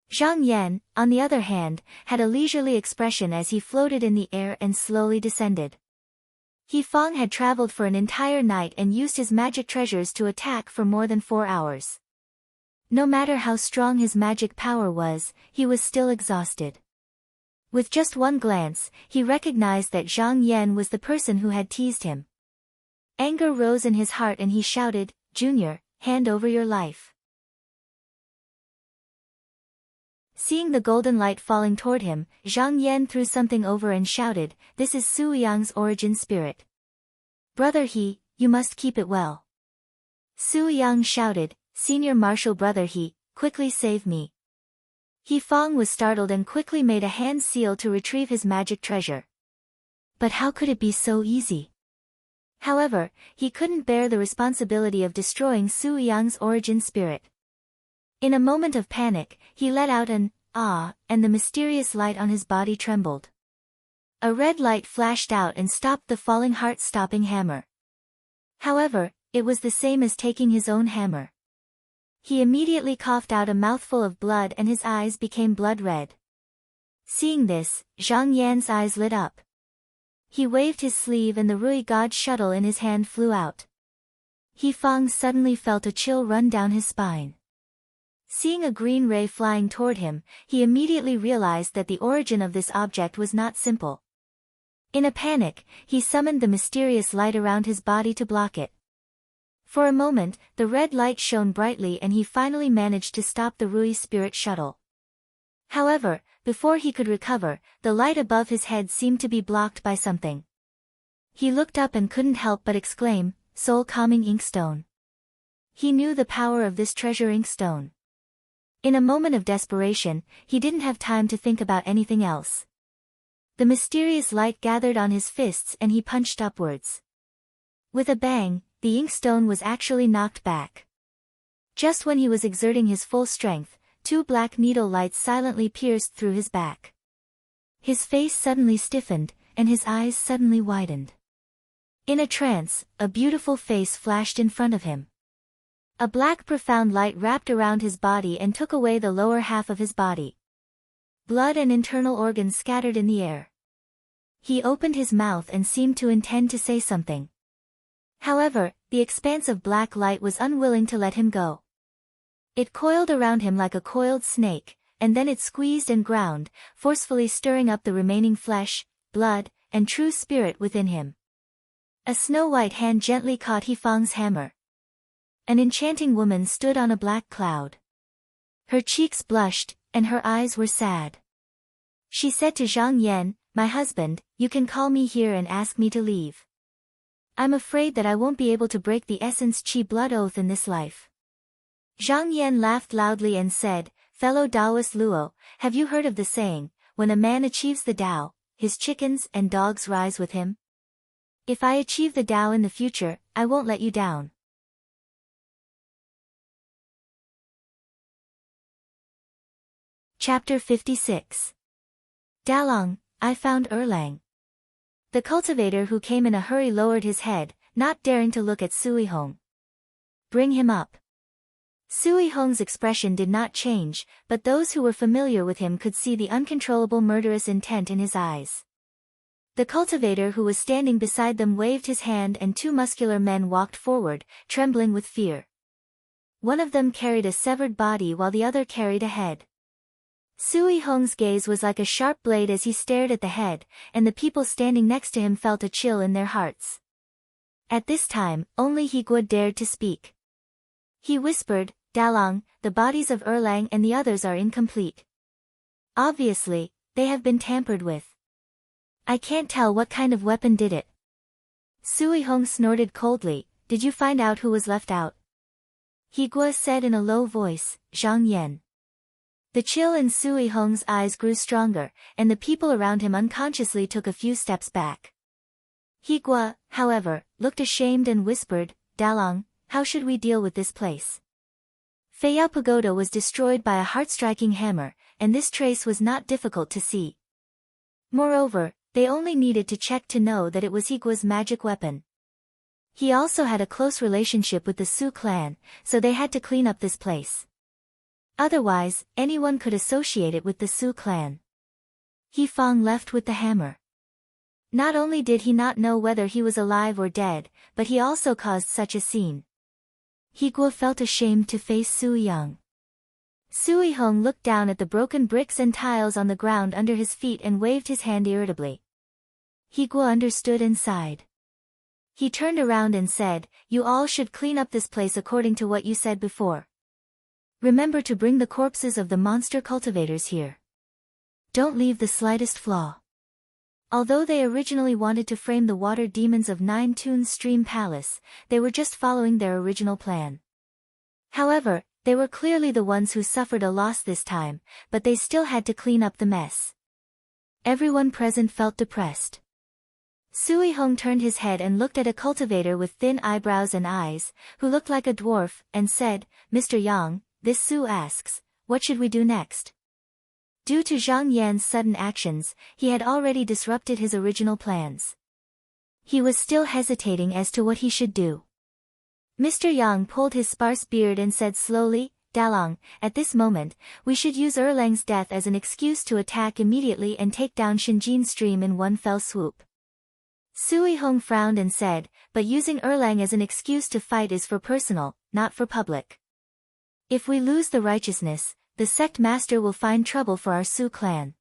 Zhang Yan, on the other hand, had a leisurely expression as he floated in the air and slowly descended. He Feng had traveled for an entire night and used his magic treasures to attack for more than 4 hours. No matter how strong his magic power was, he was still exhausted. With just one glance, he recognized that Zhang Yan was the person who had teased him. Anger rose in his heart and he shouted, "Junior, hand over your life." Seeing the golden light falling toward him, Zhang Yan threw something over and shouted, "This is Su Yang's origin spirit. Brother He, you must keep it well." Su Yang shouted, "Senior Marshal Brother He, quickly save me." He Feng was startled and quickly made a hand seal to retrieve his magic treasure. But how could it be so easy? However, he couldn't bear the responsibility of destroying Su Yang's origin spirit. In a moment of panic, he let out an "ah," and the mysterious light on his body trembled. A red light flashed out and stopped the falling heart-stopping hammer. However, it was the same as taking his own hammer. He immediately coughed out a mouthful of blood and his eyes became blood red. Seeing this, Zhang Yan's eyes lit up. He waved his sleeve and the Rui God shuttle in his hand flew out. He Feng suddenly felt a chill run down his spine. Seeing a green ray flying toward him, he immediately realized that the origin of this object was not simple. In a panic, he summoned the mysterious light around his body to block it. For a moment, the red light shone brightly and he finally managed to stop the Rui spirit shuttle. However, before he could recover, the light above his head seemed to be blocked by something. He looked up and couldn't help but exclaim, "Soul-calming inkstone." He knew the power of this treasure inkstone. In a moment of desperation, he didn't have time to think about anything else. The mysterious light gathered on his fists and he punched upwards. With a bang, the inkstone was actually knocked back. Just when he was exerting his full strength, 2 black needle lights silently pierced through his back. His face suddenly stiffened, and his eyes suddenly widened. In a trance, a beautiful face flashed in front of him. A black profound light wrapped around his body and took away the lower half of his body. Blood and internal organs scattered in the air. He opened his mouth and seemed to intend to say something. However, the expanse of black light was unwilling to let him go. It coiled around him like a coiled snake, and then it squeezed and ground, forcefully stirring up the remaining flesh, blood, and true spirit within him. A snow-white hand gently caught He Feng's hammer. An enchanting woman stood on a black cloud. Her cheeks blushed, and her eyes were sad. She said to Zhang Yan, "My husband, you can call me here and ask me to leave. I'm afraid that I won't be able to break the essence Qi blood oath in this life." Zhang Yan laughed loudly and said, "Fellow Taoist Luo, have you heard of the saying, when a man achieves the Tao, his chickens and dogs rise with him? If I achieve the Tao in the future, I won't let you down." Chapter 56. Dalong, I found Erlang. The cultivator who came in a hurry lowered his head, not daring to look at Sui Hong. "Bring him up." Sui Hong's expression did not change, but those who were familiar with him could see the uncontrollable murderous intent in his eyes. The cultivator who was standing beside them waved his hand and 2 muscular men walked forward, trembling with fear. One of them carried a severed body while the other carried a head. Sui Hong's gaze was like a sharp blade as he stared at the head, and the people standing next to him felt a chill in their hearts. At this time, only He Guo dared to speak. He whispered, "Dalong, the bodies of Erlang and the others are incomplete. Obviously, they have been tampered with. I can't tell what kind of weapon did it." Sui Hong snorted coldly, "Did you find out who was left out?" He Guo said in a low voice, "Zhang Yan." The chill in Sui Hong's eyes grew stronger, and the people around him unconsciously took a few steps back. He Guo, however, looked ashamed and whispered, "Dalong, how should we deal with this place? Feiyao Pagoda was destroyed by a heart-striking hammer, and this trace was not difficult to see. Moreover, they only needed to check to know that it was He Guo's magic weapon." He also had a close relationship with the Su clan, so they had to clean up this place. Otherwise, anyone could associate it with the Su clan. He Fong left with the hammer. Not only did he not know whether he was alive or dead, but he also caused such a scene. He Guo felt ashamed to face Sui Young. Sui Hong looked down at the broken bricks and tiles on the ground under his feet and waved his hand irritably. He Guo understood and sighed. He turned around and said, "You all should clean up this place according to what you said before. Remember to bring the corpses of the monster cultivators here. Don't leave the slightest flaw." Although they originally wanted to frame the water demons of Nine Tunes Stream Palace, they were just following their original plan. However, they were clearly the ones who suffered a loss this time, but they still had to clean up the mess. Everyone present felt depressed. Sui Hong turned his head and looked at a cultivator with thin eyebrows and eyes, who looked like a dwarf, and said, "Mr. Yang, this Su asks, what should we do next?" Due to Zhang Yan's sudden actions, he had already disrupted his original plans. He was still hesitating as to what he should do. Mr. Yang pulled his sparse beard and said slowly, "Dalong, at this moment, we should use Erlang's death as an excuse to attack immediately and take down Shinjin Stream in one fell swoop." Sui Hong frowned and said, "But using Erlang as an excuse to fight is for personal, not for public. If we lose the righteousness, the sect master will find trouble for our Su clan."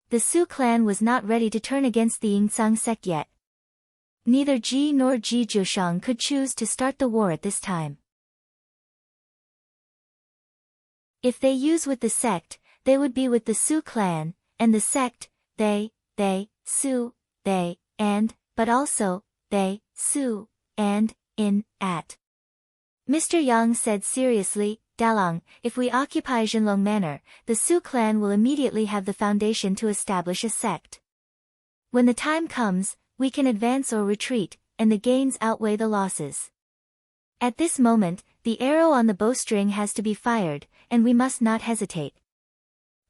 The Su clan was not ready to turn against the Yingzang sect yet. Neither Ji nor Ji Zhushang could choose to start the war at this time. If they use with the sect, they would be with the Su clan, and the sect, Su, and, but also, Su, and, at. Mr. Yang said seriously, "Dalong, if we occupy Zhenlong Manor, the Su clan will immediately have the foundation to establish a sect. When the time comes, we can advance or retreat, and the gains outweigh the losses. At this moment, the arrow on the bowstring has to be fired, and we must not hesitate."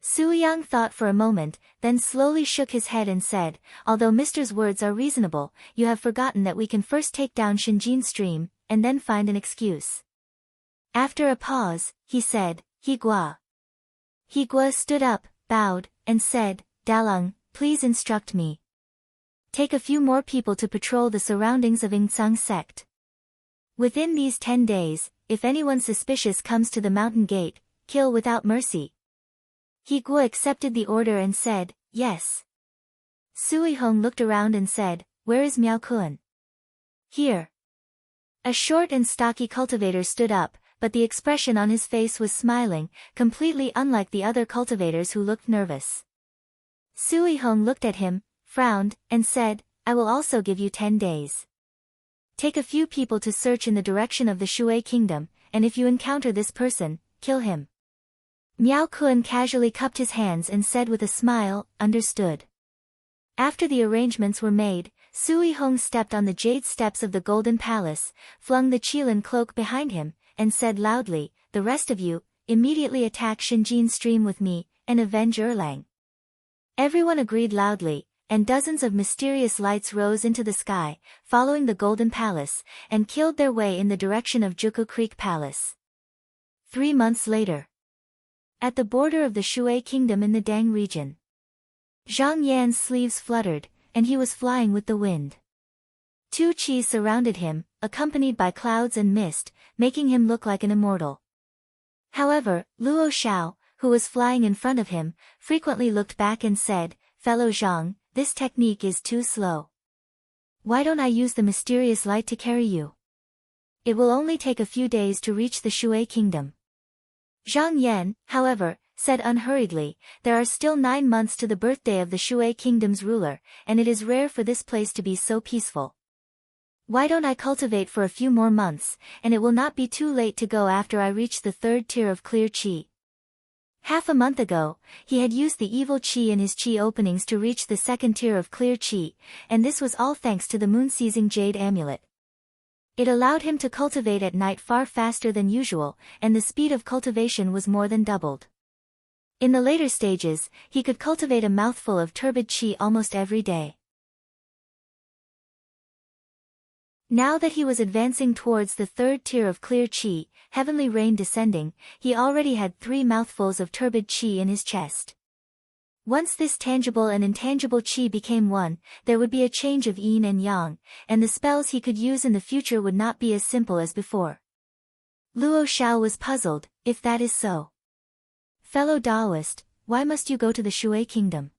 Su Yang thought for a moment, then slowly shook his head and said, "Although Mr.'s words are reasonable, you have forgotten that we can first take down Shinjin Stream, and then find an excuse." After a pause, he said, "He Guo." He Guo stood up, bowed, and said, "Dalong, please instruct me. Take a few more people to patrol the surroundings of Yingzang sect. Within these 10 days, if anyone suspicious comes to the mountain gate, kill without mercy." He Guo accepted the order and said, "Yes." Sui Hong looked around and said, "Where is Miao Kun?" "Here." A short and stocky cultivator stood up, but the expression on his face was smiling, completely unlike the other cultivators who looked nervous. Sui Hong looked at him, frowned, and said, "I will also give you 10 days. Take a few people to search in the direction of the Shui kingdom, and if you encounter this person, kill him." Miao Kun casually cupped his hands and said with a smile, "Understood." After the arrangements were made, Sui Hong stepped on the jade steps of the Golden Palace, flung the Qilin cloak behind him, and said loudly, "The rest of you, immediately attack Shinjin Stream with me, and avenge Erlang." Everyone agreed loudly, and dozens of mysterious lights rose into the sky, following the Golden Palace, and killed their way in the direction of Juku Creek Palace. 3 months later. At the border of the Shui Kingdom in the Dang region. Zhang Yan's sleeves fluttered, and he was flying with the wind. Tu Qi surrounded him, accompanied by clouds and mist, making him look like an immortal. However, Luo Xiao, who was flying in front of him, frequently looked back and said, "Fellow Zhang, this technique is too slow. Why don't I use the mysterious light to carry you? It will only take a few days to reach the Shui Kingdom." Zhang Yan, however, said unhurriedly, "There are still 9 months to the birthday of the Shui Kingdom's ruler, and it is rare for this place to be so peaceful. Why don't I cultivate for a few more months, and it will not be too late to go after I reach the 3rd tier of clear qi." Half a month ago, he had used the evil qi in his qi openings to reach the 2nd tier of clear qi, and this was all thanks to the moon-seizing jade amulet. It allowed him to cultivate at night far faster than usual, and the speed of cultivation was more than doubled. In the later stages, he could cultivate a mouthful of turbid qi almost every day. Now that he was advancing towards the third tier of clear qi, heavenly rain descending, he already had 3 mouthfuls of turbid qi in his chest. Once this tangible and intangible qi became one, there would be a change of yin and yang, and the spells he could use in the future would not be as simple as before. Luo Xiao was puzzled. If that is so, fellow Taoist, why must you go to the Shui kingdom?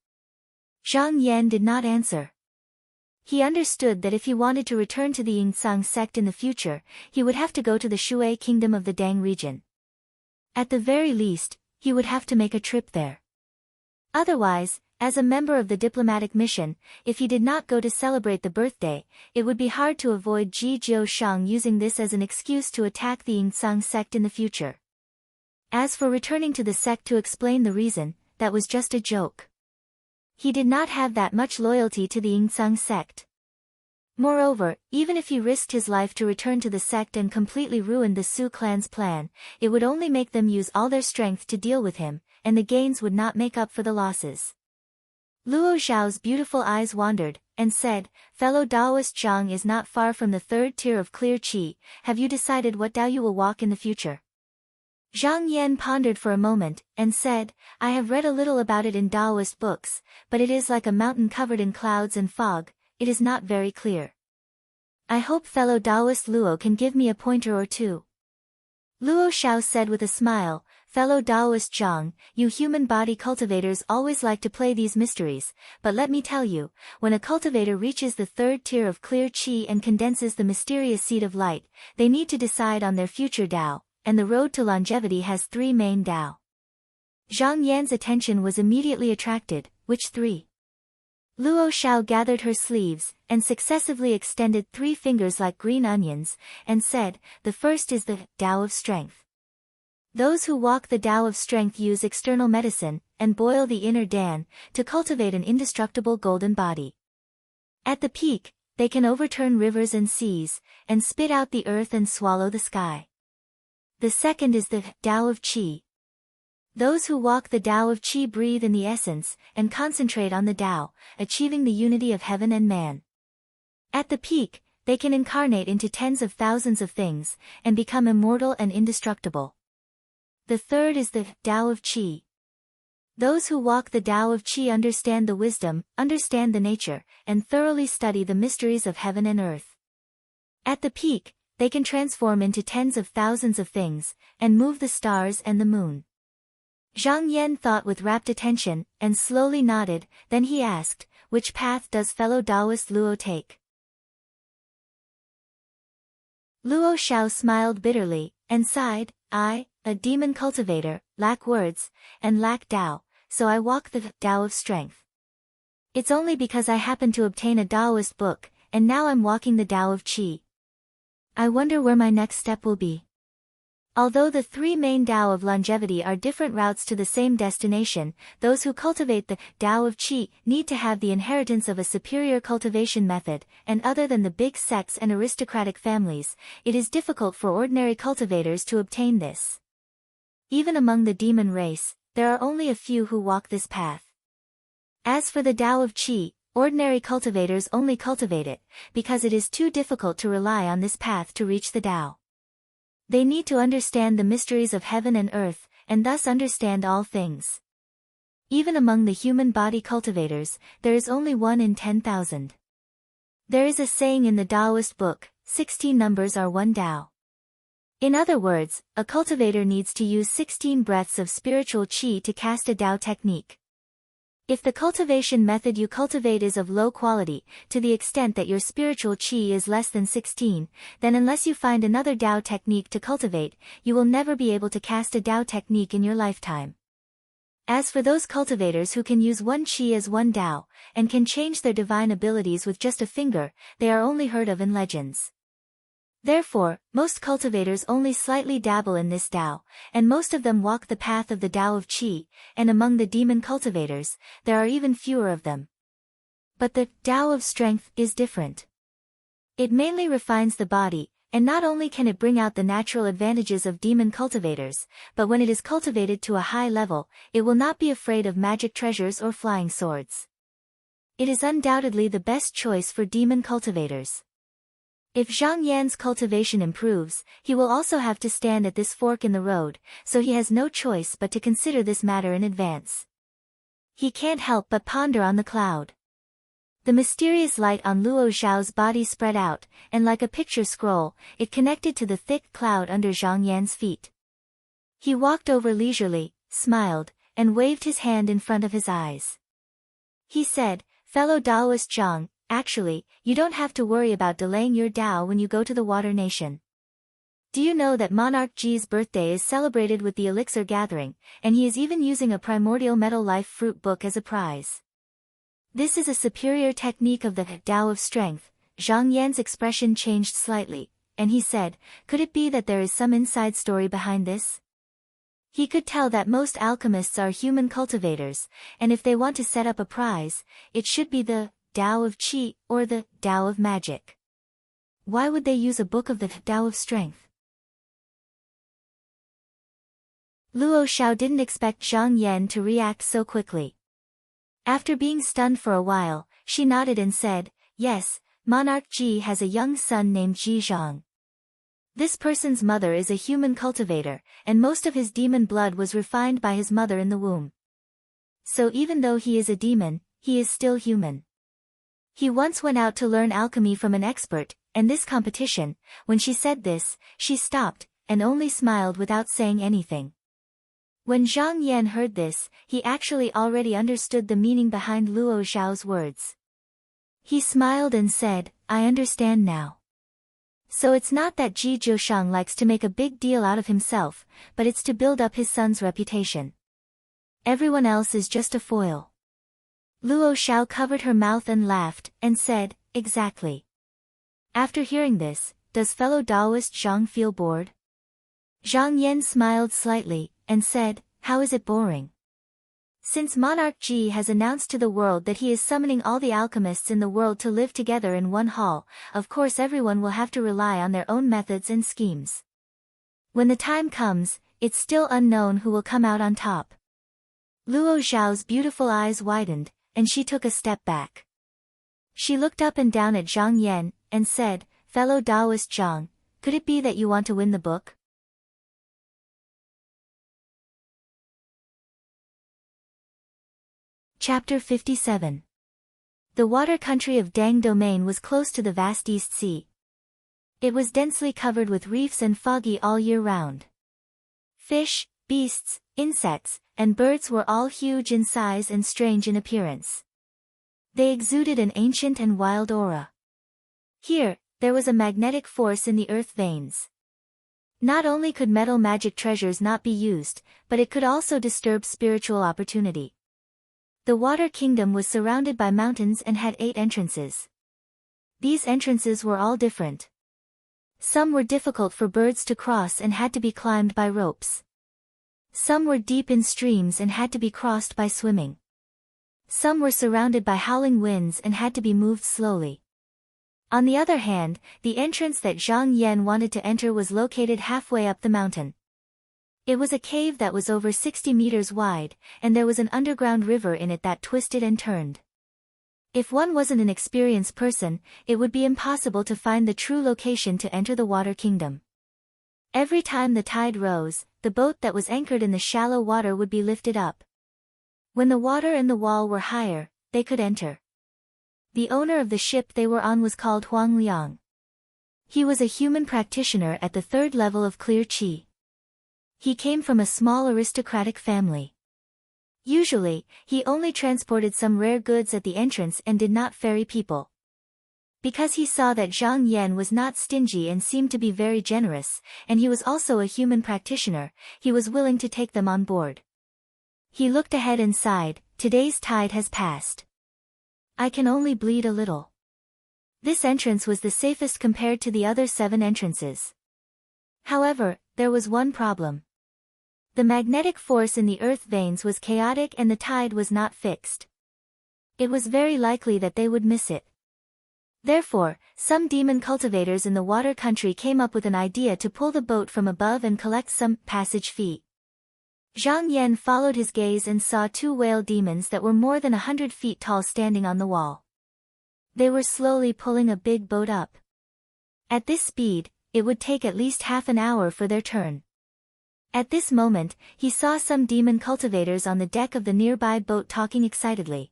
Zhang Yan did not answer. He understood that if he wanted to return to the Yingtsang sect in the future, he would have to go to the Shui kingdom of the Dang region. At the very least, he would have to make a trip there. Otherwise, as a member of the diplomatic mission, if he did not go to celebrate the birthday, it would be hard to avoid Ji Jiushang using this as an excuse to attack the Yingtsang sect in the future. As for returning to the sect to explain the reason, that was just a joke. He did not have that much loyalty to the Yingtsang sect. Moreover, even if he risked his life to return to the sect and completely ruined the Su clan's plan, it would only make them use all their strength to deal with him, and the gains would not make up for the losses. Luo Xiao's beautiful eyes wandered, and said, fellow Taoist Zhang is not far from the third tier of clear qi. Have you decided what Tao you will walk in the future? Zhang Yan pondered for a moment, and said, I have read a little about it in Taoist books, but it is like a mountain covered in clouds and fog, it is not very clear. I hope fellow Taoist Luo can give me a pointer or two. Luo Xiao said with a smile, fellow Taoist Zhang, you human body cultivators always like to play these mysteries, but let me tell you, when a cultivator reaches the third tier of clear qi and condenses the mysterious seed of light, they need to decide on their future Tao. And the road to longevity has 3 main Tao. Zhang Yan's attention was immediately attracted. Which 3? Luo Xiao gathered her sleeves, and successively extended 3 fingers like green onions, and said, the first is the Tao of strength. Those who walk the Tao of strength use external medicine, and boil the inner Dan, to cultivate an indestructible golden body. At the peak, they can overturn rivers and seas, and spit out the earth and swallow the sky. The second is the Tao of Qi. Those who walk the Tao of Qi breathe in the essence, and concentrate on the Tao, achieving the unity of heaven and man. At the peak, they can incarnate into tens of thousands of things, and become immortal and indestructible. The third is the Tao of Qi. Those who walk the Tao of Qi understand the wisdom, understand the nature, and thoroughly study the mysteries of heaven and earth. At the peak, they can transform into tens of thousands of things, and move the stars and the moon. Zhang Yan thought with rapt attention, and slowly nodded, then he asked, which path does fellow Taoist Luo take? Luo Xiao smiled bitterly, and sighed, I, a demon cultivator, lack words, and lack Tao, so I walk the Tao of strength. It's only because I happened to obtain a Taoist book, and now I'm walking the Tao of Qi. I wonder where my next step will be. Although the 3 main Tao of longevity are different routes to the same destination, those who cultivate the Tao of Qi need to have the inheritance of a superior cultivation method, and other than the big sects and aristocratic families, it is difficult for ordinary cultivators to obtain this. Even among the demon race, there are only a few who walk this path. As for the Tao of Qi, ordinary cultivators only cultivate it, because it is too difficult to rely on this path to reach the Tao. They need to understand the mysteries of heaven and earth, and thus understand all things. Even among the human body cultivators, there is only 1 in 10,000. There is a saying in the Taoist book, 16 numbers are 1 Tao. In other words, a cultivator needs to use 16 breaths of spiritual qi to cast a Tao technique. If the cultivation method you cultivate is of low quality, to the extent that your spiritual qi is less than 16, then unless you find another Tao technique to cultivate, you will never be able to cast a Tao technique in your lifetime. As for those cultivators who can use 1 qi as 1 Tao, and can change their divine abilities with just a finger, they are only heard of in legends. Therefore, most cultivators only slightly dabble in this Tao, and most of them walk the path of the Tao of Qi, and among the demon cultivators, there are even fewer of them. But the Tao of strength is different. It mainly refines the body, and not only can it bring out the natural advantages of demon cultivators, but when it is cultivated to a high level, it will not be afraid of magic treasures or flying swords. It is undoubtedly the best choice for demon cultivators. If Zhang Yan's cultivation improves, he will also have to stand at this fork in the road, so he has no choice but to consider this matter in advance. He can't help but ponder on the cloud. The mysterious light on Luo Zhao's body spread out, and like a picture scroll, it connected to the thick cloud under Zhang Yan's feet. He walked over leisurely, smiled, and waved his hand in front of his eyes. He said, "Fellow Taoist Zhang, actually, you don't have to worry about delaying your Tao when you go to the Water Nation. Do you know that Monarch Ji's birthday is celebrated with the elixir gathering, and he is even using a primordial metal life fruit book as a prize? This is a superior technique of the Tao of strength." Zhang Yan's expression changed slightly, and he said, "Could it be that there is some inside story behind this?" He could tell that most alchemists are human cultivators, and if they want to set up a prize, it should be the Tao of Qi or the Tao of Magic. Why would they use a book of the Tao of Strength? Luo Xiao didn't expect Zhang Yan to react so quickly. After being stunned for a while, she nodded and said, "Yes, Monarch Ji has a young son named Ji Zhang. This person's mother is a human cultivator, and most of his demon blood was refined by his mother in the womb. So even though he is a demon, he is still human. He once went out to learn alchemy from an expert, and this competition." When she said this, she stopped, and only smiled without saying anything. When Zhang Yan heard this, he actually already understood the meaning behind Luo Zhao's words. He smiled and said, "I understand now. So it's not that Ji Zhoshang likes to make a big deal out of himself, but it's to build up his son's reputation. Everyone else is just a foil." Luo Xiao covered her mouth and laughed, and said, "Exactly." After hearing this, does fellow Taoist Zhang feel bored? Zhang Yan smiled slightly, and said, "How is it boring? Since Monarch Ji has announced to the world that he is summoning all the alchemists in the world to live together in one hall, of course everyone will have to rely on their own methods and schemes. When the time comes, it's still unknown who will come out on top." Luo Zhao's beautiful eyes widened, and she took a step back. She looked up and down at Zhang Yan, and said, "Fellow Taoist Zhang, could it be that you want to win the book?" Chapter 57. The water country of Dang Domain was close to the vast East Sea. It was densely covered with reefs and foggy all year round. Fish, beasts, insects, and birds were all huge in size and strange in appearance. They exuded an ancient and wild aura. Here, there was a magnetic force in the earth veins. Not only could metal magic treasures not be used, but it could also disturb spiritual opportunity. The Water Kingdom was surrounded by mountains and had 8 entrances. These entrances were all different. Some were difficult for birds to cross and had to be climbed by ropes. Some were deep in streams and had to be crossed by swimming. Some were surrounded by howling winds and had to be moved slowly. On the other hand, the entrance that Zhang Yan wanted to enter was located halfway up the mountain. It was a cave that was over 60 meters wide, and there was an underground river in it that twisted and turned. If one wasn't an experienced person, it would be impossible to find the true location to enter the Water Kingdom. Every time the tide rose, the boat that was anchored in the shallow water would be lifted up. When the water and the wall were higher, they could enter. The owner of the ship they were on was called Huang Liang. He was a human practitioner at the 3rd level of Clear Qi. He came from a small aristocratic family. Usually, he only transported some rare goods at the entrance and did not ferry people. Because he saw that Zhang Yan was not stingy and seemed to be very generous, and he was also a human practitioner, he was willing to take them on board. He looked ahead and sighed, "Today's tide has passed. I can only bleed a little." This entrance was the safest compared to the other 7 entrances. However, there was one problem. The magnetic force in the earth veins was chaotic and the tide was not fixed. It was very likely that they would miss it. Therefore, some demon cultivators in the water country came up with an idea to pull the boat from above and collect some passage fee. Zhang Yan followed his gaze and saw 2 whale demons that were more than 100 feet tall standing on the wall. They were slowly pulling a big boat up. At this speed, it would take at least half an hour for their turn. At this moment, he saw some demon cultivators on the deck of the nearby boat talking excitedly.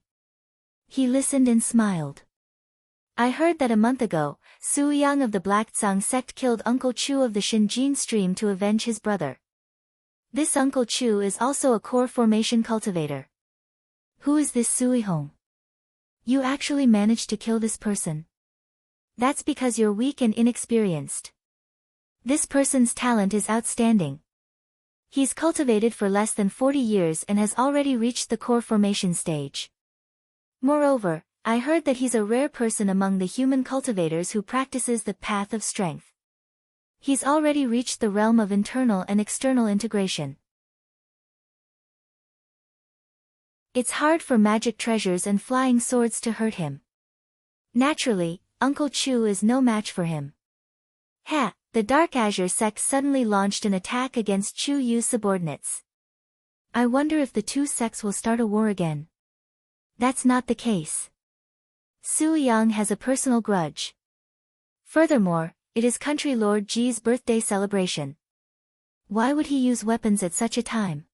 He listened and smiled. I heard that a month ago, Su Yang of the Black Tsang sect killed Uncle Chu of the Shinjin stream to avenge his brother. This Uncle Chu is also a core formation cultivator. Who is this Sui Hong? You actually managed to kill this person. That's because you're weak and inexperienced. This person's talent is outstanding. He's cultivated for less than 40 years and has already reached the core formation stage. Moreover, I heard that he's a rare person among the human cultivators who practices the path of strength. He's already reached the realm of internal and external integration. It's hard for magic treasures and flying swords to hurt him. Naturally, Uncle Chu is no match for him. Ha! The Dark Azure sect suddenly launched an attack against Chu Yu's subordinates. I wonder if the two sects will start a war again. That's not the case. Su Yang has a personal grudge. Furthermore, it is Country Lord Ji's birthday celebration. Why would he use weapons at such a time?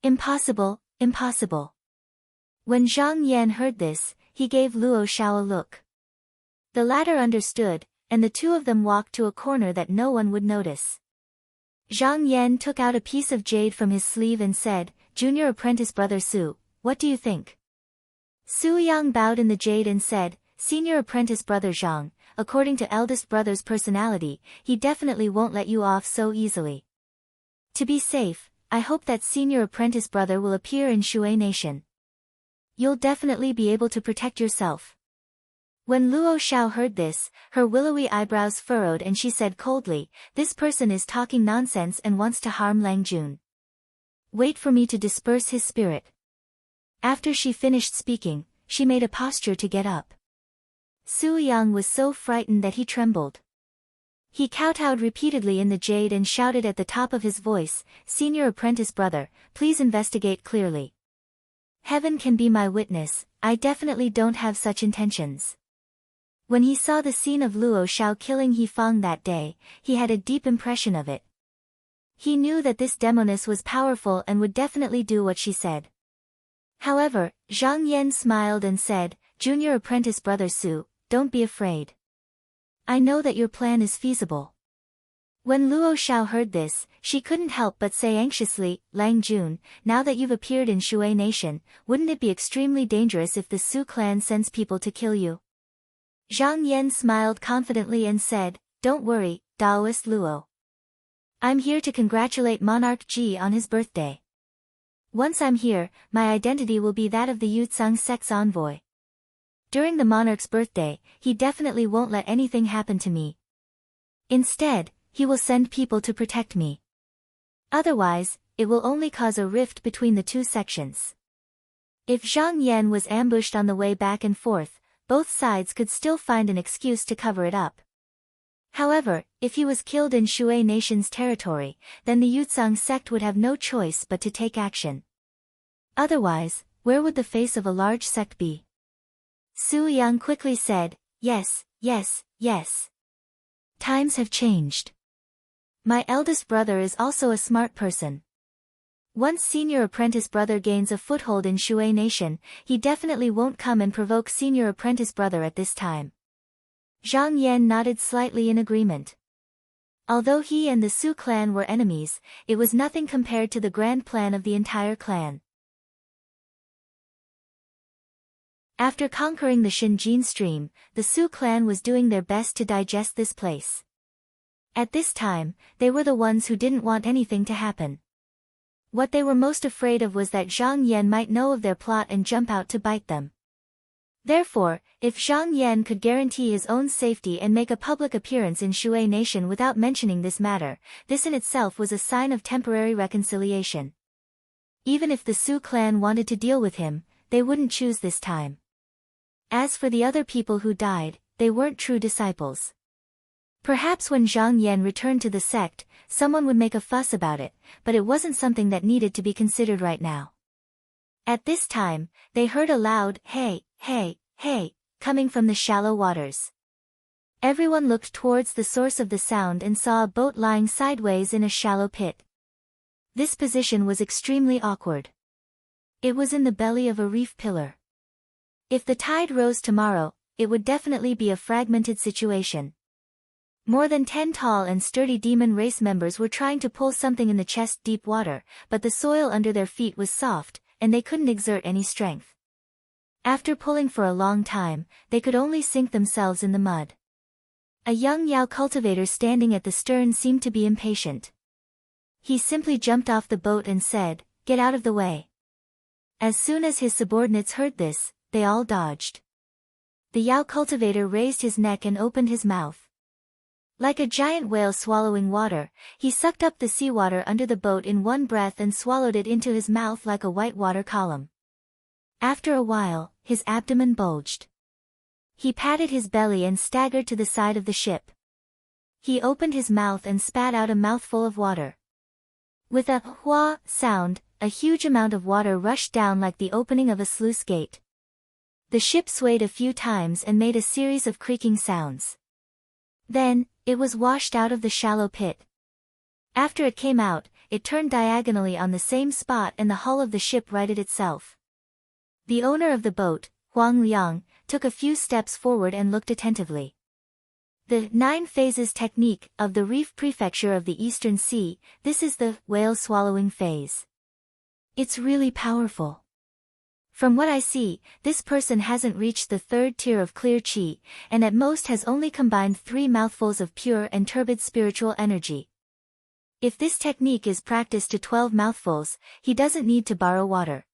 Impossible, impossible. When Zhang Yan heard this, he gave Luo Xiao a look. The latter understood, and the two of them walked to a corner that no one would notice. Zhang Yan took out a piece of jade from his sleeve and said, "Junior apprentice brother Su, what do you think?" Su Yang bowed in the jade and said, "Senior apprentice brother Zhang, according to eldest brother's personality, he definitely won't let you off so easily. To be safe, I hope that senior apprentice brother will appear in Shui Nation. You'll definitely be able to protect yourself." When Luo Xiao heard this, her willowy eyebrows furrowed and she said coldly, "This person is talking nonsense and wants to harm Lang Jun. Wait for me to disperse his spirit." After she finished speaking, she made a posture to get up. Su Yang was so frightened that he trembled. He kowtowed repeatedly in the jade and shouted at the top of his voice, "Senior apprentice brother, please investigate clearly. Heaven can be my witness, I definitely don't have such intentions." When he saw the scene of Luo Xiao killing He Fang that day, he had a deep impression of it. He knew that this demoness was powerful and would definitely do what she said. However, Zhang Yan smiled and said, "Junior apprentice brother Su, don't be afraid. I know that your plan is feasible." When Luo Xiao heard this, she couldn't help but say anxiously, "Lang Jun, now that you've appeared in Shui Nation, wouldn't it be extremely dangerous if the Su clan sends people to kill you?" Zhang Yan smiled confidently and said, "Don't worry, Daoist Luo. I'm here to congratulate Monarch Ji on his birthday. Once I'm here, my identity will be that of the Yutsang sect's envoy. During the monarch's birthday, he definitely won't let anything happen to me. Instead, he will send people to protect me. Otherwise, it will only cause a rift between the two sections." If Zhang Yan was ambushed on the way back and forth, both sides could still find an excuse to cover it up. However, if he was killed in Shui Nation's territory, then the Yutsang sect would have no choice but to take action. Otherwise, where would the face of a large sect be? Su Yang quickly said, "Yes, yes, yes. Times have changed. My eldest brother is also a smart person. Once senior apprentice brother gains a foothold in Shui Nation, he definitely won't come and provoke senior apprentice brother at this time." Zhang Yan nodded slightly in agreement. Although he and the Su clan were enemies, it was nothing compared to the grand plan of the entire clan. After conquering the Shinjin stream, the Su clan was doing their best to digest this place. At this time, they were the ones who didn't want anything to happen. What they were most afraid of was that Zhang Yan might know of their plot and jump out to bite them. Therefore, if Zhang Yan could guarantee his own safety and make a public appearance in Shui Nation without mentioning this matter, this in itself was a sign of temporary reconciliation. Even if the Su clan wanted to deal with him, they wouldn't choose this time. As for the other people who died, they weren't true disciples. Perhaps when Zhang Yan returned to the sect, someone would make a fuss about it, but it wasn't something that needed to be considered right now. At this time, they heard a loud, "Hey, hey, hey," coming from the shallow waters. Everyone looked towards the source of the sound and saw a boat lying sideways in a shallow pit. This position was extremely awkward. It was in the belly of a reef pillar. If the tide rose tomorrow, it would definitely be a fragmented situation. More than 10 tall and sturdy demon race members were trying to pull something in the chest-deep water, but the soil under their feet was soft, and they couldn't exert any strength. After pulling for a long time, they could only sink themselves in the mud. A young Yao cultivator standing at the stern seemed to be impatient. He simply jumped off the boat and said, "Get out of the way." As soon as his subordinates heard this, they all dodged. The Yao cultivator raised his neck and opened his mouth. Like a giant whale swallowing water, he sucked up the seawater under the boat in one breath and swallowed it into his mouth like a white water column. After a while, his abdomen bulged. He patted his belly and staggered to the side of the ship. He opened his mouth and spat out a mouthful of water. With a "hua" sound, a huge amount of water rushed down like the opening of a sluice gate. The ship swayed a few times and made a series of creaking sounds. Then, it was washed out of the shallow pit. After it came out, it turned diagonally on the same spot and the hull of the ship righted itself. The owner of the boat, Huang Liang, took a few steps forward and looked attentively. The 9 phases technique of the Reef Prefecture of the Eastern Sea, this is the whale swallowing phase. It's really powerful. From what I see, this person hasn't reached the 3rd tier of clear chi, and at most has only combined 3 mouthfuls of pure and turbid spiritual energy. If this technique is practiced to 12 mouthfuls, he doesn't need to borrow water.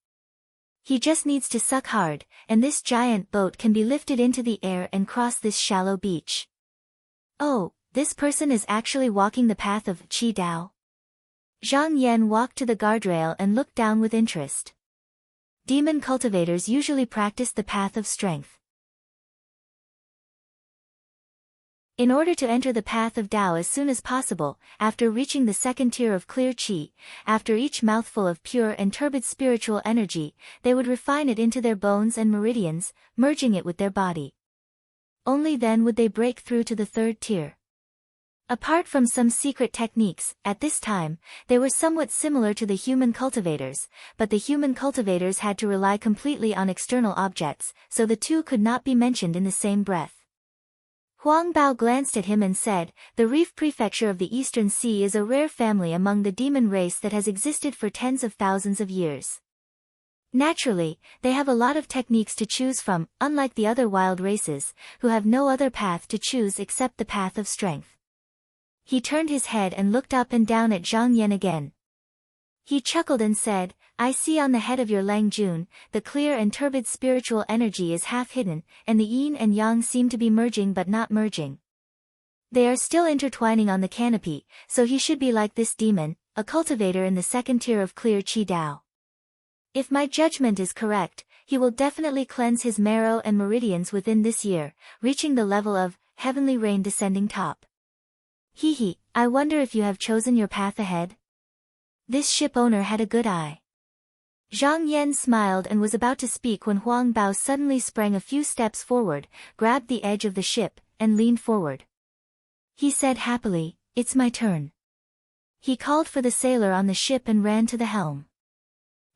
He just needs to suck hard, and this giant boat can be lifted into the air and cross this shallow beach. Oh, this person is actually walking the path of Qi Dao. Zhang Yan walked to the guardrail and looked down with interest. Demon cultivators usually practice the path of strength. In order to enter the path of Tao as soon as possible, after reaching the 2nd tier of clear Qi, after each mouthful of pure and turbid spiritual energy, they would refine it into their bones and meridians, merging it with their body. Only then would they break through to the 3rd tier. Apart from some secret techniques, at this time, they were somewhat similar to the human cultivators, but the human cultivators had to rely completely on external objects, so the two could not be mentioned in the same breath. Huang Bao glanced at him and said, "The Reef Prefecture of the Eastern Sea is a rare family among the demon race that has existed for tens of thousands of years. Naturally, they have a lot of techniques to choose from, unlike the other wild races, who have no other path to choose except the path of strength." He turned his head and looked up and down at Zhang Yan again. He chuckled and said, "I see on the head of your Lang Jun, the clear and turbid spiritual energy is half hidden, and the yin and yang seem to be merging but not merging. They are still intertwining on the canopy, so he should be like this demon, a cultivator in the 2nd tier of clear Qi Dao. If my judgment is correct, he will definitely cleanse his marrow and meridians within this year, reaching the level of heavenly rain descending top. Hee, I wonder if you have chosen your path ahead?" This ship owner had a good eye. Zhang Yan smiled and was about to speak when Huang Bao suddenly sprang a few steps forward, grabbed the edge of the ship, and leaned forward. He said happily, "It's my turn." He called for the sailor on the ship and ran to the helm.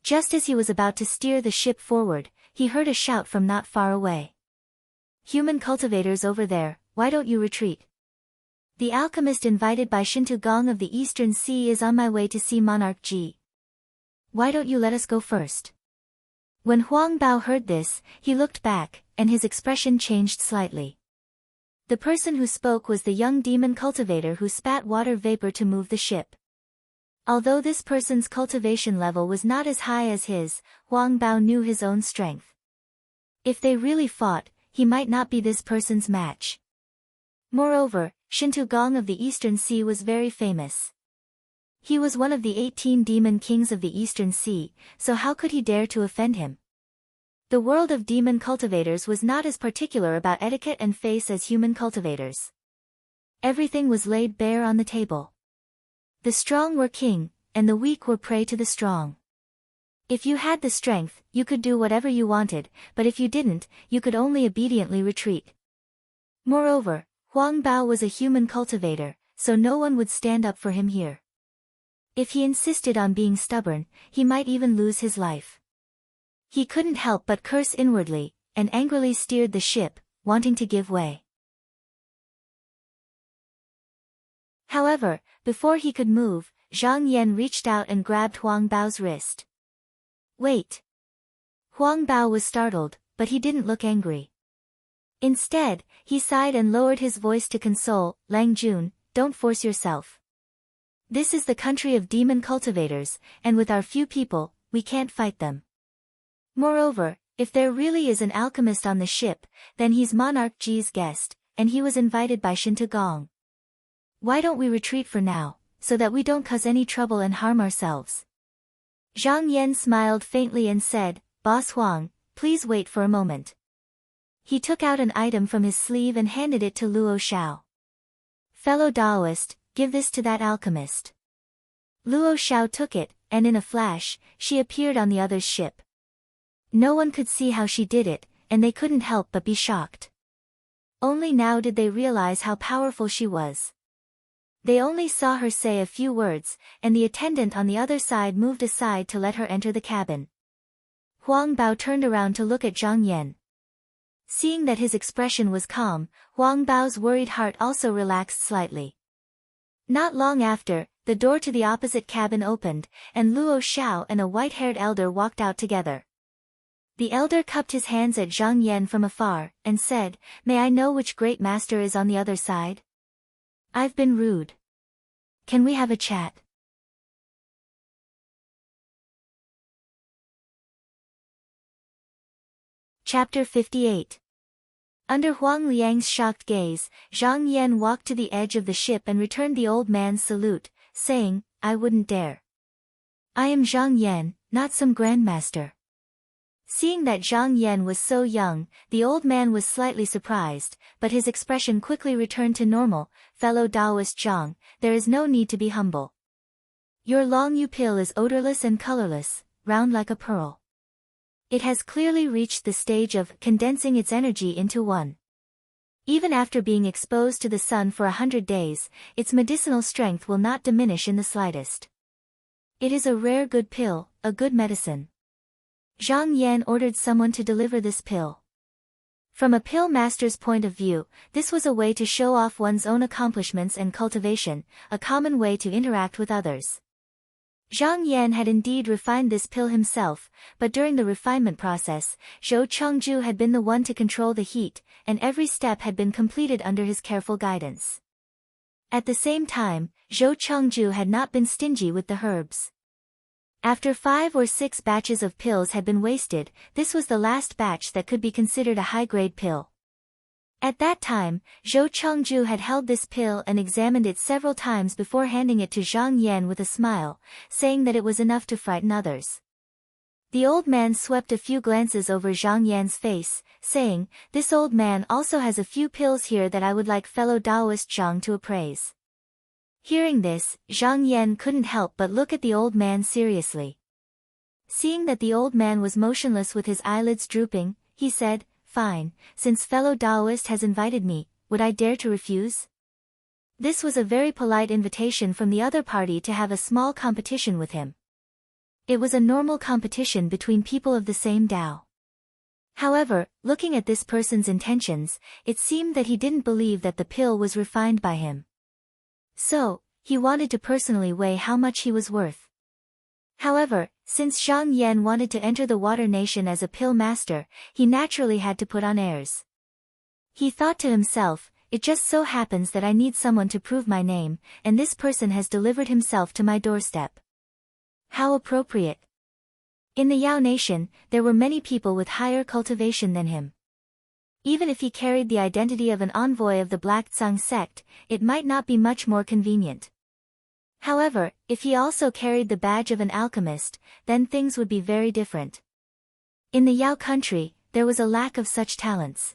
Just as he was about to steer the ship forward, he heard a shout from not far away. "Human cultivators over there, why don't you retreat? The alchemist invited by Shintu Gong of the Eastern Sea is on my way to see Monarch Ji. Why don't you let us go first?" When Huang Bao heard this, he looked back, and his expression changed slightly. The person who spoke was the young demon cultivator who spat water vapor to move the ship. Although this person's cultivation level was not as high as his, Huang Bao knew his own strength. If they really fought, he might not be this person's match. Moreover, Shintu Gong of the Eastern Sea was very famous. He was one of the 18 demon kings of the Eastern Sea, so how could he dare to offend him? The world of demon cultivators was not as particular about etiquette and face as human cultivators. Everything was laid bare on the table. The strong were king, and the weak were prey to the strong. If you had the strength, you could do whatever you wanted, but if you didn't, you could only obediently retreat. Moreover, Huang Bao was a human cultivator, so no one would stand up for him here. If he insisted on being stubborn, he might even lose his life. He couldn't help but curse inwardly, and angrily steered the ship, wanting to give way. However, before he could move, Zhang Yan reached out and grabbed Huang Bao's wrist. "Wait." Huang Bao was startled, but he didn't look angry. Instead, he sighed and lowered his voice to console, "Lang Jun, don't force yourself. This is the country of demon cultivators, and with our few people, we can't fight them. Moreover, if there really is an alchemist on the ship, then he's Monarch Ji's guest, and he was invited by Shinta Gong. Why don't we retreat for now, so that we don't cause any trouble and harm ourselves?" Zhang Yan smiled faintly and said, "Boss Huang, please wait for a moment." He took out an item from his sleeve and handed it to Luo Xiao. "Fellow Taoist, give this to that alchemist." Luo Xiao took it, and in a flash, she appeared on the other's ship. No one could see how she did it, and they couldn't help but be shocked. Only now did they realize how powerful she was. They only saw her say a few words, and the attendant on the other side moved aside to let her enter the cabin. Huang Bao turned around to look at Zhang Yan. Seeing that his expression was calm, Huang Bao's worried heart also relaxed slightly. Not long after, the door to the opposite cabin opened, and Luo Xiao and a white-haired elder walked out together. The elder cupped his hands at Zhang Yan from afar, and said, "May I know which great master is on the other side? I've been rude. Can we have a chat?" Chapter 58. Under Huang Liang's shocked gaze, Zhang Yan walked to the edge of the ship and returned the old man's salute, saying, "I wouldn't dare. I am Zhang Yan, not some grandmaster." Seeing that Zhang Yan was so young, the old man was slightly surprised, but his expression quickly returned to normal. "Fellow Taoist Zhang, there is no need to be humble. Your long yu pill is odorless and colorless, round like a pearl. It has clearly reached the stage of condensing its energy into one. Even after being exposed to the sun for 100 days, its medicinal strength will not diminish in the slightest. It is a rare good pill, a good medicine." Zhang Yan ordered someone to deliver this pill. From a pill master's point of view, this was a way to show off one's own accomplishments and cultivation, a common way to interact with others. Zhang Yan had indeed refined this pill himself, but during the refinement process, Zhou Chengju had been the one to control the heat, and every step had been completed under his careful guidance. At the same time, Zhou Chengju had not been stingy with the herbs. After 5 or 6 batches of pills had been wasted, this was the last batch that could be considered a high-grade pill. At that time, Zhou Chengju had held this pill and examined it several times before handing it to Zhang Yan with a smile, saying that it was enough to frighten others. The old man swept a few glances over Zhang Yan's face, saying, "This old man also has a few pills here that I would like fellow Taoist Zhang to appraise." Hearing this, Zhang Yan couldn't help but look at the old man seriously. Seeing that the old man was motionless with his eyelids drooping, he said, "Fine, since fellow Taoist has invited me, would I dare to refuse?" This was a very polite invitation from the other party to have a small competition with him. It was a normal competition between people of the same Tao. However, looking at this person's intentions, it seemed that he didn't believe that the pill was refined by him. So, he wanted to personally weigh how much he was worth. However, since Zhang Yan wanted to enter the Water Nation as a pill master, he naturally had to put on airs. He thought to himself, "It just so happens that I need someone to prove my name, and this person has delivered himself to my doorstep. How appropriate." In the Yao Nation, there were many people with higher cultivation than him. Even if he carried the identity of an envoy of the Black Tsang sect, it might not be much more convenient. However, if he also carried the badge of an alchemist, then things would be very different. In the Yao country, there was a lack of such talents.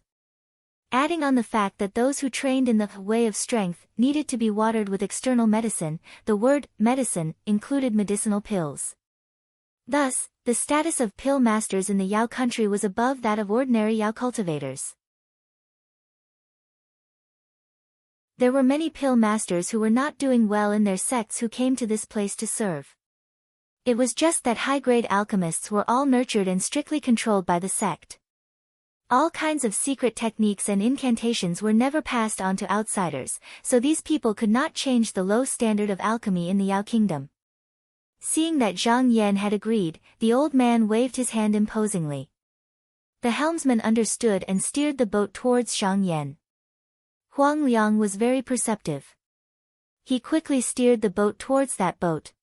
Adding on the fact that those who trained in the way of strength needed to be watered with external medicine, the word medicine included medicinal pills. Thus, the status of pill masters in the Yao country was above that of ordinary Yao cultivators. There were many pill masters who were not doing well in their sects who came to this place to serve. It was just that high-grade alchemists were all nurtured and strictly controlled by the sect. All kinds of secret techniques and incantations were never passed on to outsiders, so these people could not change the low standard of alchemy in the Yao Kingdom. Seeing that Zhang Yan had agreed, the old man waved his hand imposingly. The helmsman understood and steered the boat towards Zhang Yan. Huang Liang was very perceptive. He quickly steered the boat towards that boat.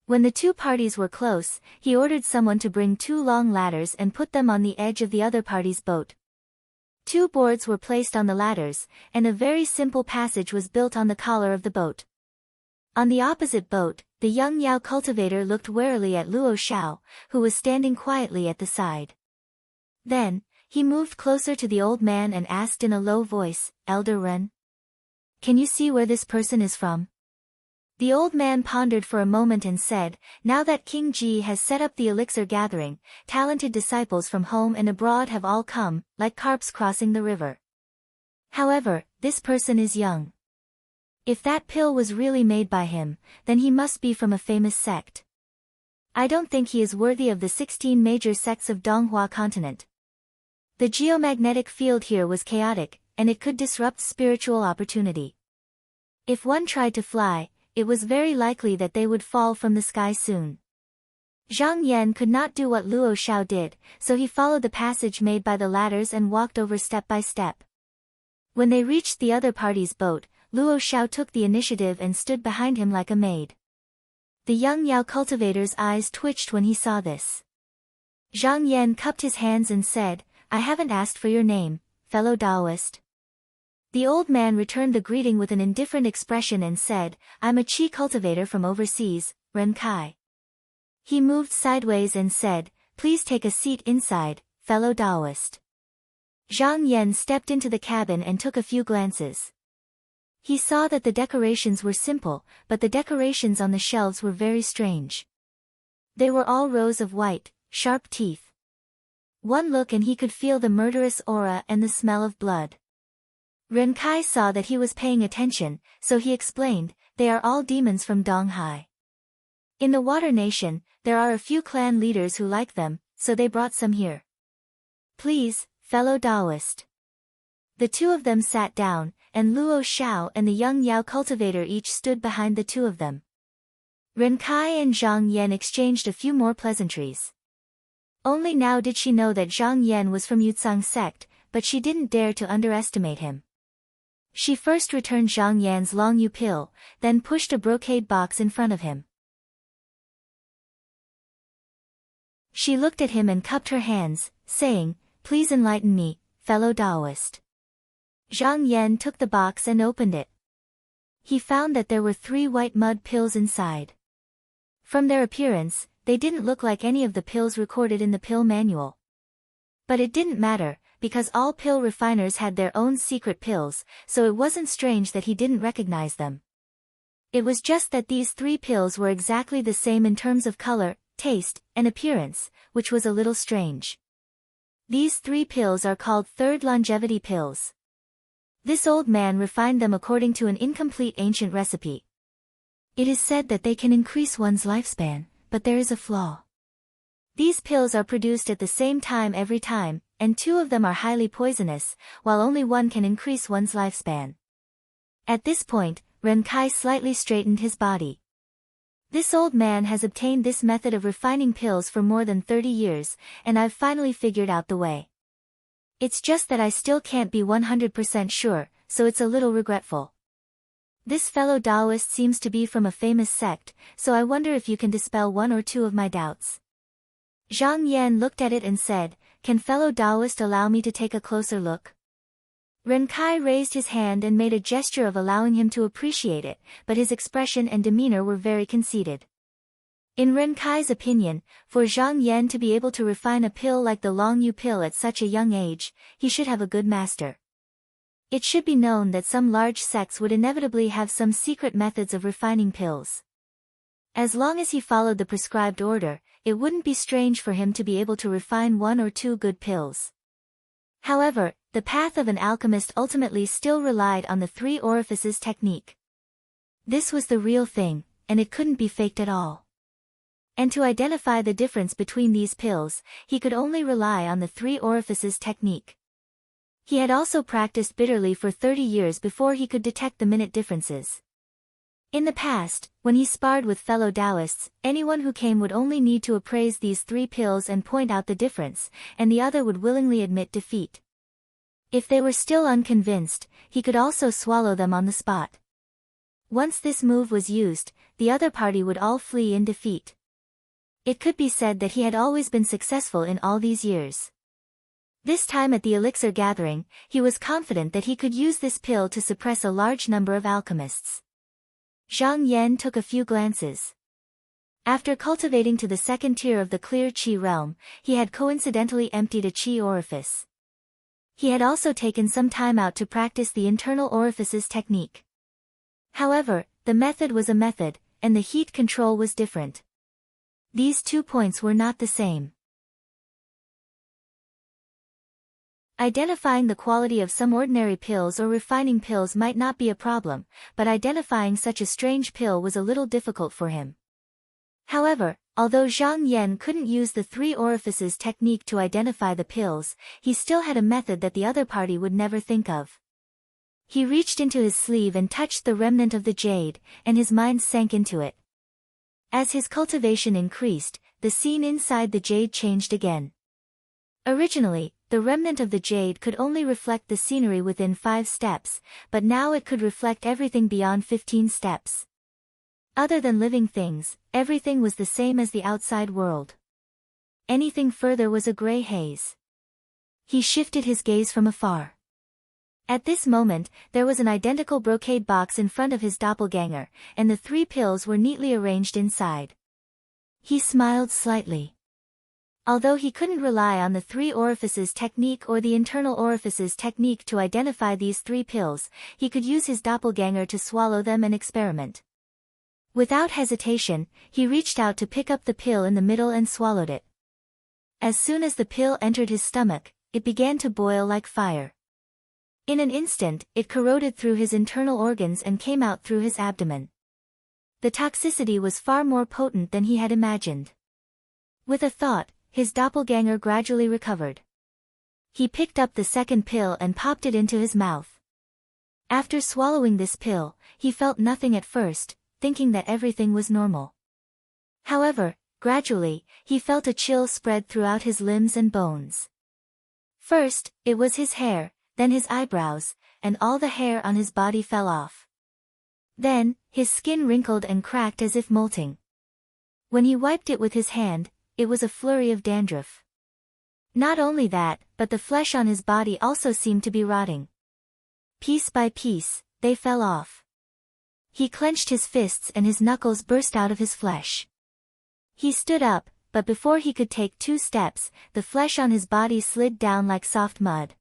When the two parties were close, he ordered someone to bring 2 long ladders and put them on the edge of the other party's boat. 2 boards were placed on the ladders, and a very simple passage was built on the collar of the boat. On the opposite boat, the young Yao cultivator looked warily at Luo Xiao, who was standing quietly at the side. Then, he moved closer to the old man and asked in a low voice, "Elder Ren? Can you see where this person is from?" The old man pondered for a moment and said, "Now that King Ji has set up the elixir gathering, talented disciples from home and abroad have all come, like carps crossing the river. However, this person is young. If that pill was really made by him, then he must be from a famous sect. I don't think he is worthy of the 16 major sects of Donghua continent. The geomagnetic field here was chaotic, and it could disrupt spiritual opportunity. If one tried to fly, it was very likely that they would fall from the sky soon." Zhang Yan could not do what Luo Xiao did, so he followed the passage made by the ladders and walked over step by step. When they reached the other party's boat, Luo Xiao took the initiative and stood behind him like a maid. The young Yao cultivator's eyes twitched when he saw this. Zhang Yan cupped his hands and said, "I haven't asked for your name, fellow Taoist." The old man returned the greeting with an indifferent expression and said, "I'm a qi cultivator from overseas, Ren Kai." He moved sideways and said, "Please take a seat inside, fellow Taoist." Zhang Yan stepped into the cabin and took a few glances. He saw that the decorations were simple, but the decorations on the shelves were very strange. They were all rows of white, sharp teeth. One look and he could feel the murderous aura and the smell of blood. Ren Kai saw that he was paying attention, so he explained, "They are all demons from Donghai. In the Water Nation, there are a few clan leaders who like them, so they brought some here. Please, fellow Taoist." The two of them sat down, and Luo Xiao and the young Yao cultivator each stood behind the two of them. Ren Kai and Zhang Yan exchanged a few more pleasantries. Only now did she know that Zhang Yan was from Yutsang sect, but she didn't dare to underestimate him. She first returned Zhang Yan's long yu pill, then pushed a brocade box in front of him. She looked at him and cupped her hands, saying, "Please enlighten me, fellow Taoist." Zhang Yan took the box and opened it. He found that there were 3 white mud pills inside. From their appearance, they didn't look like any of the pills recorded in the pill manual. But it didn't matter, because all pill refiners had their own secret pills, so it wasn't strange that he didn't recognize them. It was just that these 3 pills were exactly the same in terms of color, taste, and appearance, which was a little strange. These 3 pills are called third longevity pills. This old man refined them according to an incomplete ancient recipe. It is said that they can increase one's lifespan, but there is a flaw. These pills are produced at the same time every time, and 2 of them are highly poisonous, while only 1 can increase one's lifespan. At this point, Ren Kai slightly straightened his body. This old man has obtained this method of refining pills for more than 30 years, and I've finally figured out the way. It's just that I still can't be 100% sure, so it's a little regretful. This fellow Taoist seems to be from a famous sect, so I wonder if you can dispel 1 or 2 of my doubts." Zhang Yan looked at it and said, "Can fellow Taoist allow me to take a closer look?" Ren Kai raised his hand and made a gesture of allowing him to appreciate it, but his expression and demeanor were very conceited. In Ren Kai's opinion, for Zhang Yan to be able to refine a pill like the Long Yu pill at such a young age, he should have a good master. It should be known that some large sects would inevitably have some secret methods of refining pills. As long as he followed the prescribed order, it wouldn't be strange for him to be able to refine 1 or 2 good pills. However, the path of an alchemist ultimately still relied on the three orifices technique. This was the real thing, and it couldn't be faked at all. And to identify the difference between these pills, he could only rely on the three orifices technique. He had also practiced bitterly for 30 years before he could detect the minute differences. In the past, when he sparred with fellow Taoists, anyone who came would only need to appraise these three pills and point out the difference, and the other would willingly admit defeat. If they were still unconvinced, he could also swallow them on the spot. Once this move was used, the other party would all flee in defeat. It could be said that he had always been successful in all these years. This time at the elixir gathering, he was confident that he could use this pill to suppress a large number of alchemists. Zhang Yan took a few glances. After cultivating to the second tier of the clear qi realm, he had coincidentally emptied a qi orifice. He had also taken some time out to practice the internal orifices technique. However, the method was a method, and the heat control was different. These 2 points were not the same. Identifying the quality of some ordinary pills or refining pills might not be a problem, but identifying such a strange pill was a little difficult for him. However, although Zhang Yan couldn't use the three orifices technique to identify the pills, he still had a method that the other party would never think of. He reached into his sleeve and touched the remnant of the jade, and his mind sank into it. As his cultivation increased, the scene inside the jade changed again. Originally, the remnant of the jade could only reflect the scenery within 5 steps, but now it could reflect everything beyond 15 steps. Other than living things, everything was the same as the outside world. Anything further was a gray haze. He shifted his gaze from afar. At this moment, there was an identical brocade box in front of his doppelganger, and the 3 pills were neatly arranged inside. He smiled slightly. Although he couldn't rely on the 3 orifices technique or the internal orifices technique to identify these 3 pills, he could use his doppelganger to swallow them and experiment. Without hesitation, he reached out to pick up the pill in the middle and swallowed it. As soon as the pill entered his stomach, it began to boil like fire. In an instant, it corroded through his internal organs and came out through his abdomen. The toxicity was far more potent than he had imagined. With a thought, his doppelganger gradually recovered. He picked up the second pill and popped it into his mouth. After swallowing this pill, he felt nothing at first, thinking that everything was normal. However, gradually, he felt a chill spread throughout his limbs and bones. First, it was his hair, then his eyebrows, and all the hair on his body fell off. Then, his skin wrinkled and cracked as if molting. When he wiped it with his hand, it was a flurry of dandruff. Not only that, but the flesh on his body also seemed to be rotting. Piece by piece, they fell off. He clenched his fists and his knuckles burst out of his flesh. He stood up, but before he could take 2 steps, the flesh on his body slid down like soft mud.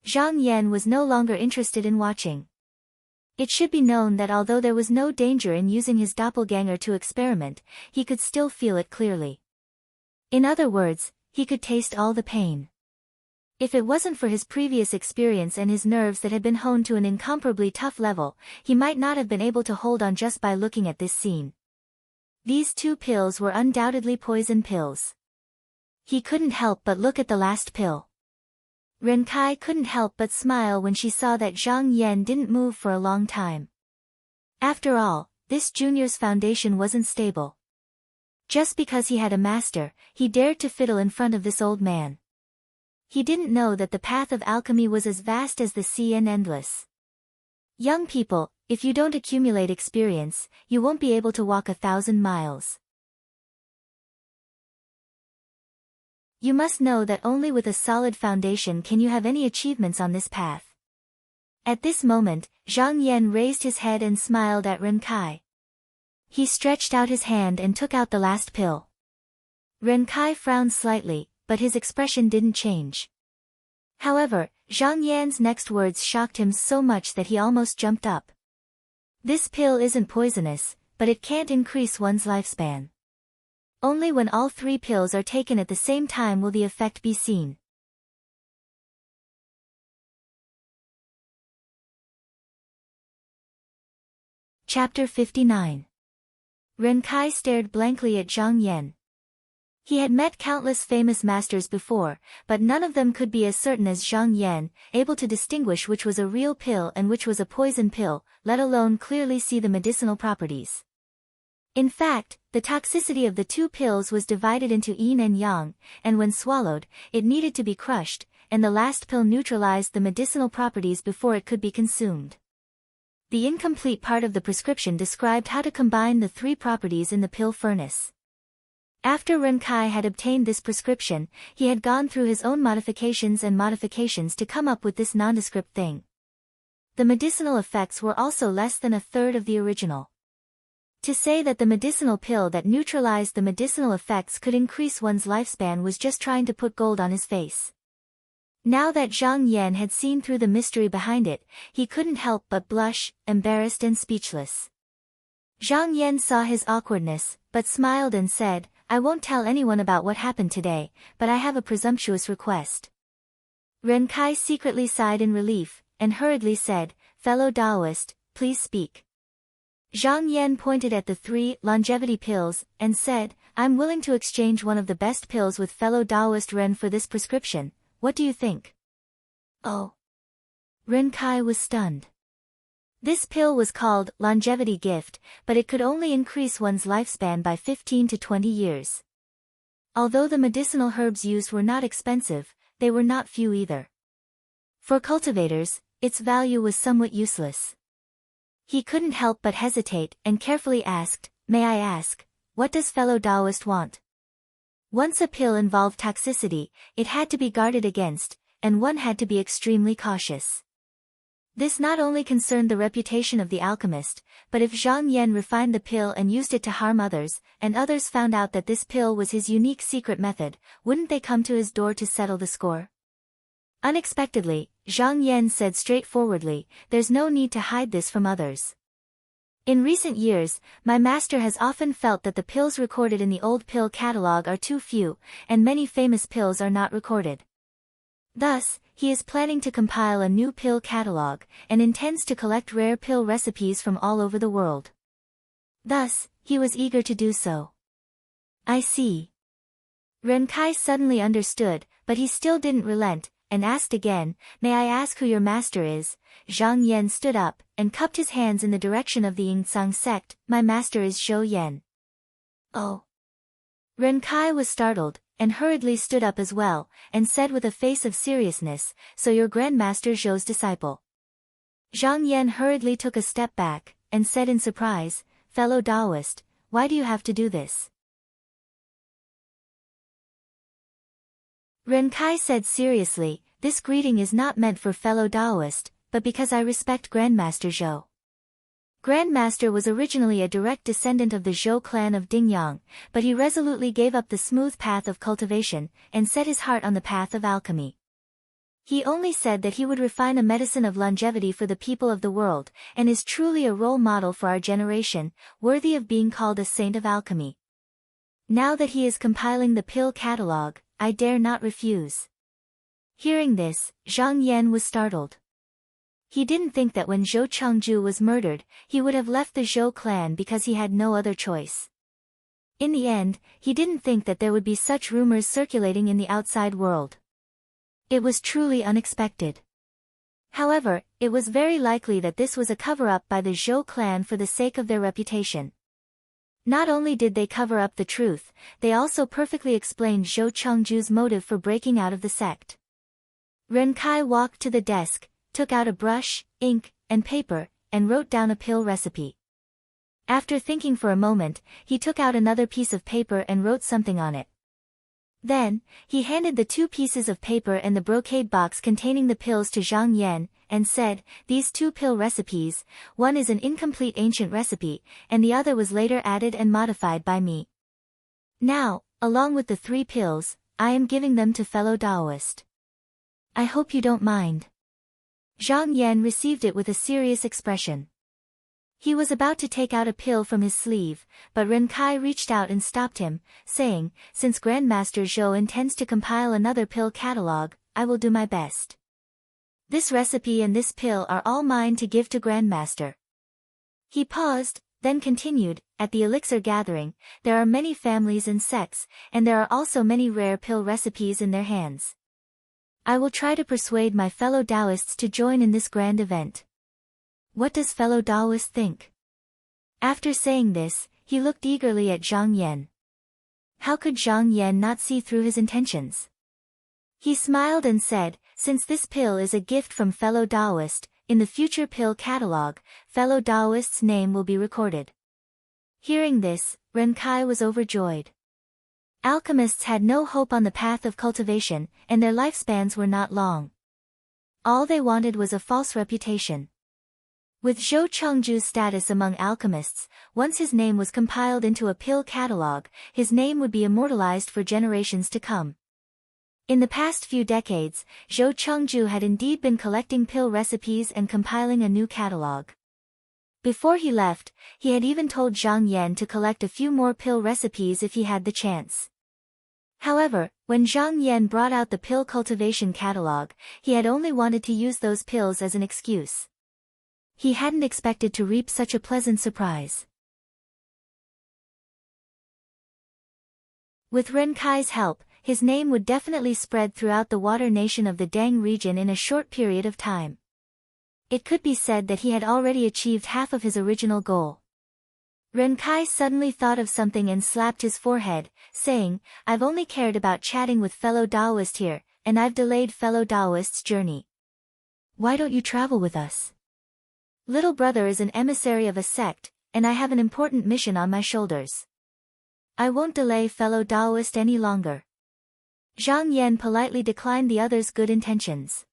Zhang Yan was no longer interested in watching. It should be known that although there was no danger in using his doppelganger to experiment, he could still feel it clearly. In other words, he could taste all the pain. If it wasn't for his previous experience and his nerves that had been honed to an incomparably tough level, he might not have been able to hold on just by looking at this scene. These 2 pills were undoubtedly poison pills. He couldn't help but look at the last pill. Renkai couldn't help but smile when she saw that Zhang Yan didn't move for a long time. After all, this junior's foundation wasn't stable. Just because he had a master, he dared to fiddle in front of this old man. He didn't know that the path of alchemy was as vast as the sea and endless. Young people, if you don't accumulate experience, you won't be able to walk 1,000 miles. You must know that only with a solid foundation can you have any achievements on this path. At this moment, Zhang Yan raised his head and smiled at Renkai. He stretched out his hand and took out the last pill. Renkai frowned slightly, but his expression didn't change. However, Zhang Yan's next words shocked him so much that he almost jumped up. This pill isn't poisonous, but it can't increase one's lifespan. Only when all 3 pills are taken at the same time will the effect be seen. Chapter 59. Ren Kai stared blankly at Zhang Yan. He had met countless famous masters before, but none of them could be as certain as Zhang Yan, able to distinguish which was a real pill and which was a poison pill, let alone clearly see the medicinal properties. In fact, the toxicity of the two pills was divided into yin and yang, and when swallowed, it needed to be crushed, and the last pill neutralized the medicinal properties before it could be consumed. The incomplete part of the prescription described how to combine the three properties in the pill furnace. After Ren Kai had obtained this prescription, he had gone through his own modifications to come up with this nondescript thing. The medicinal effects were also less than a third of the original. To say that the medicinal pill that neutralized the medicinal effects could increase one's lifespan was just trying to put gold on his face. Now that Zhang Yan had seen through the mystery behind it, he couldn't help but blush, embarrassed and speechless. Zhang Yan saw his awkwardness, but smiled and said, "I won't tell anyone about what happened today, but I have a presumptuous request." Ren Kai secretly sighed in relief, and hurriedly said, "Fellow Taoist, please speak." Zhang Yan pointed at the 3 longevity pills, and said, "I'm willing to exchange one of the best pills with fellow Taoist Ren for this prescription. What do you think?" "Oh." Ren Kai was stunned. This pill was called Longevity Gift, but it could only increase one's lifespan by 15 to 20 years. Although the medicinal herbs used were not expensive, they were not few either. For cultivators, its value was somewhat useless. He couldn't help but hesitate, and carefully asked, "May I ask, what does fellow Taoist want?" Once a pill involved toxicity, it had to be guarded against, and one had to be extremely cautious. This not only concerned the reputation of the alchemist, but if Zhang Yan refined the pill and used it to harm others, and others found out that this pill was his unique secret method, wouldn't they come to his door to settle the score? Unexpectedly, Zhang Yan said straightforwardly, "There's no need to hide this from others. In recent years, my master has often felt that the pills recorded in the old pill catalog are too few, and many famous pills are not recorded. Thus, he is planning to compile a new pill catalog, and intends to collect rare pill recipes from all over the world. Thus, he was eager to do so." "I see." Ren Kai suddenly understood, but he still didn't relent, and asked again, "May I ask who your master is?" Zhang Yan stood up, and cupped his hands in the direction of the Yingtsang sect. "My master is Zhou Yan." "Oh." Ren Kai was startled, and hurriedly stood up as well, and said with a face of seriousness, "So your grandmaster Zhou's disciple." Zhang Yan hurriedly took a step back, and said in surprise, "Fellow Taoist, why do you have to do this?" Ren Kai said seriously, "This greeting is not meant for fellow Taoist, but because I respect Grandmaster Zhou." Grandmaster was originally a direct descendant of the Zhou clan of Dingyang, but he resolutely gave up the smooth path of cultivation, and set his heart on the path of alchemy. He only said that he would refine a medicine of longevity for the people of the world, and is truly a role model for our generation, worthy of being called a saint of alchemy. Now that he is compiling the pill catalog, I dare not refuse." Hearing this, Zhang Yan was startled. He didn't think that when Zhou Chengju was murdered, he would have left the Zhou clan because he had no other choice. In the end, he didn't think that there would be such rumors circulating in the outside world. It was truly unexpected. However, it was very likely that this was a cover-up by the Zhou clan for the sake of their reputation. Not only did they cover up the truth, they also perfectly explained Zhou Chengju's motive for breaking out of the sect. Ren Kai walked to the desk, took out a brush, ink, and paper, and wrote down a pill recipe. After thinking for a moment, he took out another piece of paper and wrote something on it. Then, he handed the 2 pieces of paper and the brocade box containing the pills to Zhang Yan, and said, "These 2 pill recipes, one is an incomplete ancient recipe, and the other was later added and modified by me. Now, along with the 3 pills, I am giving them to fellow Taoist. I hope you don't mind." Zhang Yan received it with a serious expression. He was about to take out a pill from his sleeve, but Ren Kai reached out and stopped him, saying, "Since Grandmaster Zhou intends to compile another pill catalog, I will do my best. This recipe and this pill are all mine to give to Grandmaster." He paused, then continued, at the elixir gathering, there are many families and sects, and there are also many rare pill recipes in their hands. I will try to persuade my fellow Taoists to join in this grand event. What does fellow Taoist think? After saying this, he looked eagerly at Zhang Yan. How could Zhang Yan not see through his intentions? He smiled and said, since this pill is a gift from fellow Taoist, in the future pill catalogue, fellow Taoist's name will be recorded. Hearing this, Ren Kai was overjoyed. Alchemists had no hope on the path of cultivation, and their lifespans were not long. All they wanted was a false reputation. With Zhou Chengju's status among alchemists, once his name was compiled into a pill catalogue, his name would be immortalized for generations to come. In the past few decades, Zhou Chengju had indeed been collecting pill recipes and compiling a new catalogue. Before he left, he had even told Zhang Yan to collect a few more pill recipes if he had the chance. However, when Zhang Yan brought out the pill cultivation catalogue, he had only wanted to use those pills as an excuse. He hadn't expected to reap such a pleasant surprise. With Ren Kai's help, his name would definitely spread throughout the water nation of the Dang region in a short period of time. It could be said that he had already achieved half of his original goal. Ren Kai suddenly thought of something and slapped his forehead, saying, I've only cared about chatting with fellow Taoist here, and I've delayed fellow Taoist's journey. Why don't you travel with us? Little brother is an emissary of a sect, and I have an important mission on my shoulders. I won't delay fellow Taoist any longer. Zhang Yan politely declined the other's good intentions.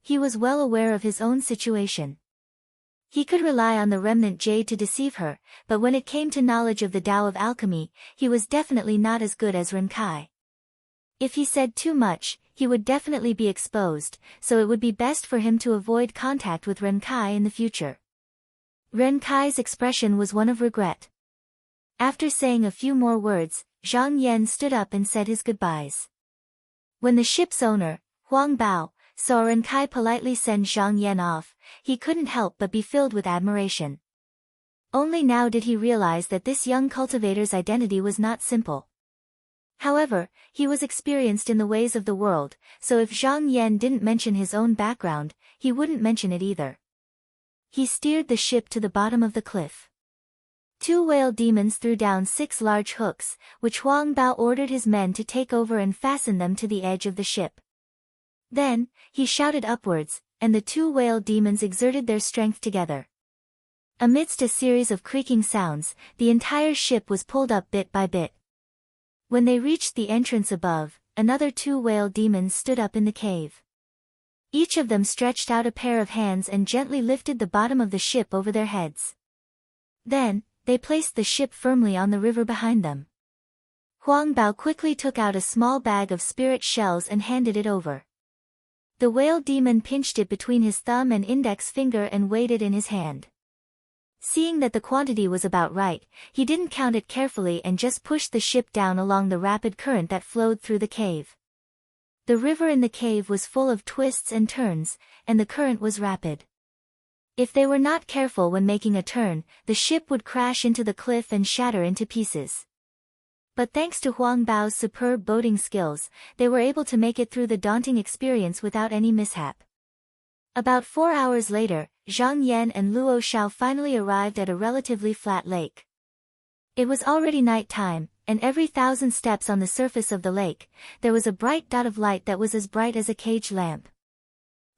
He was well aware of his own situation. He could rely on the remnant jade to deceive her, but when it came to knowledge of the Tao of alchemy, he was definitely not as good as Ren Kai. If he said too much, he would definitely be exposed, so it would be best for him to avoid contact with Ren Kai in the future. Ren Kai's expression was one of regret. After saying a few more words, Zhang Yan stood up and said his goodbyes. When the ship's owner, Huang Bao, saw Ren Kai politely send Zhang Yan off, he couldn't help but be filled with admiration. Only now did he realize that this young cultivator's identity was not simple. However, he was experienced in the ways of the world, so if Zhang Yan didn't mention his own background, he wouldn't mention it either. He steered the ship to the bottom of the cliff. 2 whale demons threw down 6 large hooks, which Huang Bao ordered his men to take over and fasten them to the edge of the ship. Then, he shouted upwards, and the 2 whale demons exerted their strength together. Amidst a series of creaking sounds, the entire ship was pulled up bit by bit. When they reached the entrance above, another 2 whale demons stood up in the cave. Each of them stretched out a pair of hands and gently lifted the bottom of the ship over their heads. Then, they placed the ship firmly on the river behind them. Huang Bao quickly took out a small bag of spirit shells and handed it over. The whale demon pinched it between his thumb and index finger and weighed it in his hand. Seeing that the quantity was about right, he didn't count it carefully and just pushed the ship down along the rapid current that flowed through the cave. The river in the cave was full of twists and turns, and the current was rapid. If they were not careful when making a turn, the ship would crash into the cliff and shatter into pieces. But thanks to Huang Bao's superb boating skills, they were able to make it through the daunting experience without any mishap. About 4 hours later, Zhang Yan and Luo Xiao finally arrived at a relatively flat lake. It was already night time, and every 1,000 steps on the surface of the lake, there was a bright dot of light that was as bright as a cage lamp.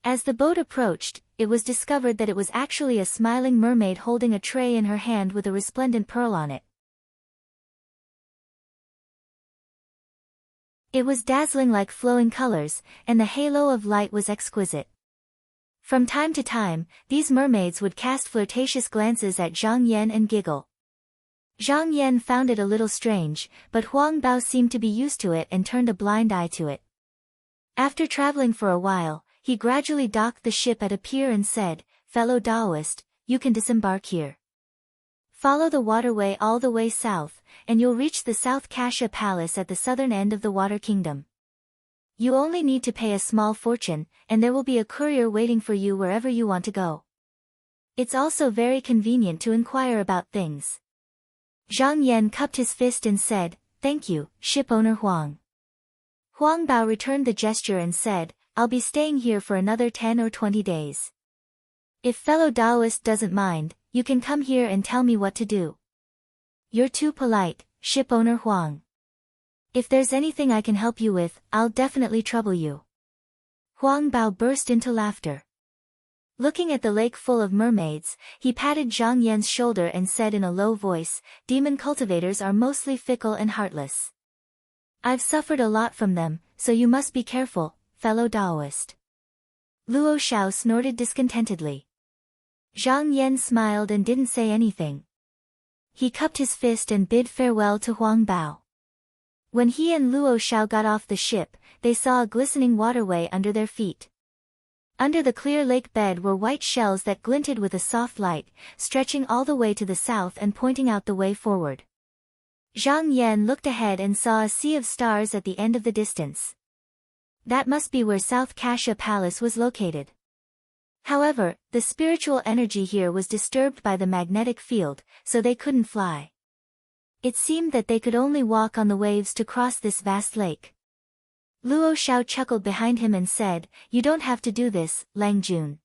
As the boat approached, it was discovered that it was actually a smiling mermaid holding a tray in her hand with a resplendent pearl on it. It was dazzling like flowing colors, and the halo of light was exquisite. From time to time, these mermaids would cast flirtatious glances at Zhang Yan and giggle. Zhang Yan found it a little strange, but Huang Bao seemed to be used to it and turned a blind eye to it. After traveling for a while, he gradually docked the ship at a pier and said, "Fellow Taoist, you can disembark here. Follow the waterway all the way south, and you'll reach the South Kasha Palace at the southern end of the Water Kingdom. You only need to pay a small fortune, and there will be a courier waiting for you wherever you want to go." It's also very convenient to inquire about things. Zhang Yan cupped his fist and said, "Thank you, shipowner Huang." Huang Bao returned the gesture and said, "I'll be staying here for another 10 or 20 days. If fellow Taoist doesn't mind, you can come here and tell me what to do." "You're too polite, shipowner Huang. If there's anything I can help you with, I'll definitely trouble you." Huang Bao burst into laughter. Looking at the lake full of mermaids, he patted Zhang Yan's shoulder and said in a low voice, "Demon cultivators are mostly fickle and heartless. I've suffered a lot from them, so you must be careful, fellow Taoist." Luo Xiao snorted discontentedly. Zhang Yan smiled and didn't say anything. He cupped his fist and bid farewell to Huang Bao. When he and Luo Xiao got off the ship, they saw a glistening waterway under their feet. Under the clear lake bed were white shells that glinted with a soft light, stretching all the way to the south and pointing out the way forward. Zhang Yan looked ahead and saw a sea of stars at the end of the distance. That must be where South Kasha Palace was located. However, the spiritual energy here was disturbed by the magnetic field, so they couldn't fly. It seemed that they could only walk on the waves to cross this vast lake. Luo Xiao chuckled behind him and said, "You don't have to do this, Lang Jun.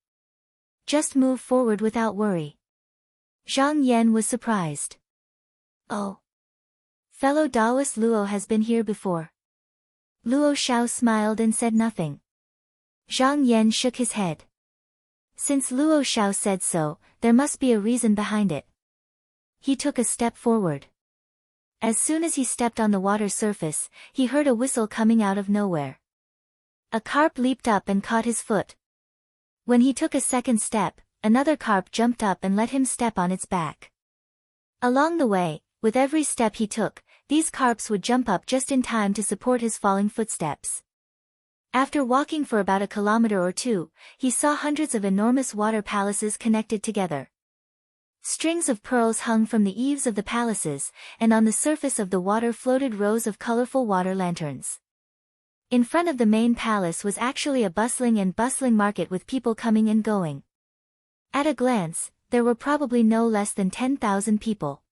Just move forward without worry." Zhang Yan was surprised. "Oh. Fellow Taoist Luo has been here before." Luo Xiao smiled and said nothing. Zhang Yan shook his head. Since Luo Xiao said so, there must be a reason behind it. He took a step forward. As soon as he stepped on the water surface, he heard a whistle coming out of nowhere. A carp leaped up and caught his foot. When he took a second step, another carp jumped up and let him step on its back. Along the way, with every step he took, these carps would jump up just in time to support his falling footsteps. After walking for about a kilometer or two, he saw hundreds of enormous water palaces connected together. Strings of pearls hung from the eaves of the palaces, and on the surface of the water floated rows of colorful water lanterns. In front of the main palace was actually a bustling market with people coming and going. At a glance, there were probably no less than 10,000 people.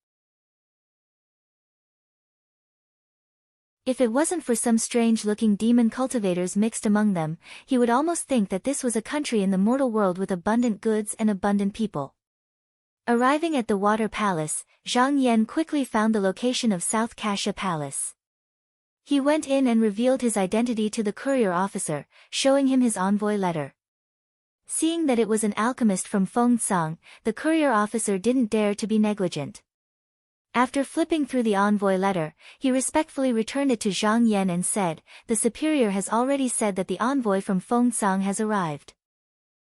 If it wasn't for some strange-looking demon cultivators mixed among them, he would almost think that this was a country in the mortal world with abundant goods and abundant people. Arriving at the water palace, Zhang Yan quickly found the location of South Kasha Palace. He went in and revealed his identity to the courier officer, showing him his envoy letter. Seeing that it was an alchemist from Fengcang, the courier officer didn't dare to be negligent. After flipping through the envoy letter, he respectfully returned it to Zhang Yan and said, "The superior has already said that the envoy from Fengcang has arrived.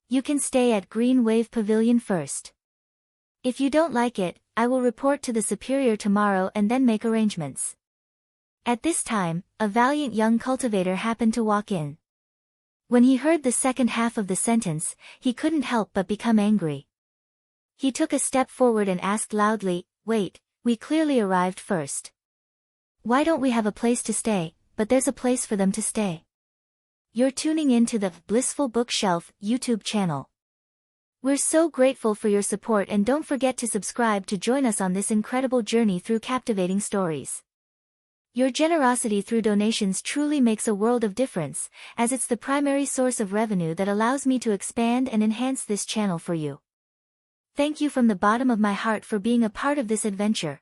You can stay at Green Wave Pavilion first. If you don't like it, I will report to the superior tomorrow and then make arrangements." At this time, a valiant young cultivator happened to walk in. When he heard the second half of the sentence, he couldn't help but become angry. He took a step forward and asked loudly, "Wait, we clearly arrived first. Why don't we have a place to stay, but there's a place for them to stay?" You're tuning in to the Blissful Bookshelf YouTube channel. We're so grateful for your support, and don't forget to subscribe to join us on this incredible journey through captivating stories. Your generosity through donations truly makes a world of difference, as it's the primary source of revenue that allows me to expand and enhance this channel for you. Thank you from the bottom of my heart for being a part of this adventure.